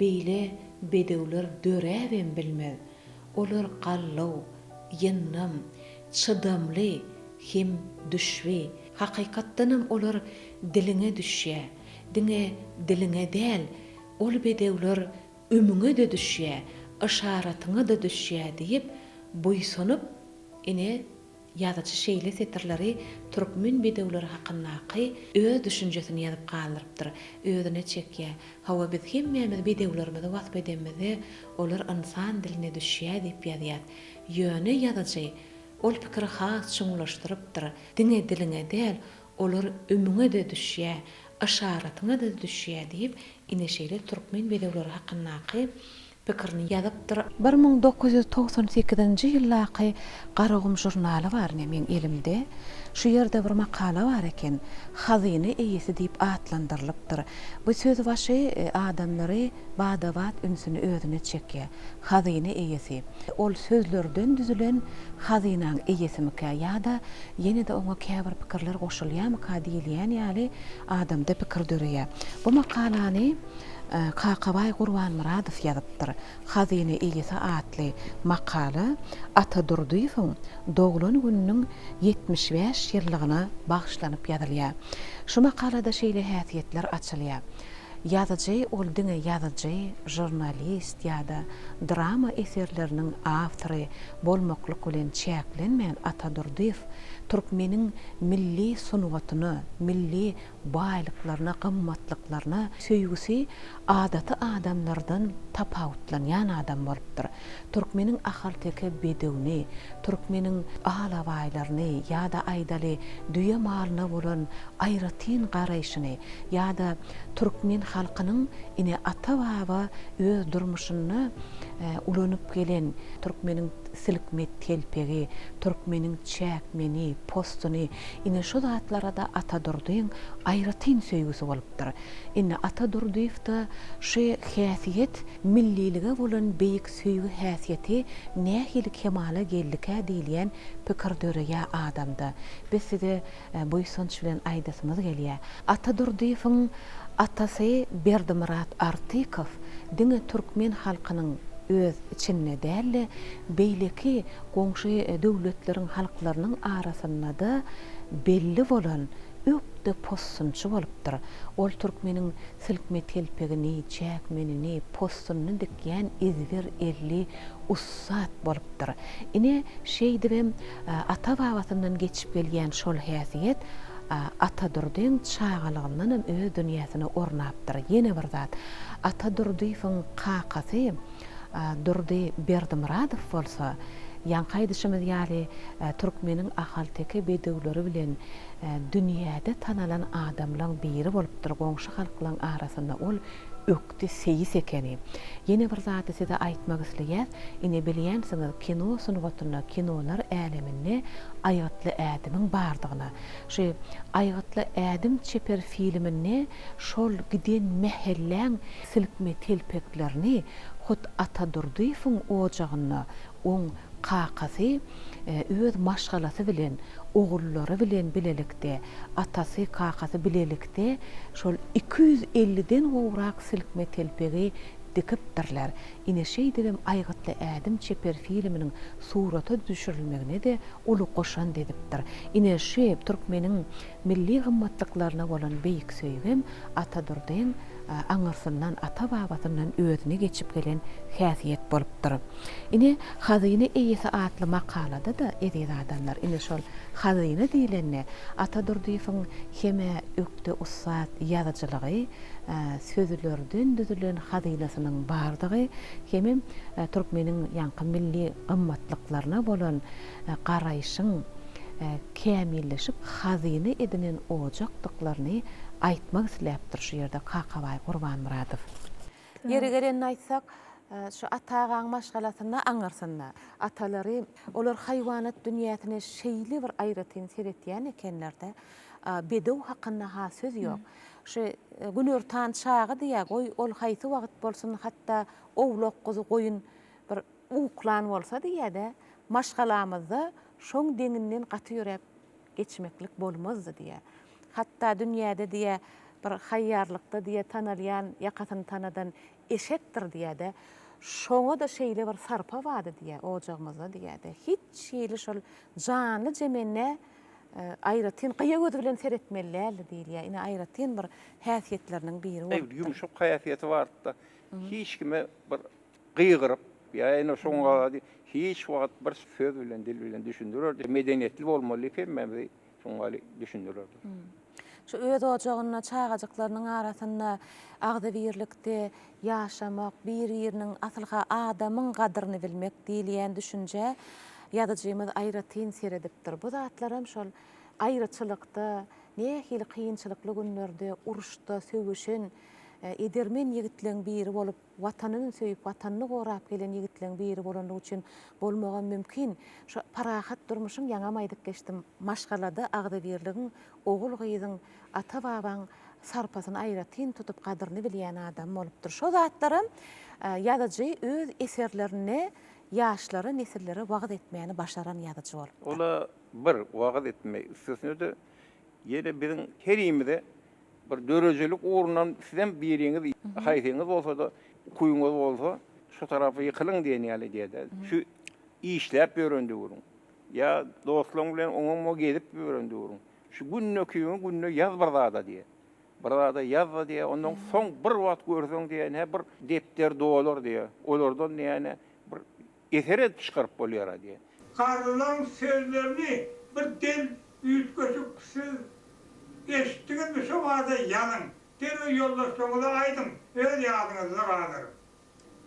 A: beýle bedewler döräben bilmez. Olar gallaw, ýynnam, çydamly, hem düşwi. Hakykatdanam olar diliňe düşýär. Diliňe däl, ol bedewler ömüňe de düşýär, işaratyňa da düşýär diýip boýsunup ine ýazyjy şeýle setirleri türkmen bedewleri hakyndaky öz düşünjesini ýazyp galyrypdyr. Özüne çekýär. Hawa biz hemmemiz bedewlerimizi wasp edemmiz, olar insan diline düşýär diýip ýazýar. Ýöne ýazyjy ol pikiri has çuňlaşdyrypdyr. Diliňe däl, olar ömüňe de düşýär, işaratyňa da düşýär diýip ine şeýle türkmen bedewleri hakyndaky pikirini ýazypdyr. 1998-nji ýyllaky Garagum jurnaly bar men elimde. Şu ýerde bir makala bar eken, Hazyny eýesi diýip atlandyrylypdyr. Bu söz başy adamlary badabat ünsüni özüne çekýär. Hazyny eýesi. Ol sözlerden düzülen hazynaň eýesimika ýa-da ýene-de oňa käbir pikirler goşulýarmyka diýilýän ýaly adamda pikir döreýär. Bu makalany Kakabay Gurban Muradow ýazypdyr. Hazyny eýesi atly makala Ata Durduýewiň doglan gününiň 75 ýyllygyna bagşlanyp ýazylýar. Şu makalada şeýle häsiýetler açylýar. Ýazyjy ol diňe ýazyjy, jurnalist ýa-da drama eserleriniň awtory bolmaklyk bilen çäklenmeýän Ata Durduýew türkmeniň milli sunuwatyny, milli baýlyklaryna, gymmatlyklaryna söýgüsi adaty adamlardan tapawutlanýan adam bolupdyr. Türkmeniň ahaltyky bedewni, türkmeniň alawaýlaryny ýa-da aýdaly düýe malyna bolan aýratyn garaýşyny ýa-da türkmen halkynyň ine ata-baba öz durmuşyny ulanyp gelen türkmeniň silkmet telpegi, türkmeniň çäkmeni, postuny ine şu zatlara da Ata Durduýewiň aýratyn söýgüsi bolupdyr. Ine Ata Durduýewda şu häsiýet millilige bolan beýik söýgü häsiýeti nähili kemala geldike diýilýän pikir döreýär adamda. Biz size boýsunç bilen aýdasymyz gelýär. Ata Durduýewiň atasy Berdimurat Artykow diňe türkmen halkynyň öz içinde däl, beýleki goňşy döwletleriň halklarynyň arasynda da belli bolan öpde postunçy bolupdyr. Ol türkmeniň silkme telpegini, çäkmenini, postunyny dikýän izbir elli ussat bolupdyr. Ine şeýdibem ata-babasyndan geçip gelýän şol häsiýet Ata Durduýewiň çağalygyndan öz dünýäsine ornapdyr. Ýene bir zat Ata Durduýewiň kakasy Durdy Berdimuratov bolsa, ýankaýdyşymyz ýaly türkmeniň ahaltyky bedewleri bilen dünýäde tanalan adamlaryň biri bolupdyr. Goňşy halklaryň arasynda ol ökdi seyis ekeni. Ýene bir zaty size aýtmak isleýär. Ine bilýänsiňiz, kino sunuwatyna, kinolar äleminde aýatly ädimiň bardygyna. Şu aýatly ädim çeper filmini şol giden mehelläň silkme telpeklerini hut Ata Durduýewiň ojagyna oň kakasy öz maşgalasy bilen, ogullary bilen bilelikde, atasy kakasy bilelikde şol 250-den gowrak silkme telpegi dikipdirler. Ine şeýdibem aýgatly ädim çeper filminiň suraty düşürilmegine de uly goşan dedipdir. Ine şu türkmeniň milli gymmatlyklaryna bolan beýik söýgüm Ata Durduýewiň aňyrsyndan, ata babasyndan özüne geçip gelen häsiýet bolupdyr. Ine Hazyny eýesi atly makalada da eziz adamlar ine şol Hazyny diýilenne Ata Durdyýewiň heme ökde ussat ýazyjylygy, sözlerden düzülen hazynasynyň bardygy hemem türkmeniň ýanky milli gymmatlyklaryna bolan garaýşyň kämilleşip hazyny edinen ojakdyklaryny aýtmak isläpdir şu ýerde Kakabay Gurbanmuradow. Yeri gelenini aýtsak, şu atagaň maşgalasyna aňarsynda atalary olar haýwanat dünýäsine şeýli bir aýratyn seretýän ekenlerde bedew hakynda ha söz ýok. Şu günörtan çağı diýä goý ol haýsy wagt bolsun hatda owlak gozy goýun bir uklan bolsa diýä-de maşgalamyzda şoň deňinden gaty ýörep geçmeklik bolmazdy diýä. Hatta dünýäde diýä bir haýýarlykda diýä tanalýan ýakatyny tanadan eşetdir diýä-de şoňa da şeýle bir sarpa bady diýä ojagymyzda diýä-de hiç şeýle şol janly jemenne aýratyn gyýa göz bilen seretmellerli diýilýär. Ine aýratyn bir häsiýetleriniň biri bolup.
H: Yumşak häsiýeti barda. Hiç kime bir gyýgyryp, ýa-ni şoňa hiç wagt bir söz bilen, dil bilen düşündirer. Medeniýetli bolmaly ekенmemi şoňa düşündirer.
A: Şu öz ojagyna çağajyklarynyň arasynda agda birlikde ýaşamak, bir-biriniň asylga adamyň gadryny bilmek diýilýän düşünje ýazyjymyz aýratyn seredipdir. Bu zatlaram şol aýraçylykda, nähili kynçylykly günlerde, uruşda söwüşen edermen ýigitleň biri bolup, watanyny söýüp, watanyny gorap gelen ýigitleň biri bolanyň üçin bolmagan mümkin. Şu parahat durmuşyň ýaňa maýdyk geçdim. Maşgalada agda birligiň, ogul gyýdyň, ata babaň sarpasyny aýratyn tutup gadryny bilýän adam bolupdyr. Şo zatlarym ýazyjy öz eserlerini ýaşlara, nesillere wagt etmäni başaran ýazyjy bolup.
H: Ola bir wagt etme üstesinde ýere biziň her ýerimize bir dörejelik orundan sizden biriňiz haýsyňyz bolsa da kuýuňyz bolsa şu tarapy ýykylyň diýen ýaly diýdi. Şu işläp öwrende urun. Ya dostlaryň bilen oňa gelip öwrende urun. Şu günne küýüň günne ýazbarda diýe. Barada ýazda diýe, ondan soň bir wagt görseň diýe, ne bir depter dolar diýe. Olardan ýani bir eseret çykaryp bolýar diýe.
C: Karılan sözlerini bir del üýtgeşiksiz eşitdiňiz mi şu wagda ýanyň. Derwe ýoldaşlaryňyza aýdym, öz ýadyňyzda galar.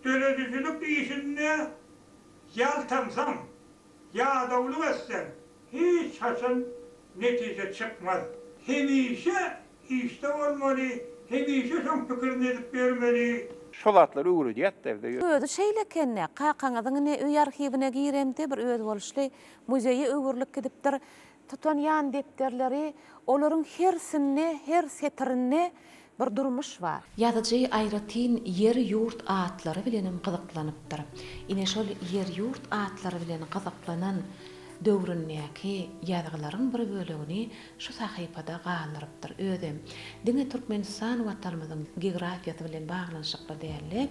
C: Döredicilik işinde yaltamsam, ýadawlyk etsen, hiç haçan netije çıkmaz. Hemişe işte olmaly, hemişe şoň pikirini edip bermeli.
H: Şolatlar öwrüdi ýatda.
A: Özü şeýlekenne, kakaňyzyň ne öý arhivine giremde bir öz boluşly muzeýe öwürlik gidipdir. Tutan ýan depterleri, olaryň hersini, her setirini bir durmuş var. Ýazyjy aýratyn yer ýurt atlary bilenim gyzyklanypdyr. Ine şol yer ýurt atlary bilen gyzyklanan döwründäki ýazgylaryň bir bölegini şu sahypada galyrypdyr. Özüm diňe Türkmenistan watanymyzyň geografiýasy bilen baglanşykly däli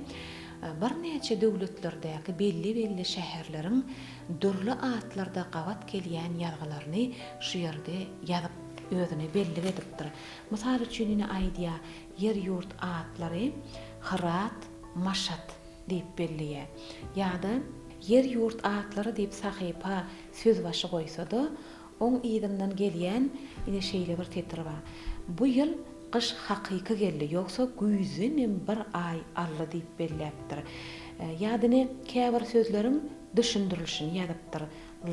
A: bir neçe döwletlerdäki belli şäherleriň dürli atlarda gawat gelýän ýazgylaryny şu ýerde ýazyp özüne belli edipdir. Mysal üçin ine aýdýa yer ýurt atlary Hırat, Maşat diýip belliýär. Ýa-da yer ýurt atlary diýip sahypa söz başy goýsa-da, oň ýygynyň gelýän ine şeýle bir tetr bar. Bu ýyl gyş hakyky geldi, ýoksa güýzünem bir ay ally diýip belläpdir. Ýadyny käbir sözleriň düşündirilişini ýadypdyr.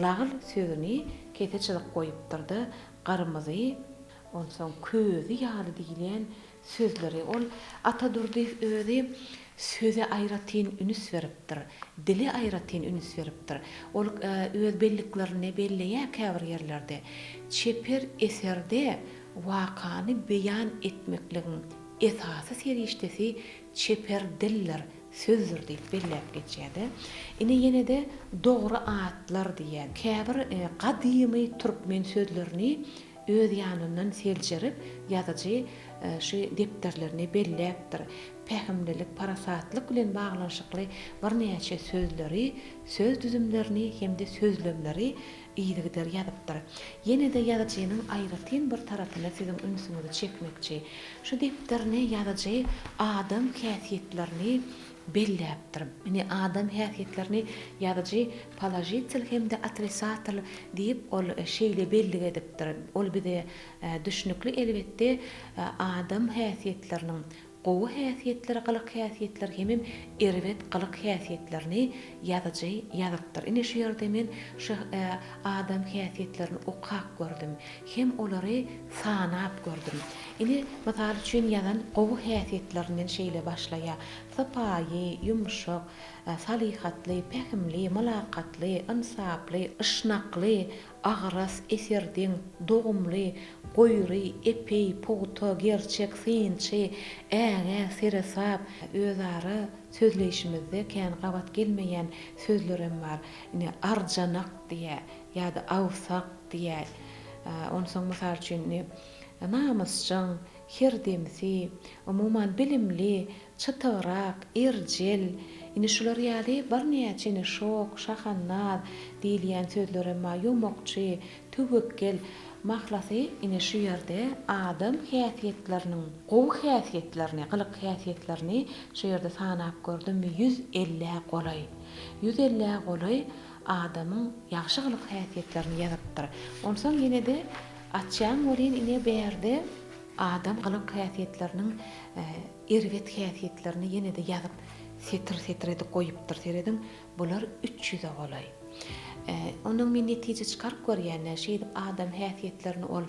A: Lagyl sözüni keteçilik goýupdyrdy. Garmyzy, onsoň közi ýaly diýilen sözleri ol Ata Durdyýew özü söze aýratyn ünüs beripdir. Dili aýratyn ünüs beripdir. Ol öz belliklerini belleýär käbir ýerlerde. Çeper eserde wakany beýan etmekligiň esasy serişdesi çeper diller sözdür diýip belläp geçýärdi. Ine ýene-de dogry atlar diýen käbir gadymy türkmen sözlerini öz ýanyndan seljerip ýazyjy şu depderlerini belläpdir. Pähimlilik, parasatlyk bilen baglanşykly bir näçe sözleri, söz düzümlerini hem de sözlemleri iýligder ýazypdyr. Ýene-de ýazyjynyň aýratyn bir taratyna siziň ünsüňizi çekmekçi. Şu depderine ýazyjy adam häsiýetlerini belläpdir. Ine adam häsiýetlerini ýazyjy polajitsiýal hem de atrisatyl diýip ol şeýle belli edipdir. Ol bide düşnükli elbetde adam häsiýetleriniň gowy häsiýetleri, galyk häsiýetleri hemem erwet galyk häsiýetlerini ýazyjy ýazypdyr. Ine şu ýerde men şu adam häsiýetlerini okap gördüm. Hem olary sanap gördüm. Ine mysal üçin ýazan gowy häsiýetlerinden şeýle başlaýa. Sapaýy, yumşak, salihatly, pähimli, malakatly, insaply, ışnakly, agras, eserdiň, dogumly, goýry, epey, pogto, gerçek, synçy, äge, seresap, özara sözleşimizde kän gabat gelmeýän sözlerim bar. Ine arjanak diýe, ýa-da awsak diýe. Ondan soň mysal üçin namusçyň, herdemsi, umuman bilimli, çıtagrak, erjel, ine şular ýaly bir näçe şok, şahannat diýilýän sözlerim bar. Ýumokçy, tüwekkel mahlasy ine şu ýerde adam häsiýetleriniň, gowy häsiýetlerini, galyk häsiýetlerini şu ýerde sanap gördüm. 150 golay. 150 golay adamyň ýaxşy galyk häsiýetlerini ýazypdyr. Ondan soň ýene-de açýan bolýan ine berde adam galyk häsiýetleriniň erwet häsiýetlerini ýene-de ýazyp setir edip goýupdyr. Seredin bular 300 golay. Onun men netije çykaryp görýän şeýle adam häsiýetlerini ol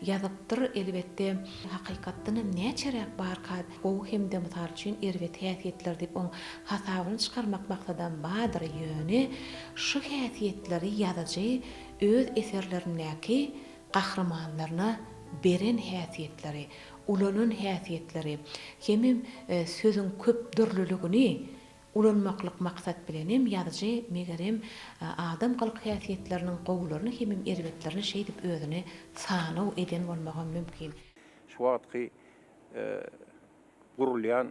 A: ýazypdyr. Elbetde hakykatdan näçerek barka gowy hem de mysal üçin erwet häsiýetler diýip on hasabyny çykarmak maksadan badyr ýöne şu häsiýetleri ýazyjy öz eserlerindäki gahramanlaryna beren häsiýetleri, ulanın häsiýetleri, hemim sözün köp dürlülügini ulanmaklyk maksat bilenim ýazyjy megerem adam galyk häsiýetleriniň gowlaryny hemim erwetlerini şeý diýip özüne sanaw eden bolmagy mümkin.
H: Şu wagtky gurulýan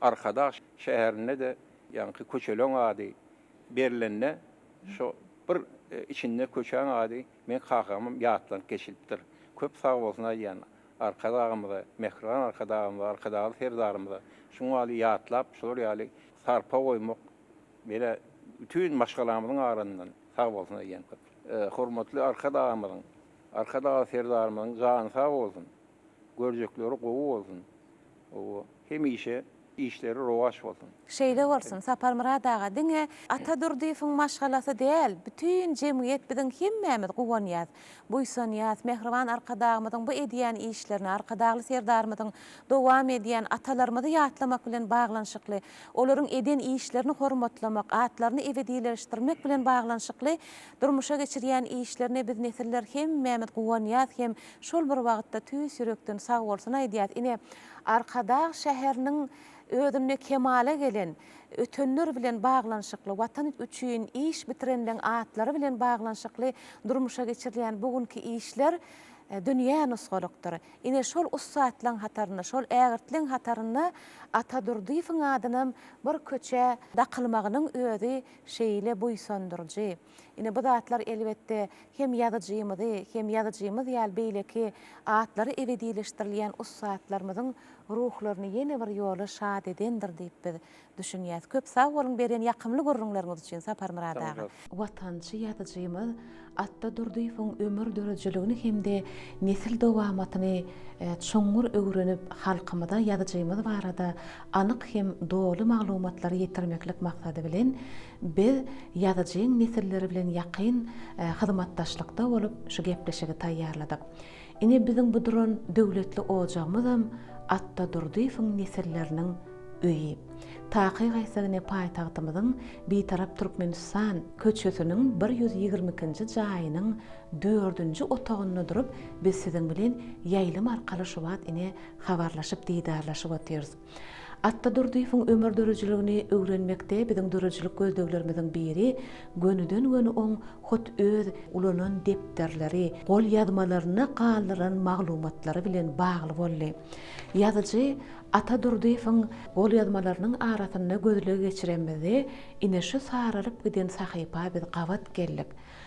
H: Arkadaş şäherine de ýanky köçeleň ady berilenne şu bir içinde köçen ady men kagamym ýatlanıp geçilipdir. Köp sag bolsun aýan arkadagymda, mehriban arkadagymda, arkadagy herdarymda şuňa ýaly ýatlap, şol ýaly sarpa goýmak bele bütün maşgalamyň arasyndan sag bolsun aýan. Hormatly arkadagymyň, arkadagy herdarymyň jany sag bolsun. Görjekleri gowy bolsun. O hemişe işleri rowaş bolsun.
A: Şeýle bolsun, Sapar Murad aga diňe Atadurdyýewiň maşgalasy däl, bütün jemgyýet biziň hemmämiz gowanýar. Buýsanýar, mehriban arkadagymyň bu edýän işlerini, arkadagy serdarymyň dowam edýän atalarymyzy ýatlamak bilen baglanşykly, olaryň eden işlerini hormatlamak, atlaryny ebedileşdirmek bilen baglanşykly durmuşa geçirýän işlerini biz nesiller hemmämiz gowanýar, hem şol bir wagtda tüýs ýürekden sag bolsun aýdýar. Ine Arkadag şäheriniň ödünne kemale gelen, ötönler bilen baglanşykly, watan üçin iş bitirenlerin atlary bilen baglanşykly durmuşa geçirilýän bugünkü işler dünýä nusgalykdyr. Ine şol ussatlaň hataryna, şol ägirtliň hataryna Atadurdyýewiň adynym bir köçe daqylmagynyň özi şeýle buýsandyrjy. Ine bu zatlar elbetde hem ýazyjymyzy, hem ýazyjymyz ýaly beýleki atlary ebedileşdirilýän ussatlarymyzyň ruhlaryny ýene bir ýola şad edendir diýip biz düşünýäs. Köp sag bolun beren ýakymly görüňleriniz üçin Sapar Murad aga. Watançy ýazyjymyz Atadurdyýewiň ömür dörejiligini hem de nesil dowamatyny çoňur öwrenip halkymyza ýazyjymyz barada anyk hem dolu maglumatlary ýetirmeklik maksady bilen biz ýazyjyň nesilleri bilen ýakyn hyzmatdaşlykda bolup şu gepleşigi taýýarladyk. Ine biziň bu duran döwletli ojagymyzam Atadurdyýewiň nesilleriniň öýi. Taky gaýsagyny paýtagtymyzyň bir tarap Türkmenistan köçesiniň 122-nji jaýynyň 4-nji otagyny durup biz siziň bilen ýaýlym arkaly şu wagt ine habarlaşyp diýdarlaşyp otyarys. Atta Durdyfyň ömür dörüjüligini öwrenmekde biziň dörüjülik gözleglerimizden biri gönüden göni oň hut öz ulanan depderleri, gol ýazmalaryna galyran maglumatlary bilen bagly boldy. Ýazyjy Ata Durdyfyň gol ýazmalarynyň arasyna gözle geçiremizde ine şu saralyp giden sahypa biz gabat geldik.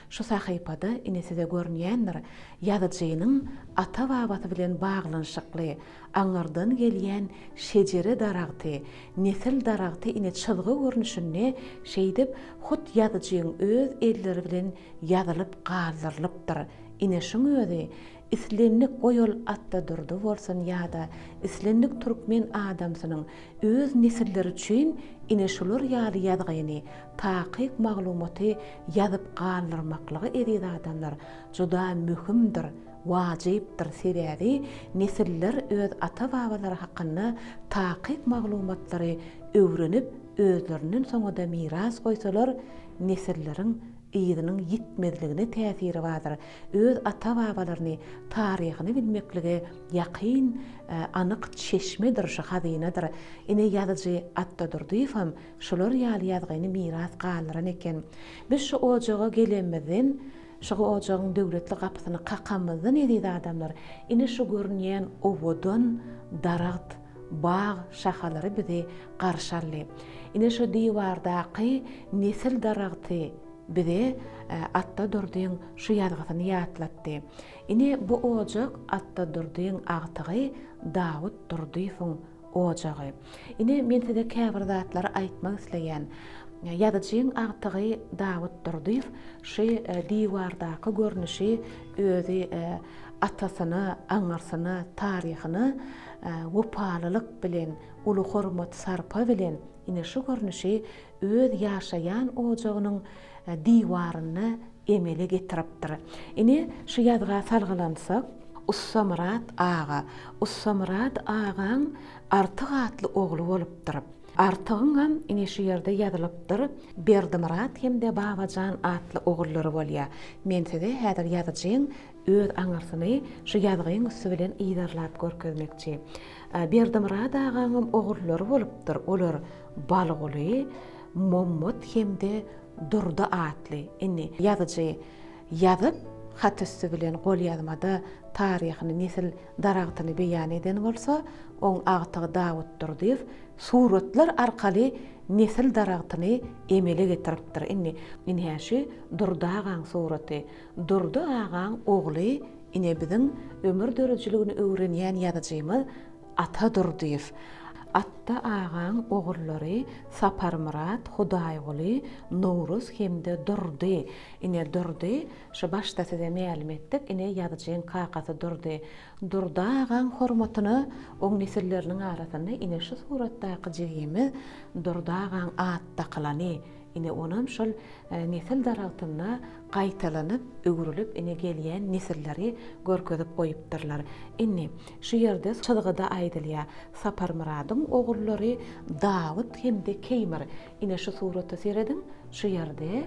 A: Şu sahypada ine size görnýändir. Ýazyjynyň ata babasy bilen baglanşykly, aňardan gelýän şejere daragty, nesil daragty ine çylgy görnüşine şeýdip hut ýazyjyň öz elleri bilen ýazylyp galdyrylypdyr. Ine şuň özi islenlik goýol Atta Durdy bolsun ýa-da islenlik türkmen adamsynyň öz nesilleri üçin ine şular ýaly ýazgyny takyk maglumaty ýazyp galdyrmaklygy edýär adamlar juda mühimdir, wajypdyr. Sebäbi nesiller öz ata babalary hakynda takyk maglumatlary öwrenip özlerinin soňada miras goýsalar nesilleriň ýygynyň ýitmezligine täsiri bardyr. Öz ata babalaryny, taryhyny bilmekligi ýakyn anyk çeşmedir, şu hazynadyr. Ine ýazyjy Atta Durdyf hem şular ýaly ýazgyny miras galdyran eken. Biz şu ojaga gelenmizden, şu ojagyň döwletli gapysyny qakamyzdan edýär adamlar. Ine şu görnýän owodan daragt, bağ şahalary bizi garşarly. Ine şu diwardaky nesil daragty bize Atta Durdyň şu ýazgyny ýatlatdy. Ine bu ojak Atta Durdyň agtygy Dawud Durdyfyň ojagy. Ine men size käbir zatlary aýtmak isleýän. Ýazyjyň agtygy Dawud Durdyf şu diwardaky görnüşi özi atasyny, aňarsyny, taryhyny wepalylyk bilen, uly hormat sarpa bilen ine şu görnüşi öz ýaşaýan ojagynyň diwaryny emele getiripdir. Ine şu ýazga salgylansak, Ussamrat ağa, Ussamrat ağaň artyk atly ogly bolupdyr. Artygyň hem ine şu ýerde ýazylypdyr. Berdimrat hemde Babajan atly ogullary bolýar. Men size häzir ýazyjyň öz aňarsyny şu ýazgyň üstü bilen ýydarlap görkezmekçi. Berdimrat ağaň ogullary bolupdyr. Olar Balguly, Mommot hemde Durdy atly. Ine ýazyjy ýazyp hat üstü bilen gol ýazmada taryhyny, nesil daragtyny beýan eden bolsa, oň agtygy Dawud Durdyf suratlar arkaly nesil daragtyny emele getiripdir. Ine häşi Durdy ağaň suraty, Durdy ağaň ogly ine biziň ömür dörüjüligini öwrenýän ýazyjymyz Ata Durdyf. Atta ağaň ogullary Saparmurat, Hudaýguly, Nowruz hemde Durdy. Ine Durdy şu başda size ma'lum etdik. Ine ýazyjyň kakasy Durdy. Durdy ağaň hormatyny oň nesilleriniň arasyna ine şu suratdaky jigimiz Durdy ağaň atda kylany. Ine onam şol nesil daragtyna gaýtalanyp, öwrülip ine gelýän nesilleri görkezip goýupdyrlar. Ine şu ýerde çylgyda aýdylýar. Saparmuradyň ogullary Dawud hemde Keymir. Ine şu suratda seredin, şu ýerde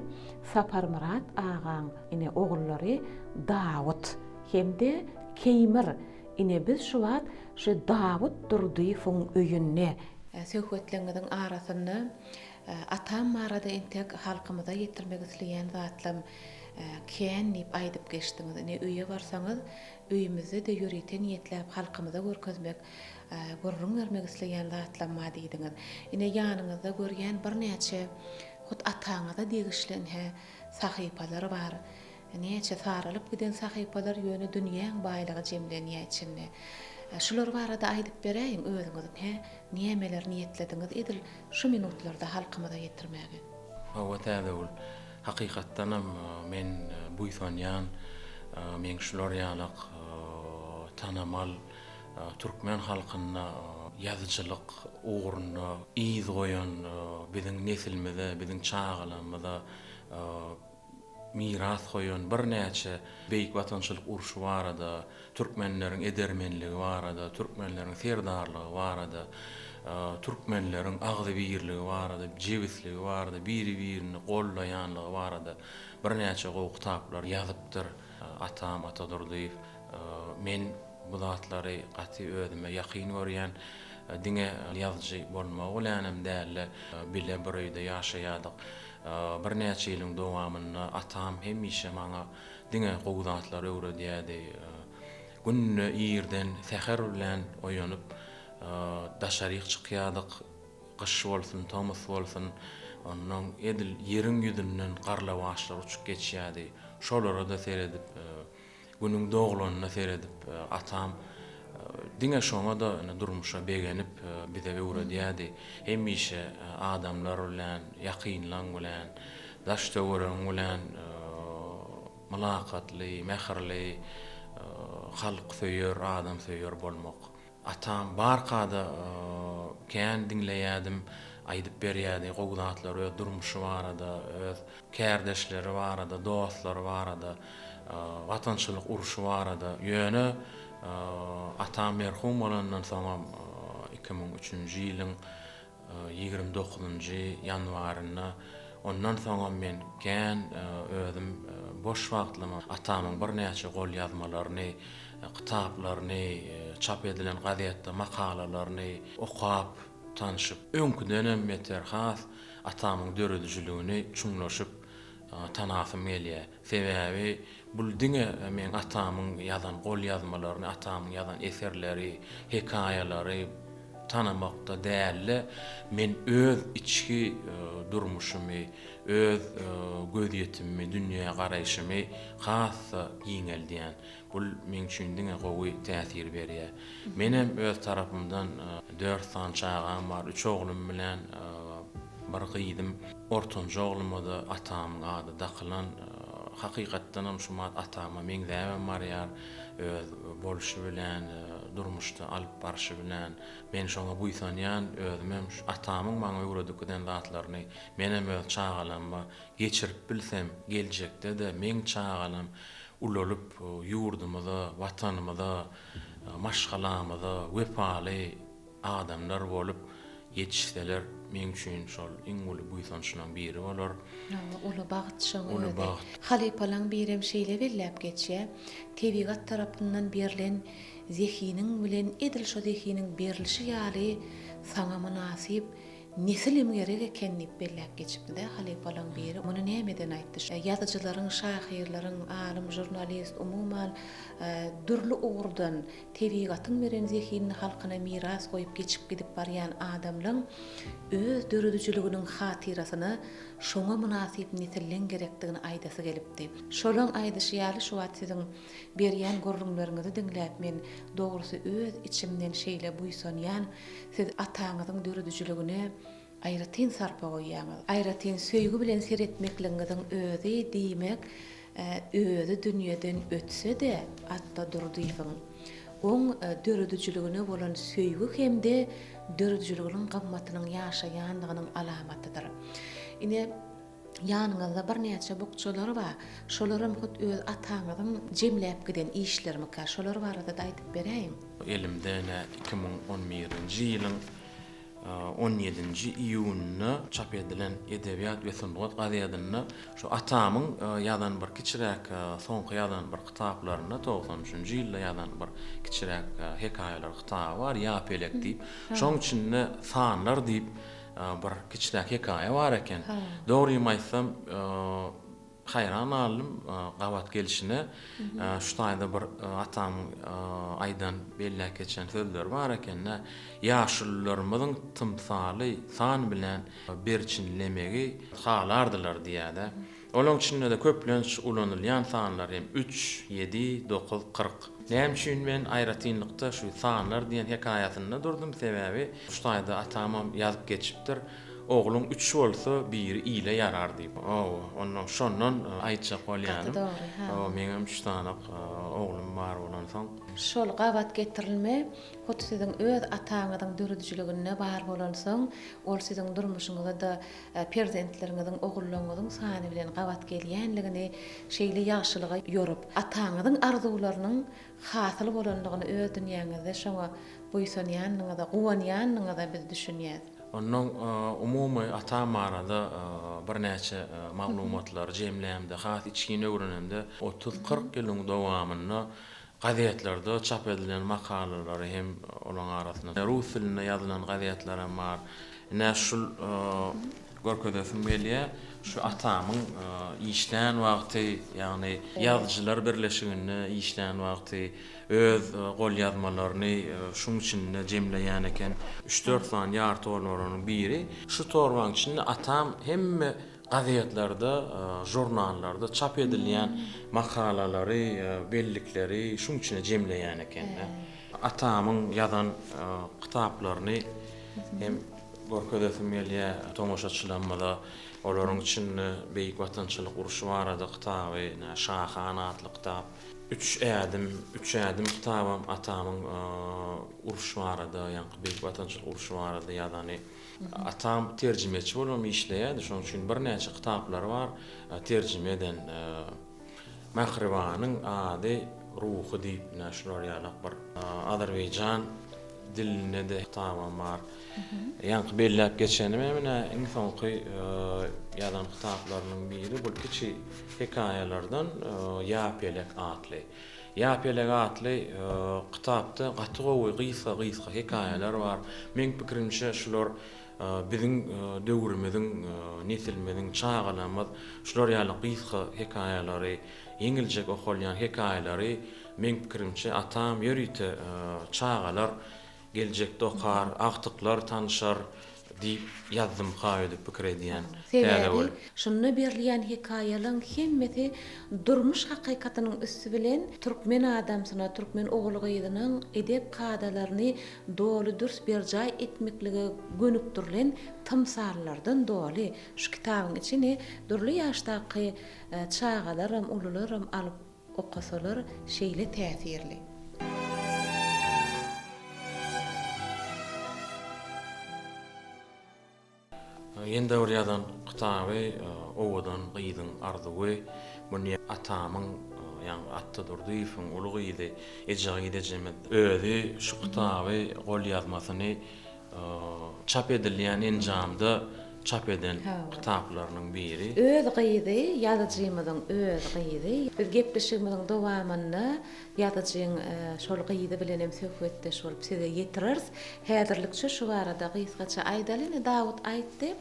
A: Saparmurat ağaň ine ogullary Dawud hemde Keymir. Ine biz şu wagt şu Dawud Durdyfyň öýünne söhbetleriniň arasyna atam marada entek halkymyza ýetirmek isleýän zatlam kän diýip aýdyp geçdiňiz. Ine öýe barsaňyz, öýümizde de ýöriten ýetlep halkymyza görkezmek, gurrun bermek isleýän zatlam ma diýdiňiz. Ine ýanyňyzda görýän bir näçe hut ataňyza degişlen sahypalar bar. Näçe saralyp giden sahypalar ýöne dünýäň baýlygy jemlenýär içinde. Şular barada aýdyp bereýin özüňiz, niýemeler niýetlediňiz edil şu minutlarda halkymyza ýetirmäge.
I: Hawa täzewil hakykatdan men buýsanýan, men şular ýalyk tanamal türkmen halkyna ýazyjylyk uğruna iýiz goýan biziň nesilimize, biziň çağalarymyza miras goýan bir näçe beýik watançylyk urşy barada, türkmenleriň edermenligi barada, türkmenleriň serdarlygy barada, türkmenleriň agdy birligi barada, jewisligi barada, biri-birini gollaýanlygy barada bir näçe gowy kitaplar ýazypdyr. Atam Ata Durdyf men bu zatlary gaty özüme ýakyn görýän diňe ýazjy bolmagy bilenem däli bile bir öýde ýaşaýardyk. Bir näçe ýylyň dowamynda atam hemişe maňa diňe gowdatlar öwredýärdi. Günne ýerden säher bilen oýanyp daşaryk çykýardyk. Gyş bolsun, tomuz bolsun, ondan edil ýeriň ýüzünden garlawaşlar uçup geçýärdi. Şolara da seredip, günüň doglaryna seredip atam diňe şoňa da durmuşa begenip bize öwredýärdi. Hemişe adamlar bilen, ýakynlaň bilen, daşdöwren bilen mulaqatly, mähirli, halk söýür, adam söýür bolmak. Atam barkada kän dinleýärdim, aýdyp berýärdi, gowdatlar we durmuşy barada, öz kärdeşleri barada, dostlary barada, watançylyk uruşy barada. Ýöne atam merhum bolandan soň 2003-nji ýylyň 29-njy ýanwaryna ondan soň men kän özüm boş wagtlymy atamyň bir näçe gol ýazmalaryny, kitaplaryny, çap edilen gazetde makalalaryny okap, tanışyp, öňküden meter has atamyň döredijligini çuňlaşyp tanasym gelýär. Sebäbi bul diňe men atamyň ýazan gol ýazmalaryny, atamyň ýazan eserleri, hekaýalary tanamakda däli, men öz içki durmuşymy, öz göz dünýäge garaýşymy hassa giňeldiýän. Bul men üçin diňe gowy täsir berýär. Menem öz tarapymdan 4 san çağam bar, 3 oglum bilen bir gyýdym. Ortanjy oglumy da atamyň ady dakylan hakykatdan şu mat atama men zäwem barýar, öz bolşy bilen durmuşda alyp barşy bilen men şoňa buýsanýan özümem atamyň maňa öwredikden zatlaryny menem öz çağalamma geçirip bilsem geljekde de men çağalam ulolup ýurdumyza, watanymyza, maşgalamyza wepaly adamlar bolup yetişseler men üçin şol iň uly buýsançynyň biri bolar.
A: Uly bagyt şoň.
I: Uly bagyt.
A: Halypalaň birem şeýle belläp geçýär. Tebigat tarapyndan berilen zehiniň bilen edil şo zehiniň berilişi ýaly saňa münasip nesilim gerek ekenini belläp geçipdi de halypalaň biri. Muny nämeden aýtdy? Ýazyjylaryň, şahyrlaryň, alim, jurnalist, umuman dürli uğurdan tebigatyň beren zehinini halkyna miras goýup geçip gidip barýan adamlaryň öz döredijliginiň hatirasyny şoňa münasip nesillen gerekdigini aýdasy gelipdi. Şolaň aýdyşy ýaly şu wagt siziň berýän görrümleriňizi dinläp men dogrusy öz içimden şeýle buýsanýan, siz ataňyzyň döredijligini aýratyn sarpa goýýaňyz. Aýratyn söýgü bilen seretmekligiňiziň özü diýmek, özü dünýeden ötse de atda durdyýsyň. Oň döredijligine bolan söýgü hemde döredijliginiň gymmatynyň ýaşaýanlygynyň alamatydyr. Ine ýanyňyzda bir näçe bukçalar bar. Şolarym öz ataňyzyň jemläp giden işlerimi ka, şolar barada da aýdyp bereyim.
I: Elimde 2011-nji ýylyň 17-nji iýunyna çap edilen Edebiýat we Sundugat gazetyna şu atamyň ýazan bir kiçirek soňky ýazan bir kitaplaryna 93-nji ýylda ýazan bir kiçirek hekaýalar kitapy bar, ýapelek diýip, şoň içinde sanlar diýip bir kiçirek hekaýa bar eken. Dogry aýtsam hayran alym gawat gelişine. Şu taýda bir atam aýdan belli geçen sözler bar eken. Ýaşullarymyzyň tymsaly san bilen berçinlemegi halardylar diýär. Olaň içinde de köplenç ulanylýan sanlar hem 3, 7, 9, 40. Näme üçin men aýratynlykda şu sanlar diýen hekaýatyna durdum sebäbi şu taýda atamam ýazyp geçipdir. Oğlum 3 bolsa biri ile yarar diýip. Ondan şondan aýtjak bolýanym. Meňem 3 tane oğlum bar bolansoň.
A: Şol gawat getirilme, hot siziň öz ataňyzyň döredijligine bar bolansoň, ol siziň durmuşyňyza da perzentleriňiziň, ogullaryňyzyň sany bilen gawat gelýänligini, şeýle ýaşylyga ýorup, ataňyzyň arzularynyň hasyl bolanlygyny öz dünýäňizde şoňa buýsanýanlygyda, guwanýanlygyda biz düşünýäs.
I: Ondan umumy atam arada bir näçe maglumatlar jemlämde, has içgini öwrenemde 30-40 ýylyň dowamyna gazetlerde çap edilen makalelary hem olan arasynda rus dilinde ýazylan gazetler hem bar. Näşul görkezim belýär. Şu atamyň işlän wagty, ýagny ýazgyjylar birleşiginde işlän wagty öz gol ýazmalaryny şuň üçin jemleýän eken 3-4 san ýar torlarynyň biri. Şu torbaň içinde atam hemme gazetlerde, jurnallarda çap edilýän makalelary, bellikleri şuň üçin jemleýän eken. Atamyň ýazan kitaplaryny hem görkezim belýär, tomoşaçylanmada olaryň içinde beýik watançylyk uruşy barada kitaby, Şahan adly kitap. 3 ädim kitabam atamyň uruş barada, ýa-ni beýik watançylyk uruşy barada ýazany. Atam terjimeçi bolam işleýär, şoň üçin bir näçe kitaplary bar. Terjime eden Mahribanyň ady ruhy diýip näşular ýalyk bir Azerbaýjan diline de kitabam bar. Ýa-ni belläp geçenim emine iň soňky ýazan kitaplarynyň biri bu kiçi hekaýalardan Ýapelek atly. Ýapelek atly kitapda gatygowy gysga hekaýalar bar. Men pikirimçe şular biziň döwrümizin, nesilmizin çağalamaz şular ýaly gysga hekaýalary, ýeňiljek okulýan hekaýalary men pikirimçe atam ýörüte çağalar geljekde okar, agtyklar tanışar diýip ýazdym gaýdy pikir edýän.
A: Sebäbi şunu berliýän hekaýalaryň hemmeti durmuş hakykatynyň üstü bilen türkmen adamsyna, türkmen ogulgyzynyň edep kadalaryny dolu dürs berjaý etmekligi gönükdirilen tymsallardan doly. Şu kitabyň içine durly ýaşdaky çağalarym, ulularym alyp okasalar şeýle täsirli.
I: Ýende bir ýazan kitaby owadan gyýdyň arzuwy, muny atamyň ýa-ni atda durdyýyň ulugydy ejagide jemet. Özi şu kitaby gol ýazmasyny çap edilýän enjamda çap eden kitaplarynyň biri.
A: Öz gyýdy, ýazyjymyzyň öz gyýdy. Biz gepleşigimiziň dowamynda ýazyjyň şol gyýdy bilen hem söhbetdeş bolup size ýetiririz. Häzirlikçe şu barada gysgaça aýdalyny Dawud aýtdy.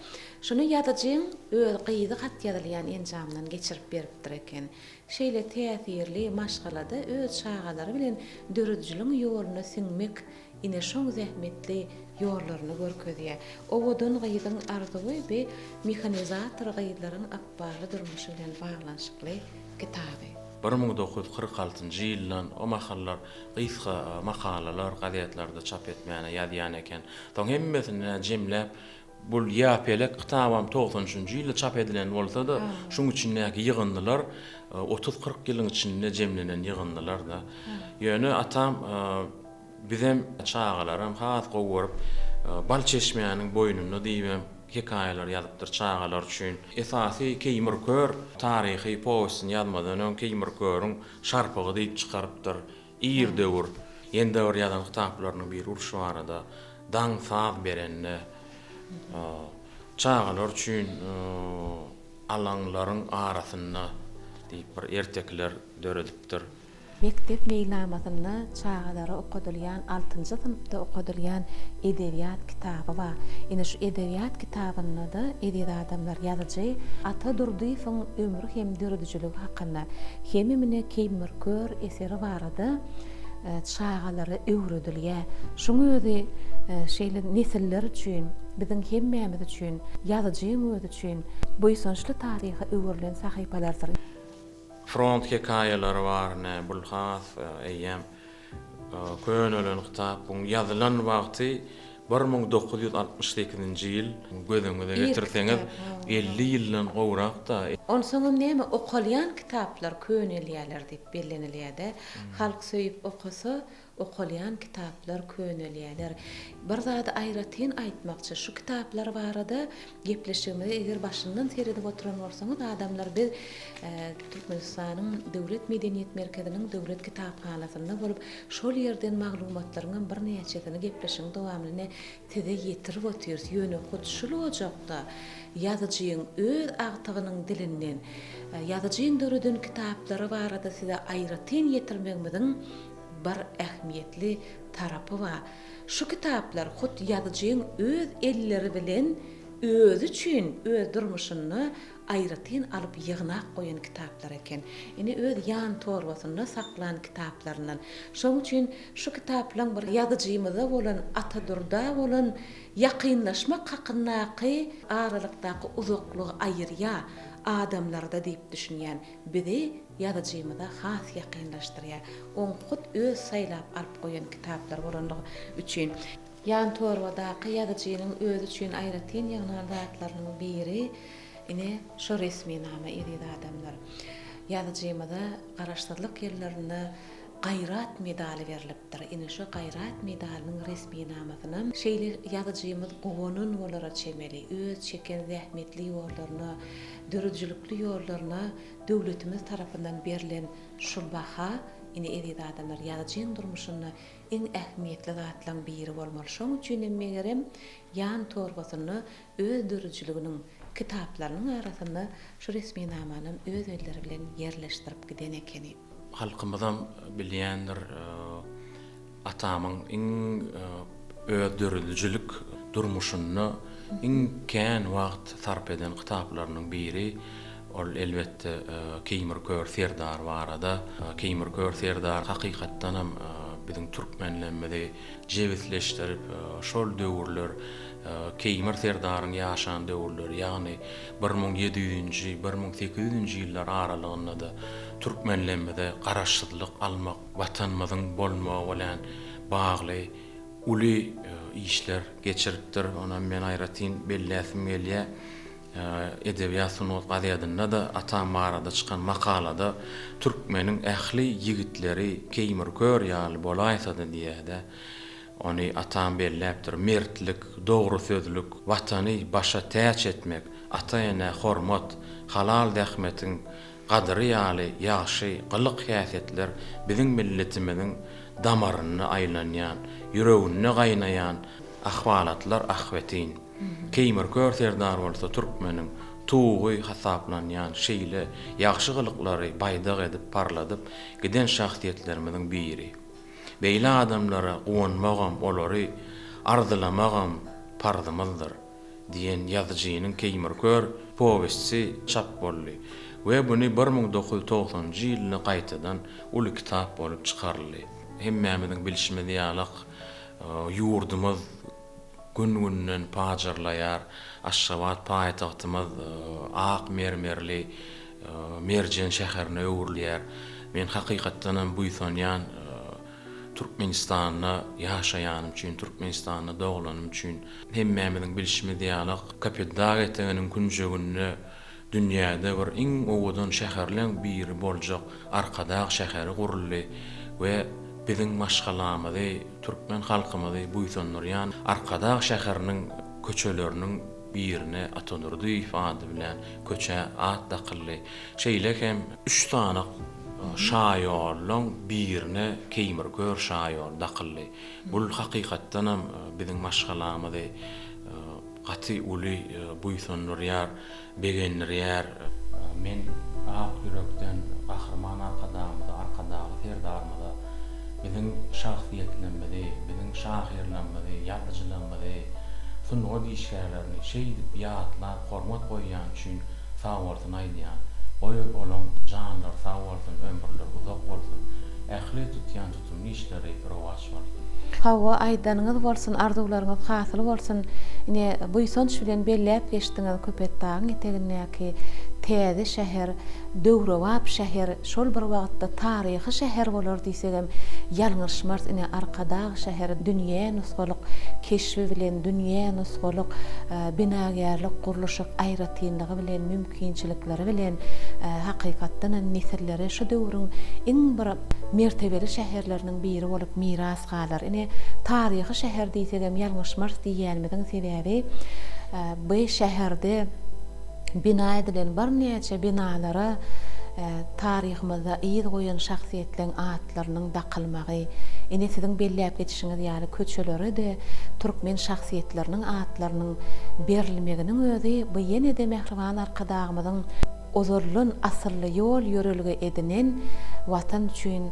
A: Şunu ýazyjyň öz gyýdy hat ýazylýan enjamdan geçirip beripdir eken. Şeýle täsirli maşgalada öz çağalary bilen döredijiliň ýoluna siňmek ine şoň zähmetli ýollaryny görkezýär. Owadan gyýdyň arzuwy we mehanizator gyýdlaryň akbary durmuşy bilen baglanşykly kitaby.
I: 1946-njy ýyldan o makallar gysga makalalar gazetlarda çap etmäne ýazýan eken. Soň hemmesini jemläp bu Ýapelek kitabam 90-njy ýylda çap edilen bolsa da şuň üçin näki ýygyndylar 30-40 ýylyň içinde jemlenen ýygyndylar da. Ýöne atam bizem çağalarym has gowaryp bal çeşmeýäniň boýnuny diýmem hekaýalar ýazypdyr çağalar üçin. Esasy keýmirkör taryhy powestini ýazmadan öň keýmirköriň şarpygy diýip çykarypdyr. Ir döwür. Ýende bir ýazan kitaplarynyň bir uruş barada daň saz berenni çağalar üçin alaňlaryň arasynda diýip bir ertekler döredipdir.
A: Mektep meýlamasyna çağalary okudylýan 6-njy synpda okudylýan edebiýat kitaby bar. Ine şu edebiýat kitapynda da edip adamlar ýazyjy ata durdyýyň ömrü hem döredijiligi hakynda hem mine keýmirkör eseri barada çağalary öwredilýär. Şuňa özi şeýle nesiller üçin, biziň hemmämiz üçin, ýazyjyň özi üçin boýsunçly taryha öwrülen sahypalardyr.
I: Front hekaýalary bar, bul has eýem könelen kitap, bu ýazylan wagty 1968-nji ýyl gözüňize getirseňiz 50 ýyldan gowrak da.
A: Onsoňam näme okulýan kitaplar könelýärler diýip bellenilýär-de. Halk söýüp okusa okulyan kitaplar könelýärler. Bir zady aýratyn aýtmakçy şu kitaplar barada gepleşigimde eger başyndan seredip oturan bolsaňyz adamlar biz Türkmenistanyň döwlet medeniýet merkeziniň döwlet kitaphanasynda bolup şol ýerden maglumatlaryň bir näçesini gepleşiň dowamlyny size ýetirip otyrs. Ýöne hudşul ojakda ýazyjyň öz agtygynyň dilinden ýazyjyň döreden kitaplary barada size aýratyn ýetirmegimiziň bir ähmiýetli tarapy bar. Şu kitaplar hut ýazyjyň öz elleri bilen öz üçin öz durmuşyny aýratyn alyp ýygnak goýan kitaplar eken. Ine öz ýan torbasynda saklan kitaplaryndan. Şoň üçin şu kitaplaryň bir ýazyjymyzda bolan, atadurda bolan ýakynlaşmak hakyndaky aralykdaky uzaklygy aýyrýar adamlarda diýip düşünýän bizi ýazyjymyzda has ýakynlaşdyrýar. On hut öz saýlap alyp goýan kitaplar bolanlygy üçin ýan torbadaky ýazyjynyň öz üçin aýratyn ýygnaklarynyň biri ine şu resmi nama edýär adamlar. Ýazyjymyzda garaşdyrlyk ýerlerinde Gaýrat medali berilipdir. Ine şu Gaýrat medaliniň resmi namasyny şeýle ýazyjymyz gowanyn bolara çemeli, öz çeken zähmetli ýollaryna, dörüjlükli ýollaryna döwletimiz tarapyndan berilen şu baha ine edýär adamlar ýazyjyň durmuşyny en ähmiýetli zatlaryň biri bolmaly. Şoň üçin megerem ýan torbasyny öz dörüjlüginiň kitaplarynyň arasynda şu resmi namanyň öz elleri bilen ýerleşdirip giden ekeni.
I: Halkymyzdan bilýändir, atamyň iň öýdürüjülük durmuşyny iň kän wagt sarp eden kitaplarynyň biri ol elbetde Keýmir Kör Serdar barada. Keýmir Kör Serdar hakykatdan hem biziň türkmenlenmede jewitleşdirip şol döwürler Keýmir Serdaryň ýaşan döwürler, ýagny 1700-nji 1800-nji ýyllar aralygynda da türkmenlenmede garaşsyzlyk almak, watanymyzyň bolmagy bilen bagly uly işler geçiripdir. Ona men aýratyn belläsim gelýär. Edebiýat sunuat gazetinde da atam barada çykan makalada türkmeniň ähli ýigitleri Keýmir Kör ýaly bolaýsa da diýär. Onu atam belläpdir. Mertlik, dogry sözlük, watany başa täç etmek, ata-ene hormat, halal dähmetiň gadry ýaly ýaşy gylyk häsiýetler biziň milletimiziň damaryny aýlanýan, ýüregine gaýnaýan ahwalatlar ahwetin. Keýmir Kör Serdar bolsa türkmeniň tuğy hasaplanýan şeýle ýaxşy gylyklary baýdak edip parladyp giden şahsiýetlerimiziň biri. Beýle adamlara gonmagam olary arzulamagam parzymyzdyr diýen ýazyjynyň Keýmir Kör powestçi çap boldy. We buny 1990-njy ýylyna gaýtadan uly kitap bolup çykaryldy. Hemmemiziň bilişimizde ýalyk ýurdumyz gün-günden pajarlaýar, Aşgabat paýtagtymyz ak mermerli Merjen şäherine öwürlýär. Men hakykatdan hem bu ýan Türkmenistanyna ýaşaýanym üçin, Türkmenistanyna doglanym üçin hemmemiziň bilişimizde ýalyk Kapitdag eteginiň günjeginde dünýäde bir iň owadan şäherleň biri boljak Arkadag şäheri guruldy we biziň maşgalamyzy, türkmen halkymyzy bu ýan Arkadag şäheriniň köçeleriniň birine atanyrdy ifade bilen köçe at daqylly. Şeýle hem 3 tane şaýorlaň birine Keýmir Kör şaýor daqylly. Bul hakykatdan hem biziň maşgalamyzy gaty uly bu ýar begenler. Men ak ýürekden gahrman arkadagy Serdarmyda biziň şahsiýetlerimizi, biziň şahyrlarymyzy, ýazyjylarymyzy, sunuat işgärlerini şeýdip ýatlar, hormat goýan üçin sag bolsun aýdýan. Oy olan janlar sag bolsun, ömürler uzak bolsun. Ähli tutýan tutumly işleri rowaç bolsun.
A: Hawa aýdanyňyz bolsun, arzularyňyz hasyl bolsun. Ine bu ýsonç bilen belläp geçdiňiz Köpetdagyň etegindäki täze şäher, döwrewap şäher, şol bir wagtda taryhy şäher bolar diýsegem ýalňyşmaz ine arkadagy şäher dünýä nusgalyk keşfi bilen, dünýä nusgalyk binagerlik, guruluşyk aýratynlygy bilen, mümkinçilikleri bilen hakykatdan nesilleri şu döwrüň iň bir mertebeli şäherleriniň biri bolup miras galar. Ine taryhy şäher diýsegem ýalňyşmaz diýýänmiziň sebäbi bu şäherde bina edilen bir neçe binalara tarihimizde ýyl goýan şahsiýetlerin atlarynyň daqylmagy, ine siziň belläp geçişiňiz ýaly köçeleri de türkmen şahsiýetleriniň atlarynyň berilmeginiň özi bu ýene-de Mehriban arkadagymyzyň ozurlun asyrly ýol ýörelge edinen watan üçin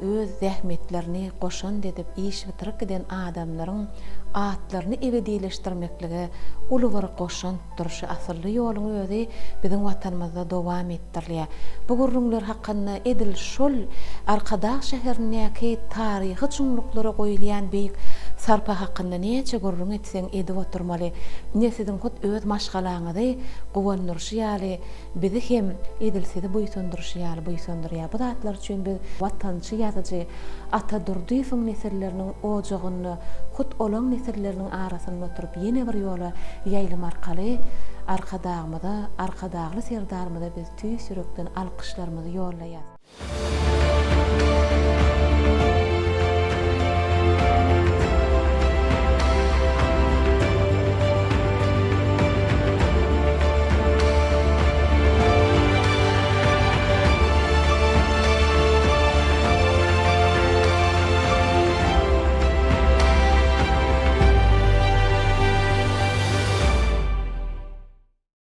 A: öz zähmetlerini goşan edip iş bitirip giden adamlaryň atlaryny ebedileşdirmekligi uly bir goşan duruşy asyrly ýoluň özi biziň watanymyzda dowam etdirilýär. Bu gurrunlar hakkında edil şol Arkadag şäherindäki taryhy çuňluklara goýulýan beýik sarpa hakkında näçe gurrun etseň edip oturmaly. Nesiden hut öz maşgalaňyzy gowandyrşy ýaly bizi hem edilsedi buýsundyrşy ýaly buýsundyrýar. Bu zatlar üçin biz watançy ýazyjy Atadurdyýewiň nesilleriniň ojagyny hut olan nesilleriniň arasynda oturup ýene bir ýola ýaýlym arkaly arkadagly serdarmyda biz tüýs ýürekden alkyşlarymyzy ýollaýar.